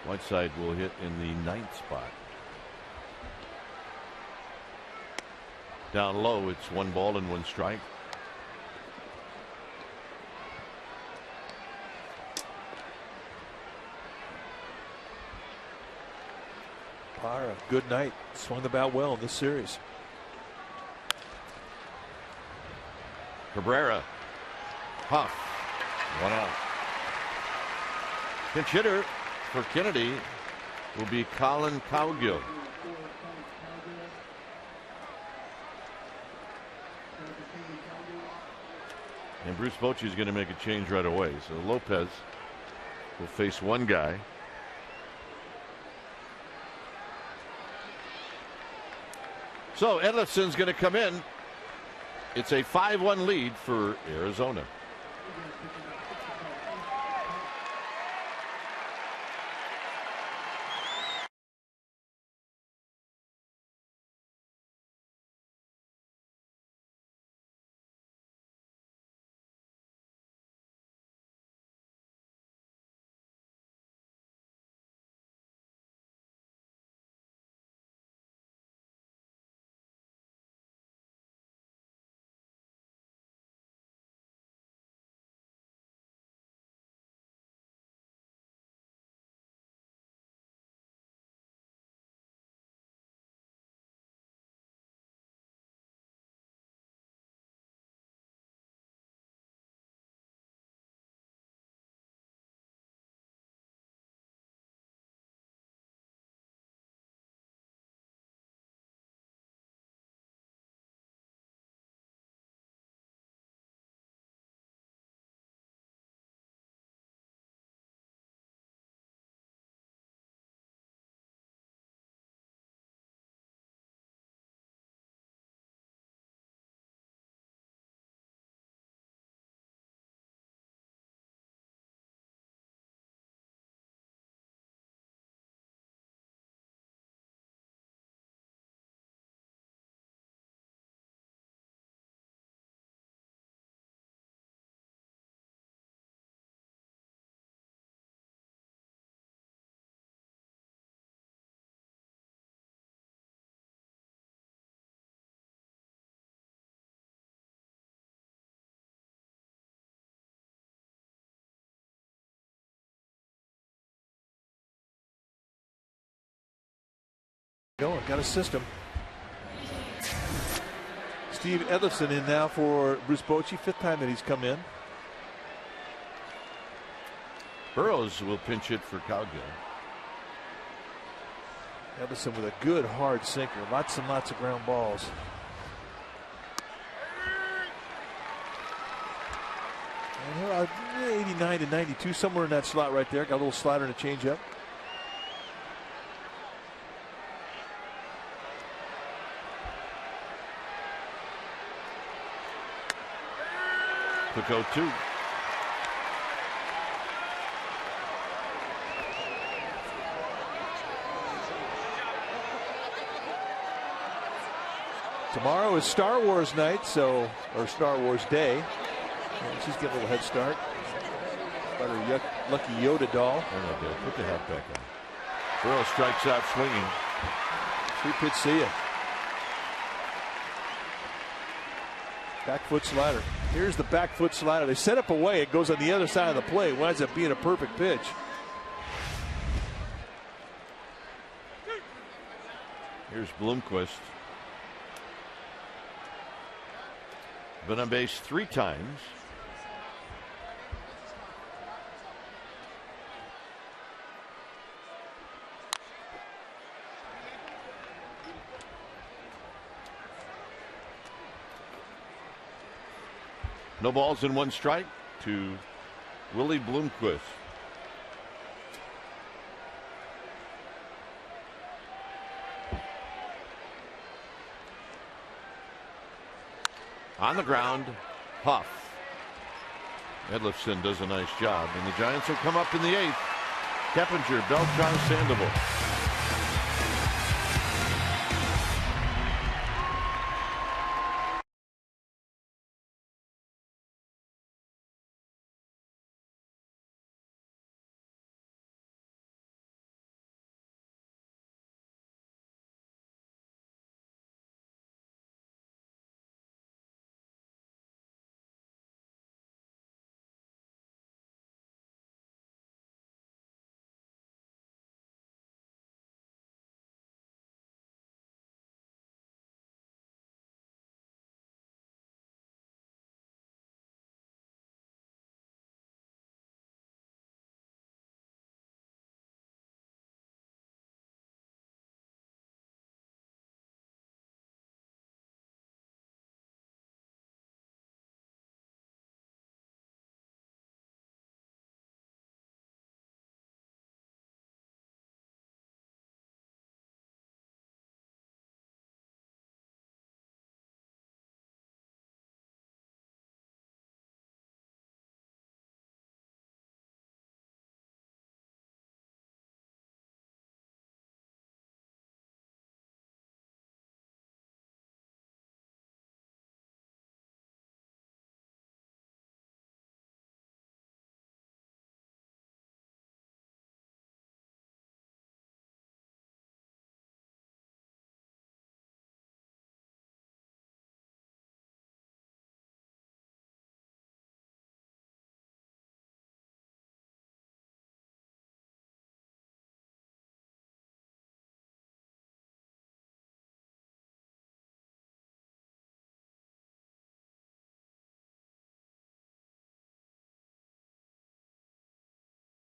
Whiteside will hit in the 9th spot. Down low, it's 1 ball and 1 strike. Parra, good night. Swung the bat well in this series. Cabrera. Puff. 1 out. Pinch hitter for Kennedy will be Colin Cowgill. And Bruce Bochy is going to make a change right away. So Lopez will face 1 guy. So Edlison's going to come in. It's a 5-1 lead for Arizona. Going, got a system. Steve Edlifson in now for Bruce Bochy, 5th time that he's come in. Burrows will pinch hit for Cowgill. Edlifson with a good hard sinker, lots and lots of ground balls. And 89 to 92, somewhere in that slot right there. Got a little slider and a changeup. Quick 0-2. Tomorrow is Star Wars night, or Star Wars Day. And she's getting a little head start. Got her lucky Yoda doll. Put the hat back on. Burrow strikes out swinging. 3-pitch see ya. Back foot slider. Here's the back foot slider. They set up away. It goes on the other side of the plate. Winds up being a perfect pitch. Here's Bloomquist. Been on base 3 times. No balls and 1 strike to Willie Bloomquist. On the ground, Huff. Edlifson does a nice job, and the Giants will come up in the 8th. Keppinger, Beltran, Sandoval.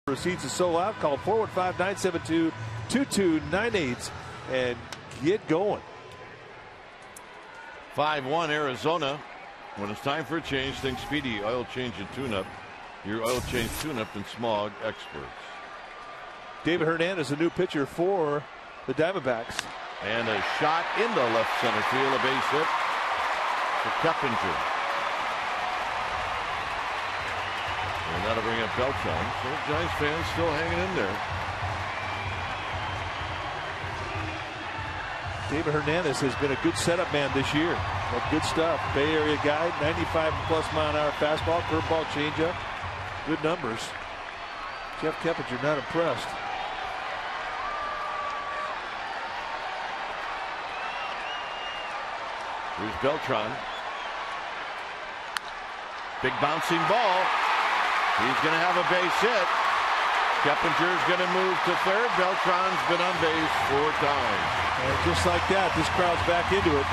Proceeds to solo out. Call 415-972-2298 and get going. 5-1 Arizona. When it's time for a change, think Speedy Oil Change and Tune-Up. Your oil change tune-up and smog experts. David Hernandez, a new pitcher for the Diamondbacks. And a shot into left center field, a base hit for Keppinger. And that'll bring up Beltran. So Giants fans still hanging in there. David Hernandez has been a good setup man this year. But good stuff. Bay Area guy, 95+ mile-an-hour fastball, curveball, changeup. Good numbers. Jeff Keppinger not impressed. Here's Beltran. Big bouncing ball. He's going to have a base hit. Keppinger's going to move to third. Beltran's been on base 4 times. And just like that, this crowd's back into it.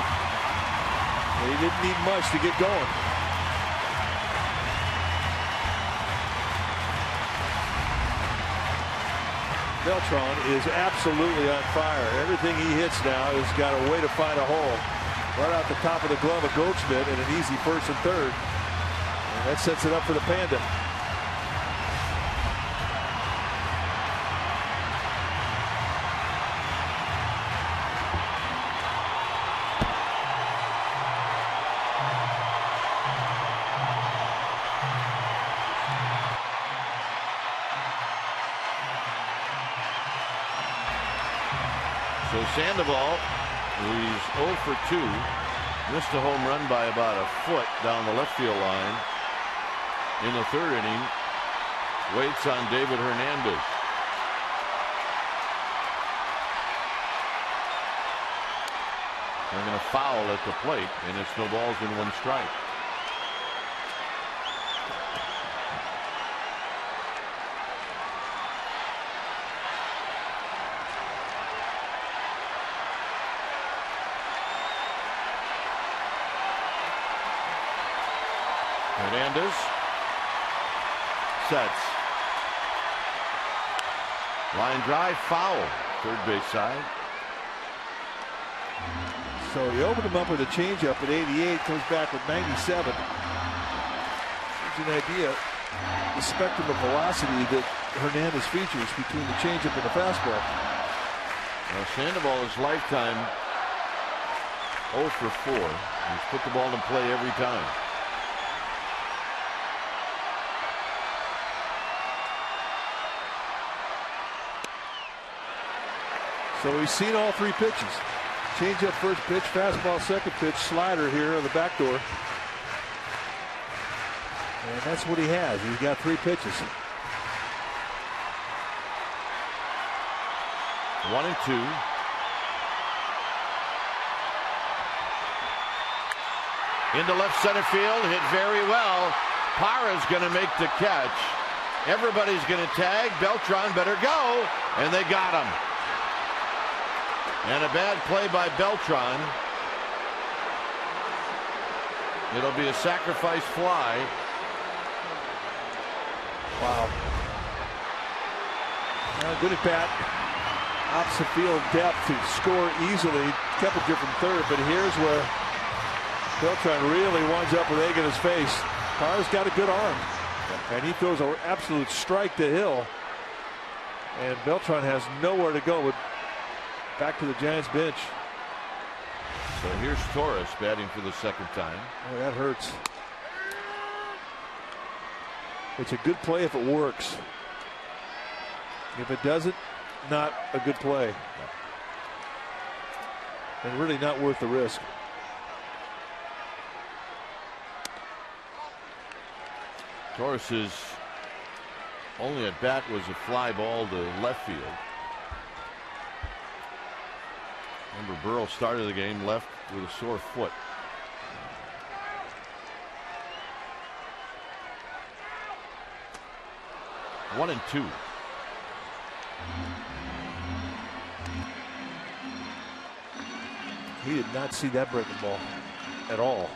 They didn't need much to get going. Beltran is absolutely on fire. Everything he hits now has got a way to find a hole. Right out the top of the glove of Goldshmidt and an easy first and third. And that sets it up for the Panda. So Sandoval, he's 0 for 2. Missed a home run by about a foot down the left field line. In the 3rd inning, waits on David Hernandez. They're going to foul at the plate, and it's no balls and 1 strike. Hernandez sets. Line drive, foul. Third base side. So he opened him up with a changeup at 88, comes back with 97. Gives you an idea the spectrum of velocity that Hernandez features between the changeup and the fastball. Well, Sandoval his lifetime 0 for 4. He's put the ball in play every time. So he's seen all 3 pitches. Changeup first pitch, fastball second pitch, slider here on the back door. And that's what he has. He's got 3 pitches. 1 and 2. Into left center field, hit very well. Parra's going to make the catch. Everybody's going to tag. Beltran better go. And they got him. And a bad play by Beltran. It'll be a sacrifice fly. Wow. Good at bat. Opposite field depth to score easily. Keppinger from third, but here's where Beltran really winds up with egg in his face. Parra's got a good arm. And he throws an absolute strike to Hill. And Beltran has nowhere to go but back to the Giants bench. So here's Torres batting for the 2nd time. Oh, that hurts. It's a good play if it works. If it doesn't, not a good play. And really not worth the risk. Torres's only at bat was a fly ball to left field. Remember, Burrow started the game left with a sore foot. One and 2. He did not see that breaking ball at all.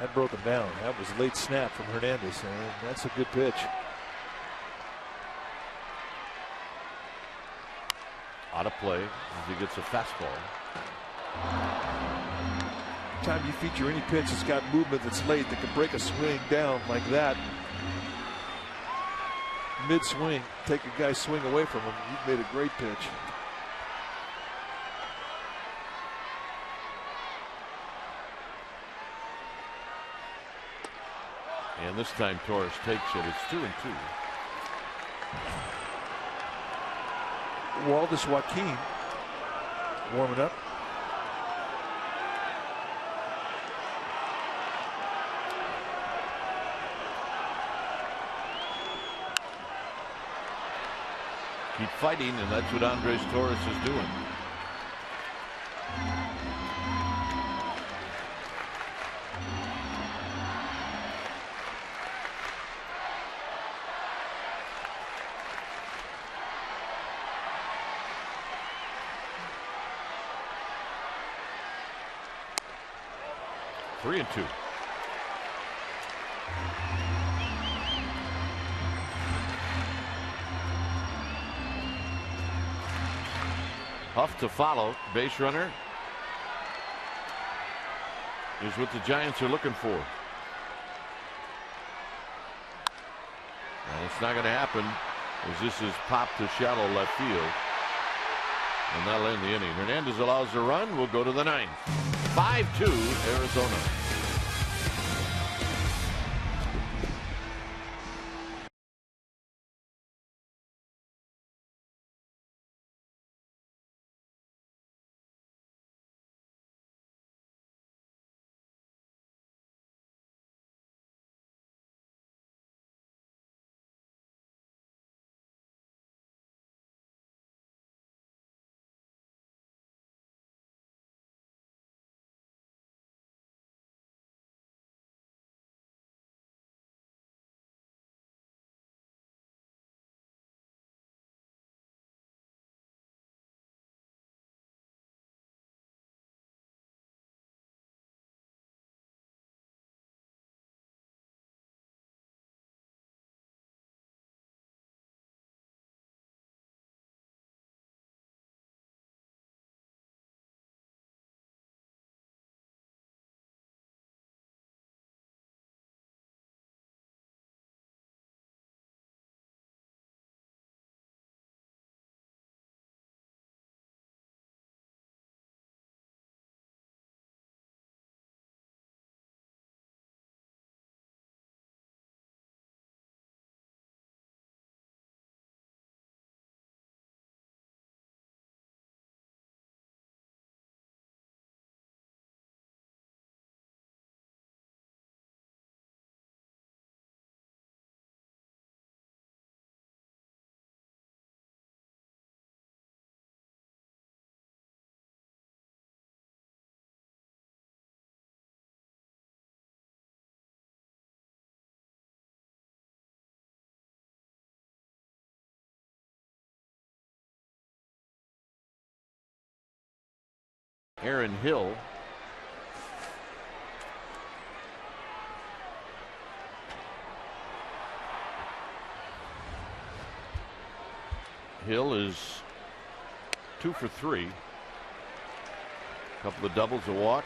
That broke him down. That was a late snap from Hernandez, and that's a good pitch. Out of play as he gets a fastball. Anytime you feature any pitch that's got movement that's late that can break a swing down like that, mid-swing, take a guy's swing away from him, you've made a great pitch. And this time Torres takes it. It's 2 and 2. Waldis Joaquin warming up. Keep fighting, and that's what Andres Torres is doing. 3-2. Huff to follow. Base runner is what the Giants are looking for. And it's not going to happen, as this is popped to shallow left field. And that'll end the inning. Hernandez allows a run. We'll go to the ninth. 5-2 Arizona. Aaron Hill. Hill is 2 for 3. A couple of doubles, a walk.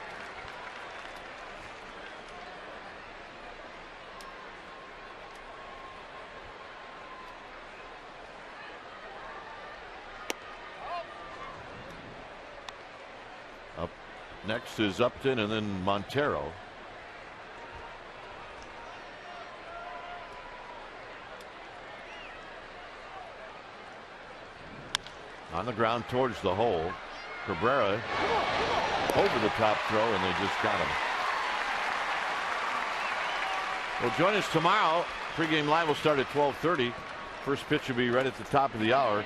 Up next is Upton and then Montero. On the ground towards the hole. Cabrera over the top throw, and they just got him. Well, join us tomorrow. Pregame live will start at 12:30. First pitch will be right at the top of the hour.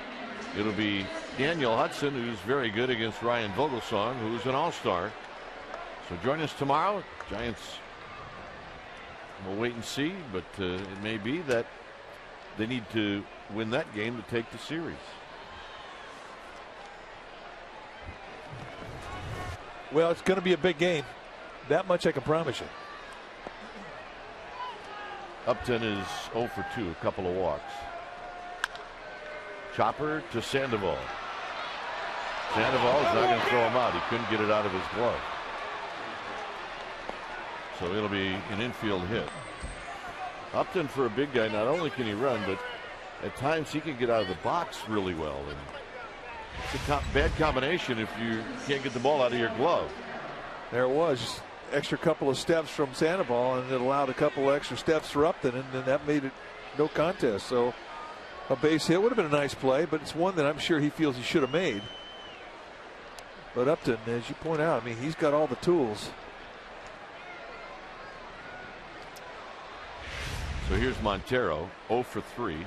It'll be Daniel Hudson, who's very good, against Ryan Vogelsong, who's an all-star. So join us tomorrow. Giants, we'll wait and see, but it may be that they need to win that game to take the series. Well, it's going to be a big game. That much I can promise you. Upton is 0 for 2, a couple of walks. Chopper to Sandoval. Sandoval is not going to throw him out. He couldn't get it out of his glove. So it'll be an infield hit. Upton, for a big guy, not only can he run, but at times he can get out of the box really well. And it's a bad combination if you can't get the ball out of your glove. There it was. Extra couple of steps from Sandoval, and it allowed a couple of extra steps for Upton, and then that made it no contest. So a base hit would have been a nice play, but it's one that I'm sure he feels he should have made. But Upton, as you point out, I mean, he's got all the tools. So here's Montero, 0 for 3.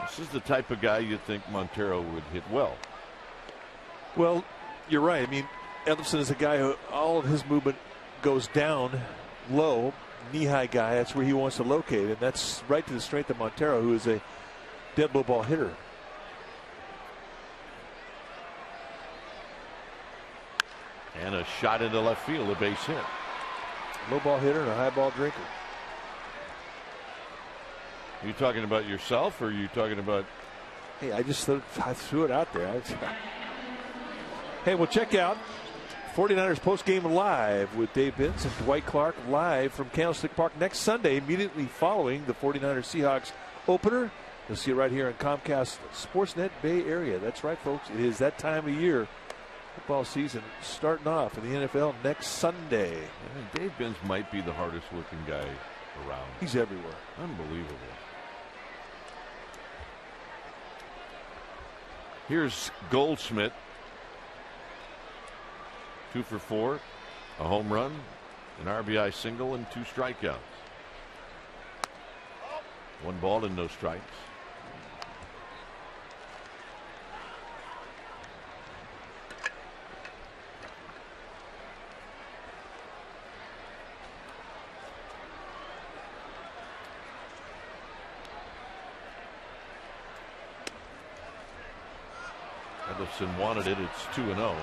This is the type of guy you'd think Montero would hit well. Well, you're right. I mean, Edelson is a guy who all of his movement goes down low, knee-high guy. That's where he wants to locate, and that's right to the strength of Montero, who is a dead low ball hitter. And a shot into left field, a base hit. Low ball hitter and a high ball drinker. Are you talking about yourself, or are you talking about? Hey, I threw it out there. Hey, we'll check out 49ers postgame live with Dave Binns and Dwight Clark live from Candlestick Park next Sunday, immediately following the 49ers Seahawks opener. You'll see it right here on Comcast Sportsnet Bay Area. That's right, folks. It is that time of year. Football season starting off in the NFL next Sunday. Yeah, Dave Binns might be the hardest working guy around. He's everywhere. Unbelievable. Here's Goldshmidt. 2 for 4, a home run, an RBI single, and 2 strikeouts. 1 ball and no strikes. Ellison wanted it. It's 2-0.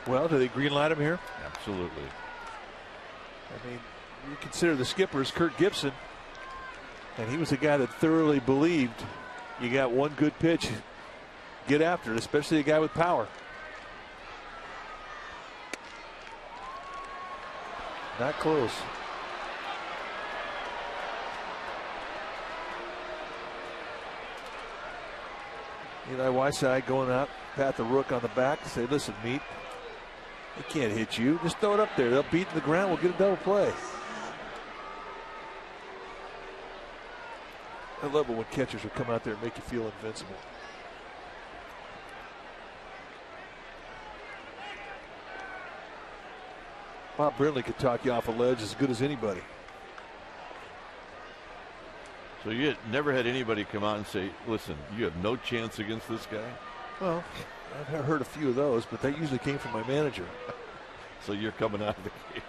Well, do they green light him here? Absolutely. I mean, you consider the skipper is Kurt Gibson, and he was a guy that thoroughly believed you got one good pitch, get after it, especially a guy with power. Not close. Eli Whiteside going out, pat the Rook on the back, say, listen, Meat, they can't hit you. Just throw it up there. They'll beat the ground. We'll get a double play. I love it when catchers will come out there and make you feel invincible. Bob Brenly could talk you off a ledge as good as anybody. So you had never had anybody come out and say, listen, you have no chance against this guy? Well, I've heard a few of those, but that usually came from my manager. So you're coming out of the game.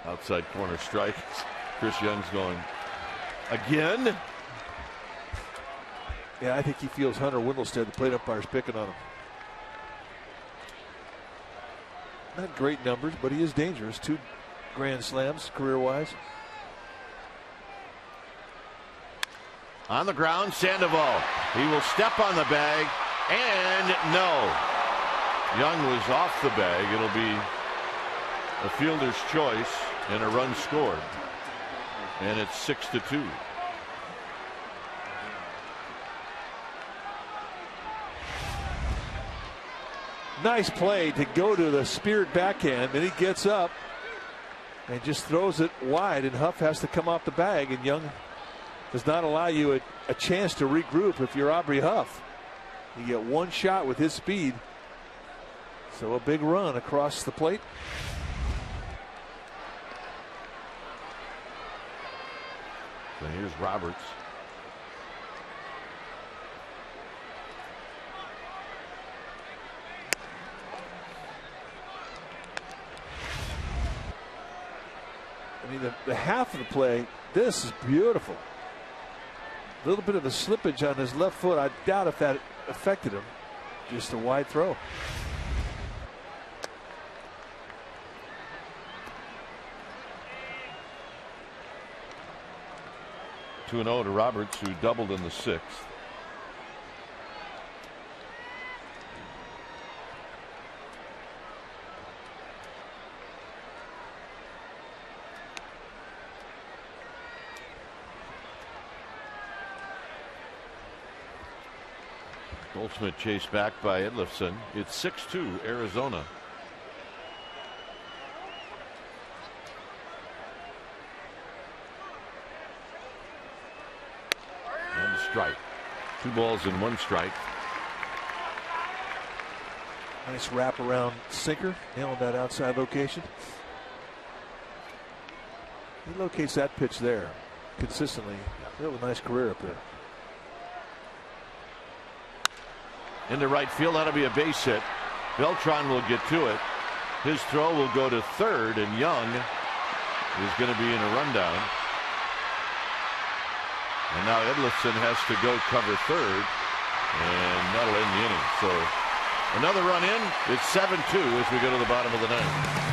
Outside corner strike. Chris Young's going, again? Yeah, I think he feels Hunter Windelstead, the plate umpire's picking on him. Not great numbers, but he is dangerous. 2 grand slams career-wise. On the ground, Sandoval. He will step on the bag, and no. Young was off the bag. It'll be a fielder's choice and a run scored. And it's 6-2. Nice play to go to the speared backhand. Then he gets up and just throws it wide, and Huff has to come off the bag, and Young does not allow you a chance to regroup if you're Aubrey Huff. You get one shot with his speed. So a big run across the plate. So here's Roberts. I mean, the half of the play, this is beautiful. A little bit of a slippage on his left foot. I doubt if that affected him. Just a wide throw. 2-0 to Roberts, who doubled in the 6th. Goldshmidt chased back by Edlifson. It's 6-2 Arizona. And a strike. 2 balls and 1 strike. Nice wraparound sinker, nailing that outside location. He locates that pitch there. consistently. Really nice career up there. Into right field, that'll be a base hit. Beltran will get to it. His throw will go to third, and Young is going to be in a rundown. And now Edlison has to go cover third, and that'll end the inning. So another run in. It's 7-2 as we go to the bottom of the ninth.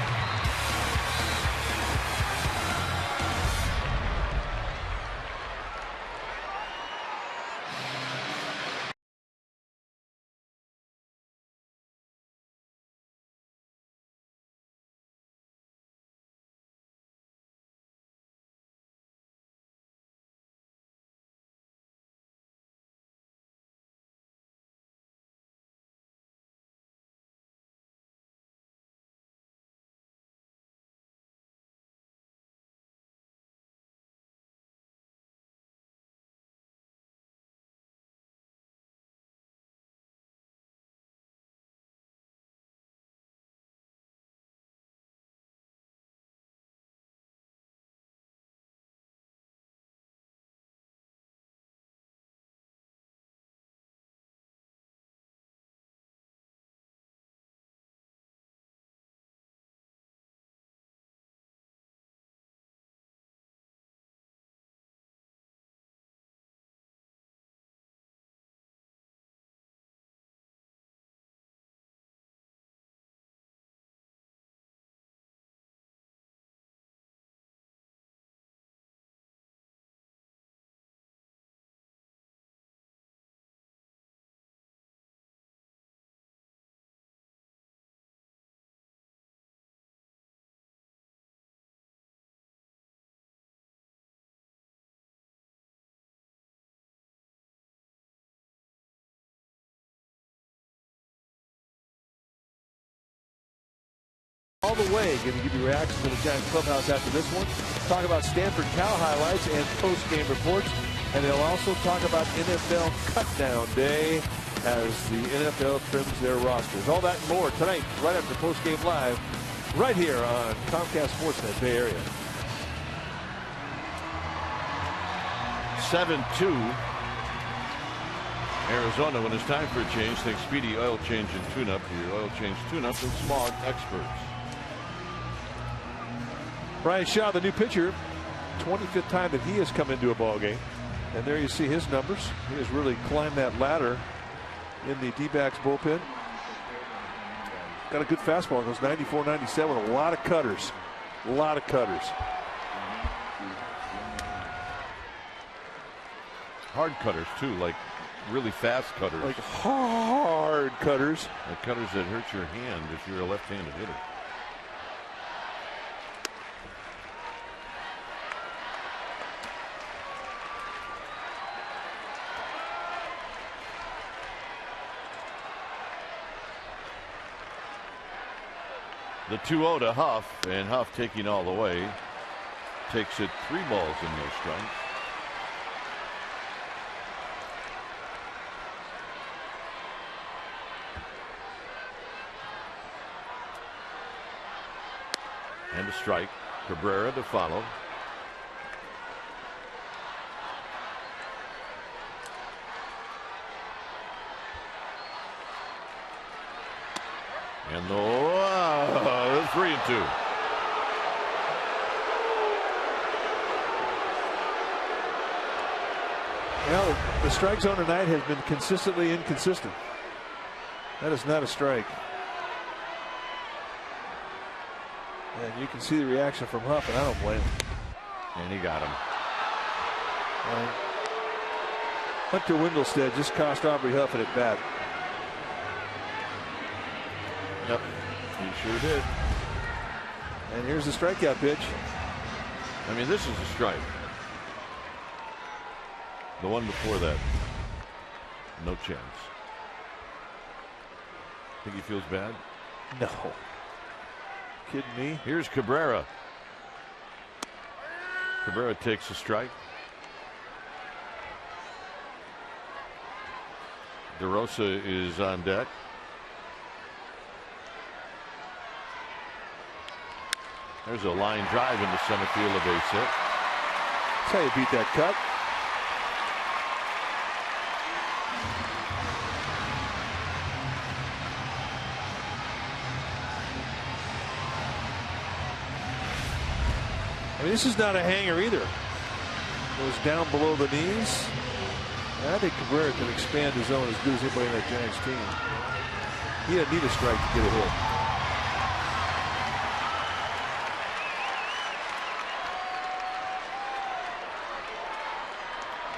All the way, going to give you reactions to the Giants clubhouse after this one. Talk about Stanford Cal highlights and post-game reports. And they'll also talk about NFL cutdown day as the NFL trims their rosters. All that and more tonight, right after post-game live, right here on Comcast Sportsnet Bay Area. 7-2. Arizona, when it's time for a change, think Speedy Oil Change and Tune-Up. Your oil change tune-up from Smog experts. Brian Shaw, the new pitcher, 25th time that he has come into a ball game. And there you see his numbers. He has really climbed that ladder in the D-backs bullpen. Got a good fastball. It goes 94, 97 with a lot of cutters. A lot of cutters. Hard cutters, too, like really fast cutters. Like hard cutters. Like cutters that hurt your hand if you're a left-handed hitter. The 2-0 to Huff, and Huff taking all the way. Takes it 3 balls and no strikes. And a strike. Cabrera to follow. And the 3-2. Well, the strike zone tonight has been consistently inconsistent. That is not a strike. And you can see the reaction from Huff, and I don't blame him. And he got him. Hunter Wendelstedt just cost Aubrey Huff an at bat. Yep, he sure did. And here's the strikeout pitch. I mean, this is a strike. The one before that, no chance. Think he feels bad? No. Kidding me? Here's Cabrera. Cabrera takes a strike. DeRosa is on deck. There's a line drive into center field, a base hit. That's how you beat that cut. I mean, this is not a hanger either. Goes down below the knees. I think Cabrera can expand his zone as good as anybody in that Giants team. He doesn't need a strike to get a hit.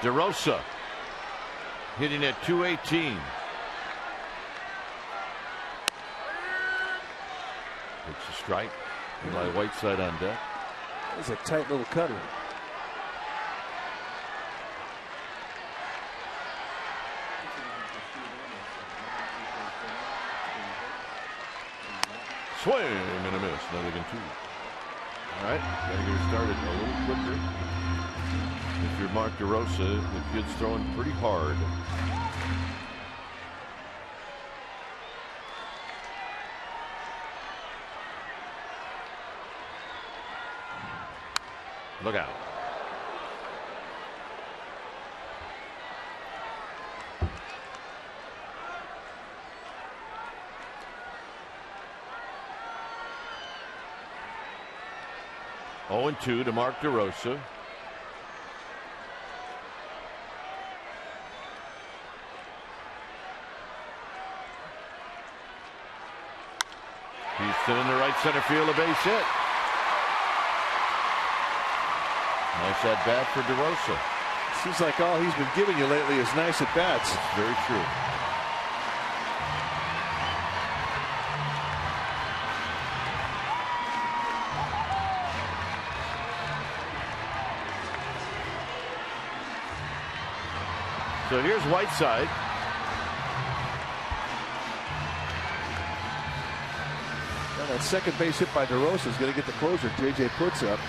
DeRosa hitting at 218. It's a strike. Eli Whiteside on deck. It's a tight little cutter. Swing and a miss. Nothing in 2. All right, got to get her started a little quicker. If you're Mark DeRosa, the kid's throwing pretty hard. Look out. Oh, 0-2 to Mark DeRosa. Houston in the right center field, a base hit. Nice at bat for DeRosa. Seems like all he's been giving you lately is nice at bats. That's very true. So here's Whiteside. Now that second base hit by DeRosa is going to get the closer JJ puts up.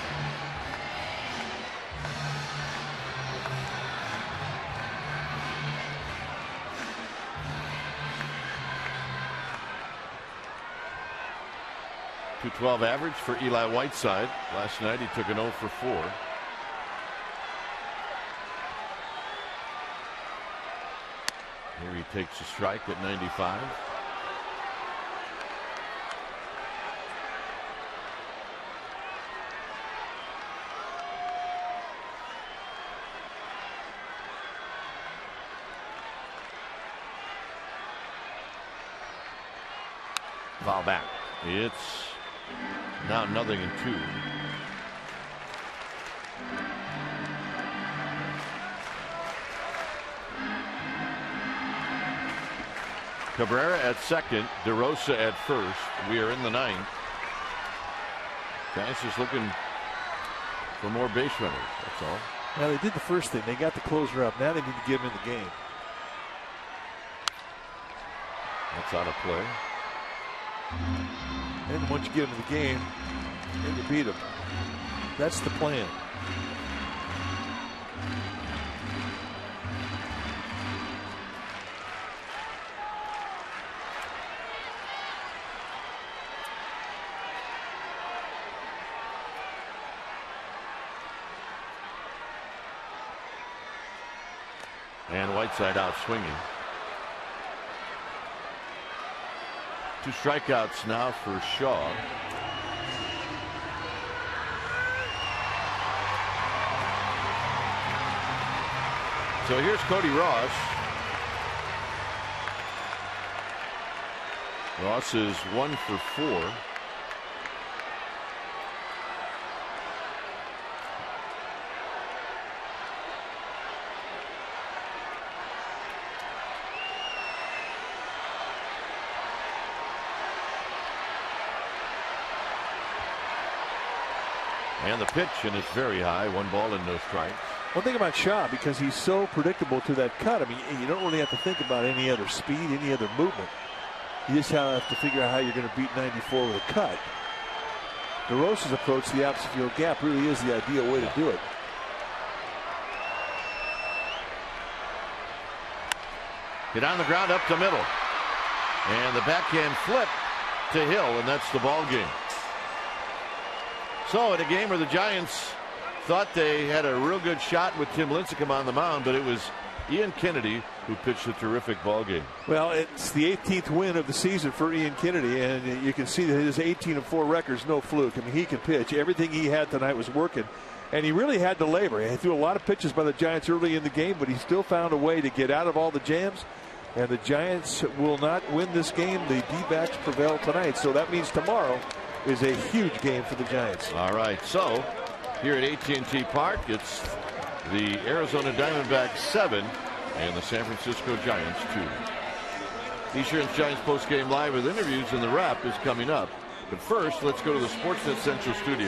.212 average for Eli Whiteside. Last night he took an 0 for 4. Here he takes a strike at 95. Foul back. It's now 0-2. Cabrera at second, DeRosa at first. We are in the 9th. Giants is looking for more base runners. That's all. Now they did the first thing. They got the closer up. Now they need to get him in the game. That's out of play. And once you get him in the game, then you beat him. That's the plan. And Whiteside out swinging. 2 strikeouts now for Shaw. So here's Cody Ross. Ross is 1 for 4. And the pitch, and it's very high. 1 ball and no strikes. One thing about Shaw, because he's so predictable to that cut, I mean, you don't really have to think about any other speed, any other movement. You just have to figure out how you're going to beat 94 with a cut. DeRosa's approach to the opposite field gap really is the ideal way to do it. Get on the ground up the middle. And the backhand flip to Hill, and that's the ball game. So in a game where the Giants thought they had a real good shot with Tim Lincecum on the mound, but it was Ian Kennedy who pitched a terrific ball game. Well, it's the 18th win of the season for Ian Kennedy, and you can see that his 18-4 record's no fluke. I mean, he can pitch. Everything he had tonight was working, and he really had to labor. He threw a lot of pitches by the Giants early in the game, but he still found a way to get out of all the jams, and the Giants will not win this game. The D-backs prevail tonight, so that means tomorrow is a huge game for the Giants. All right, so here at AT&T Park, it's the Arizona Diamondbacks 7 and the San Francisco Giants 2. Insurance Giants postgame live with interviews, and the wrap is coming up. But first, let's go to the Sportsnet Central studio.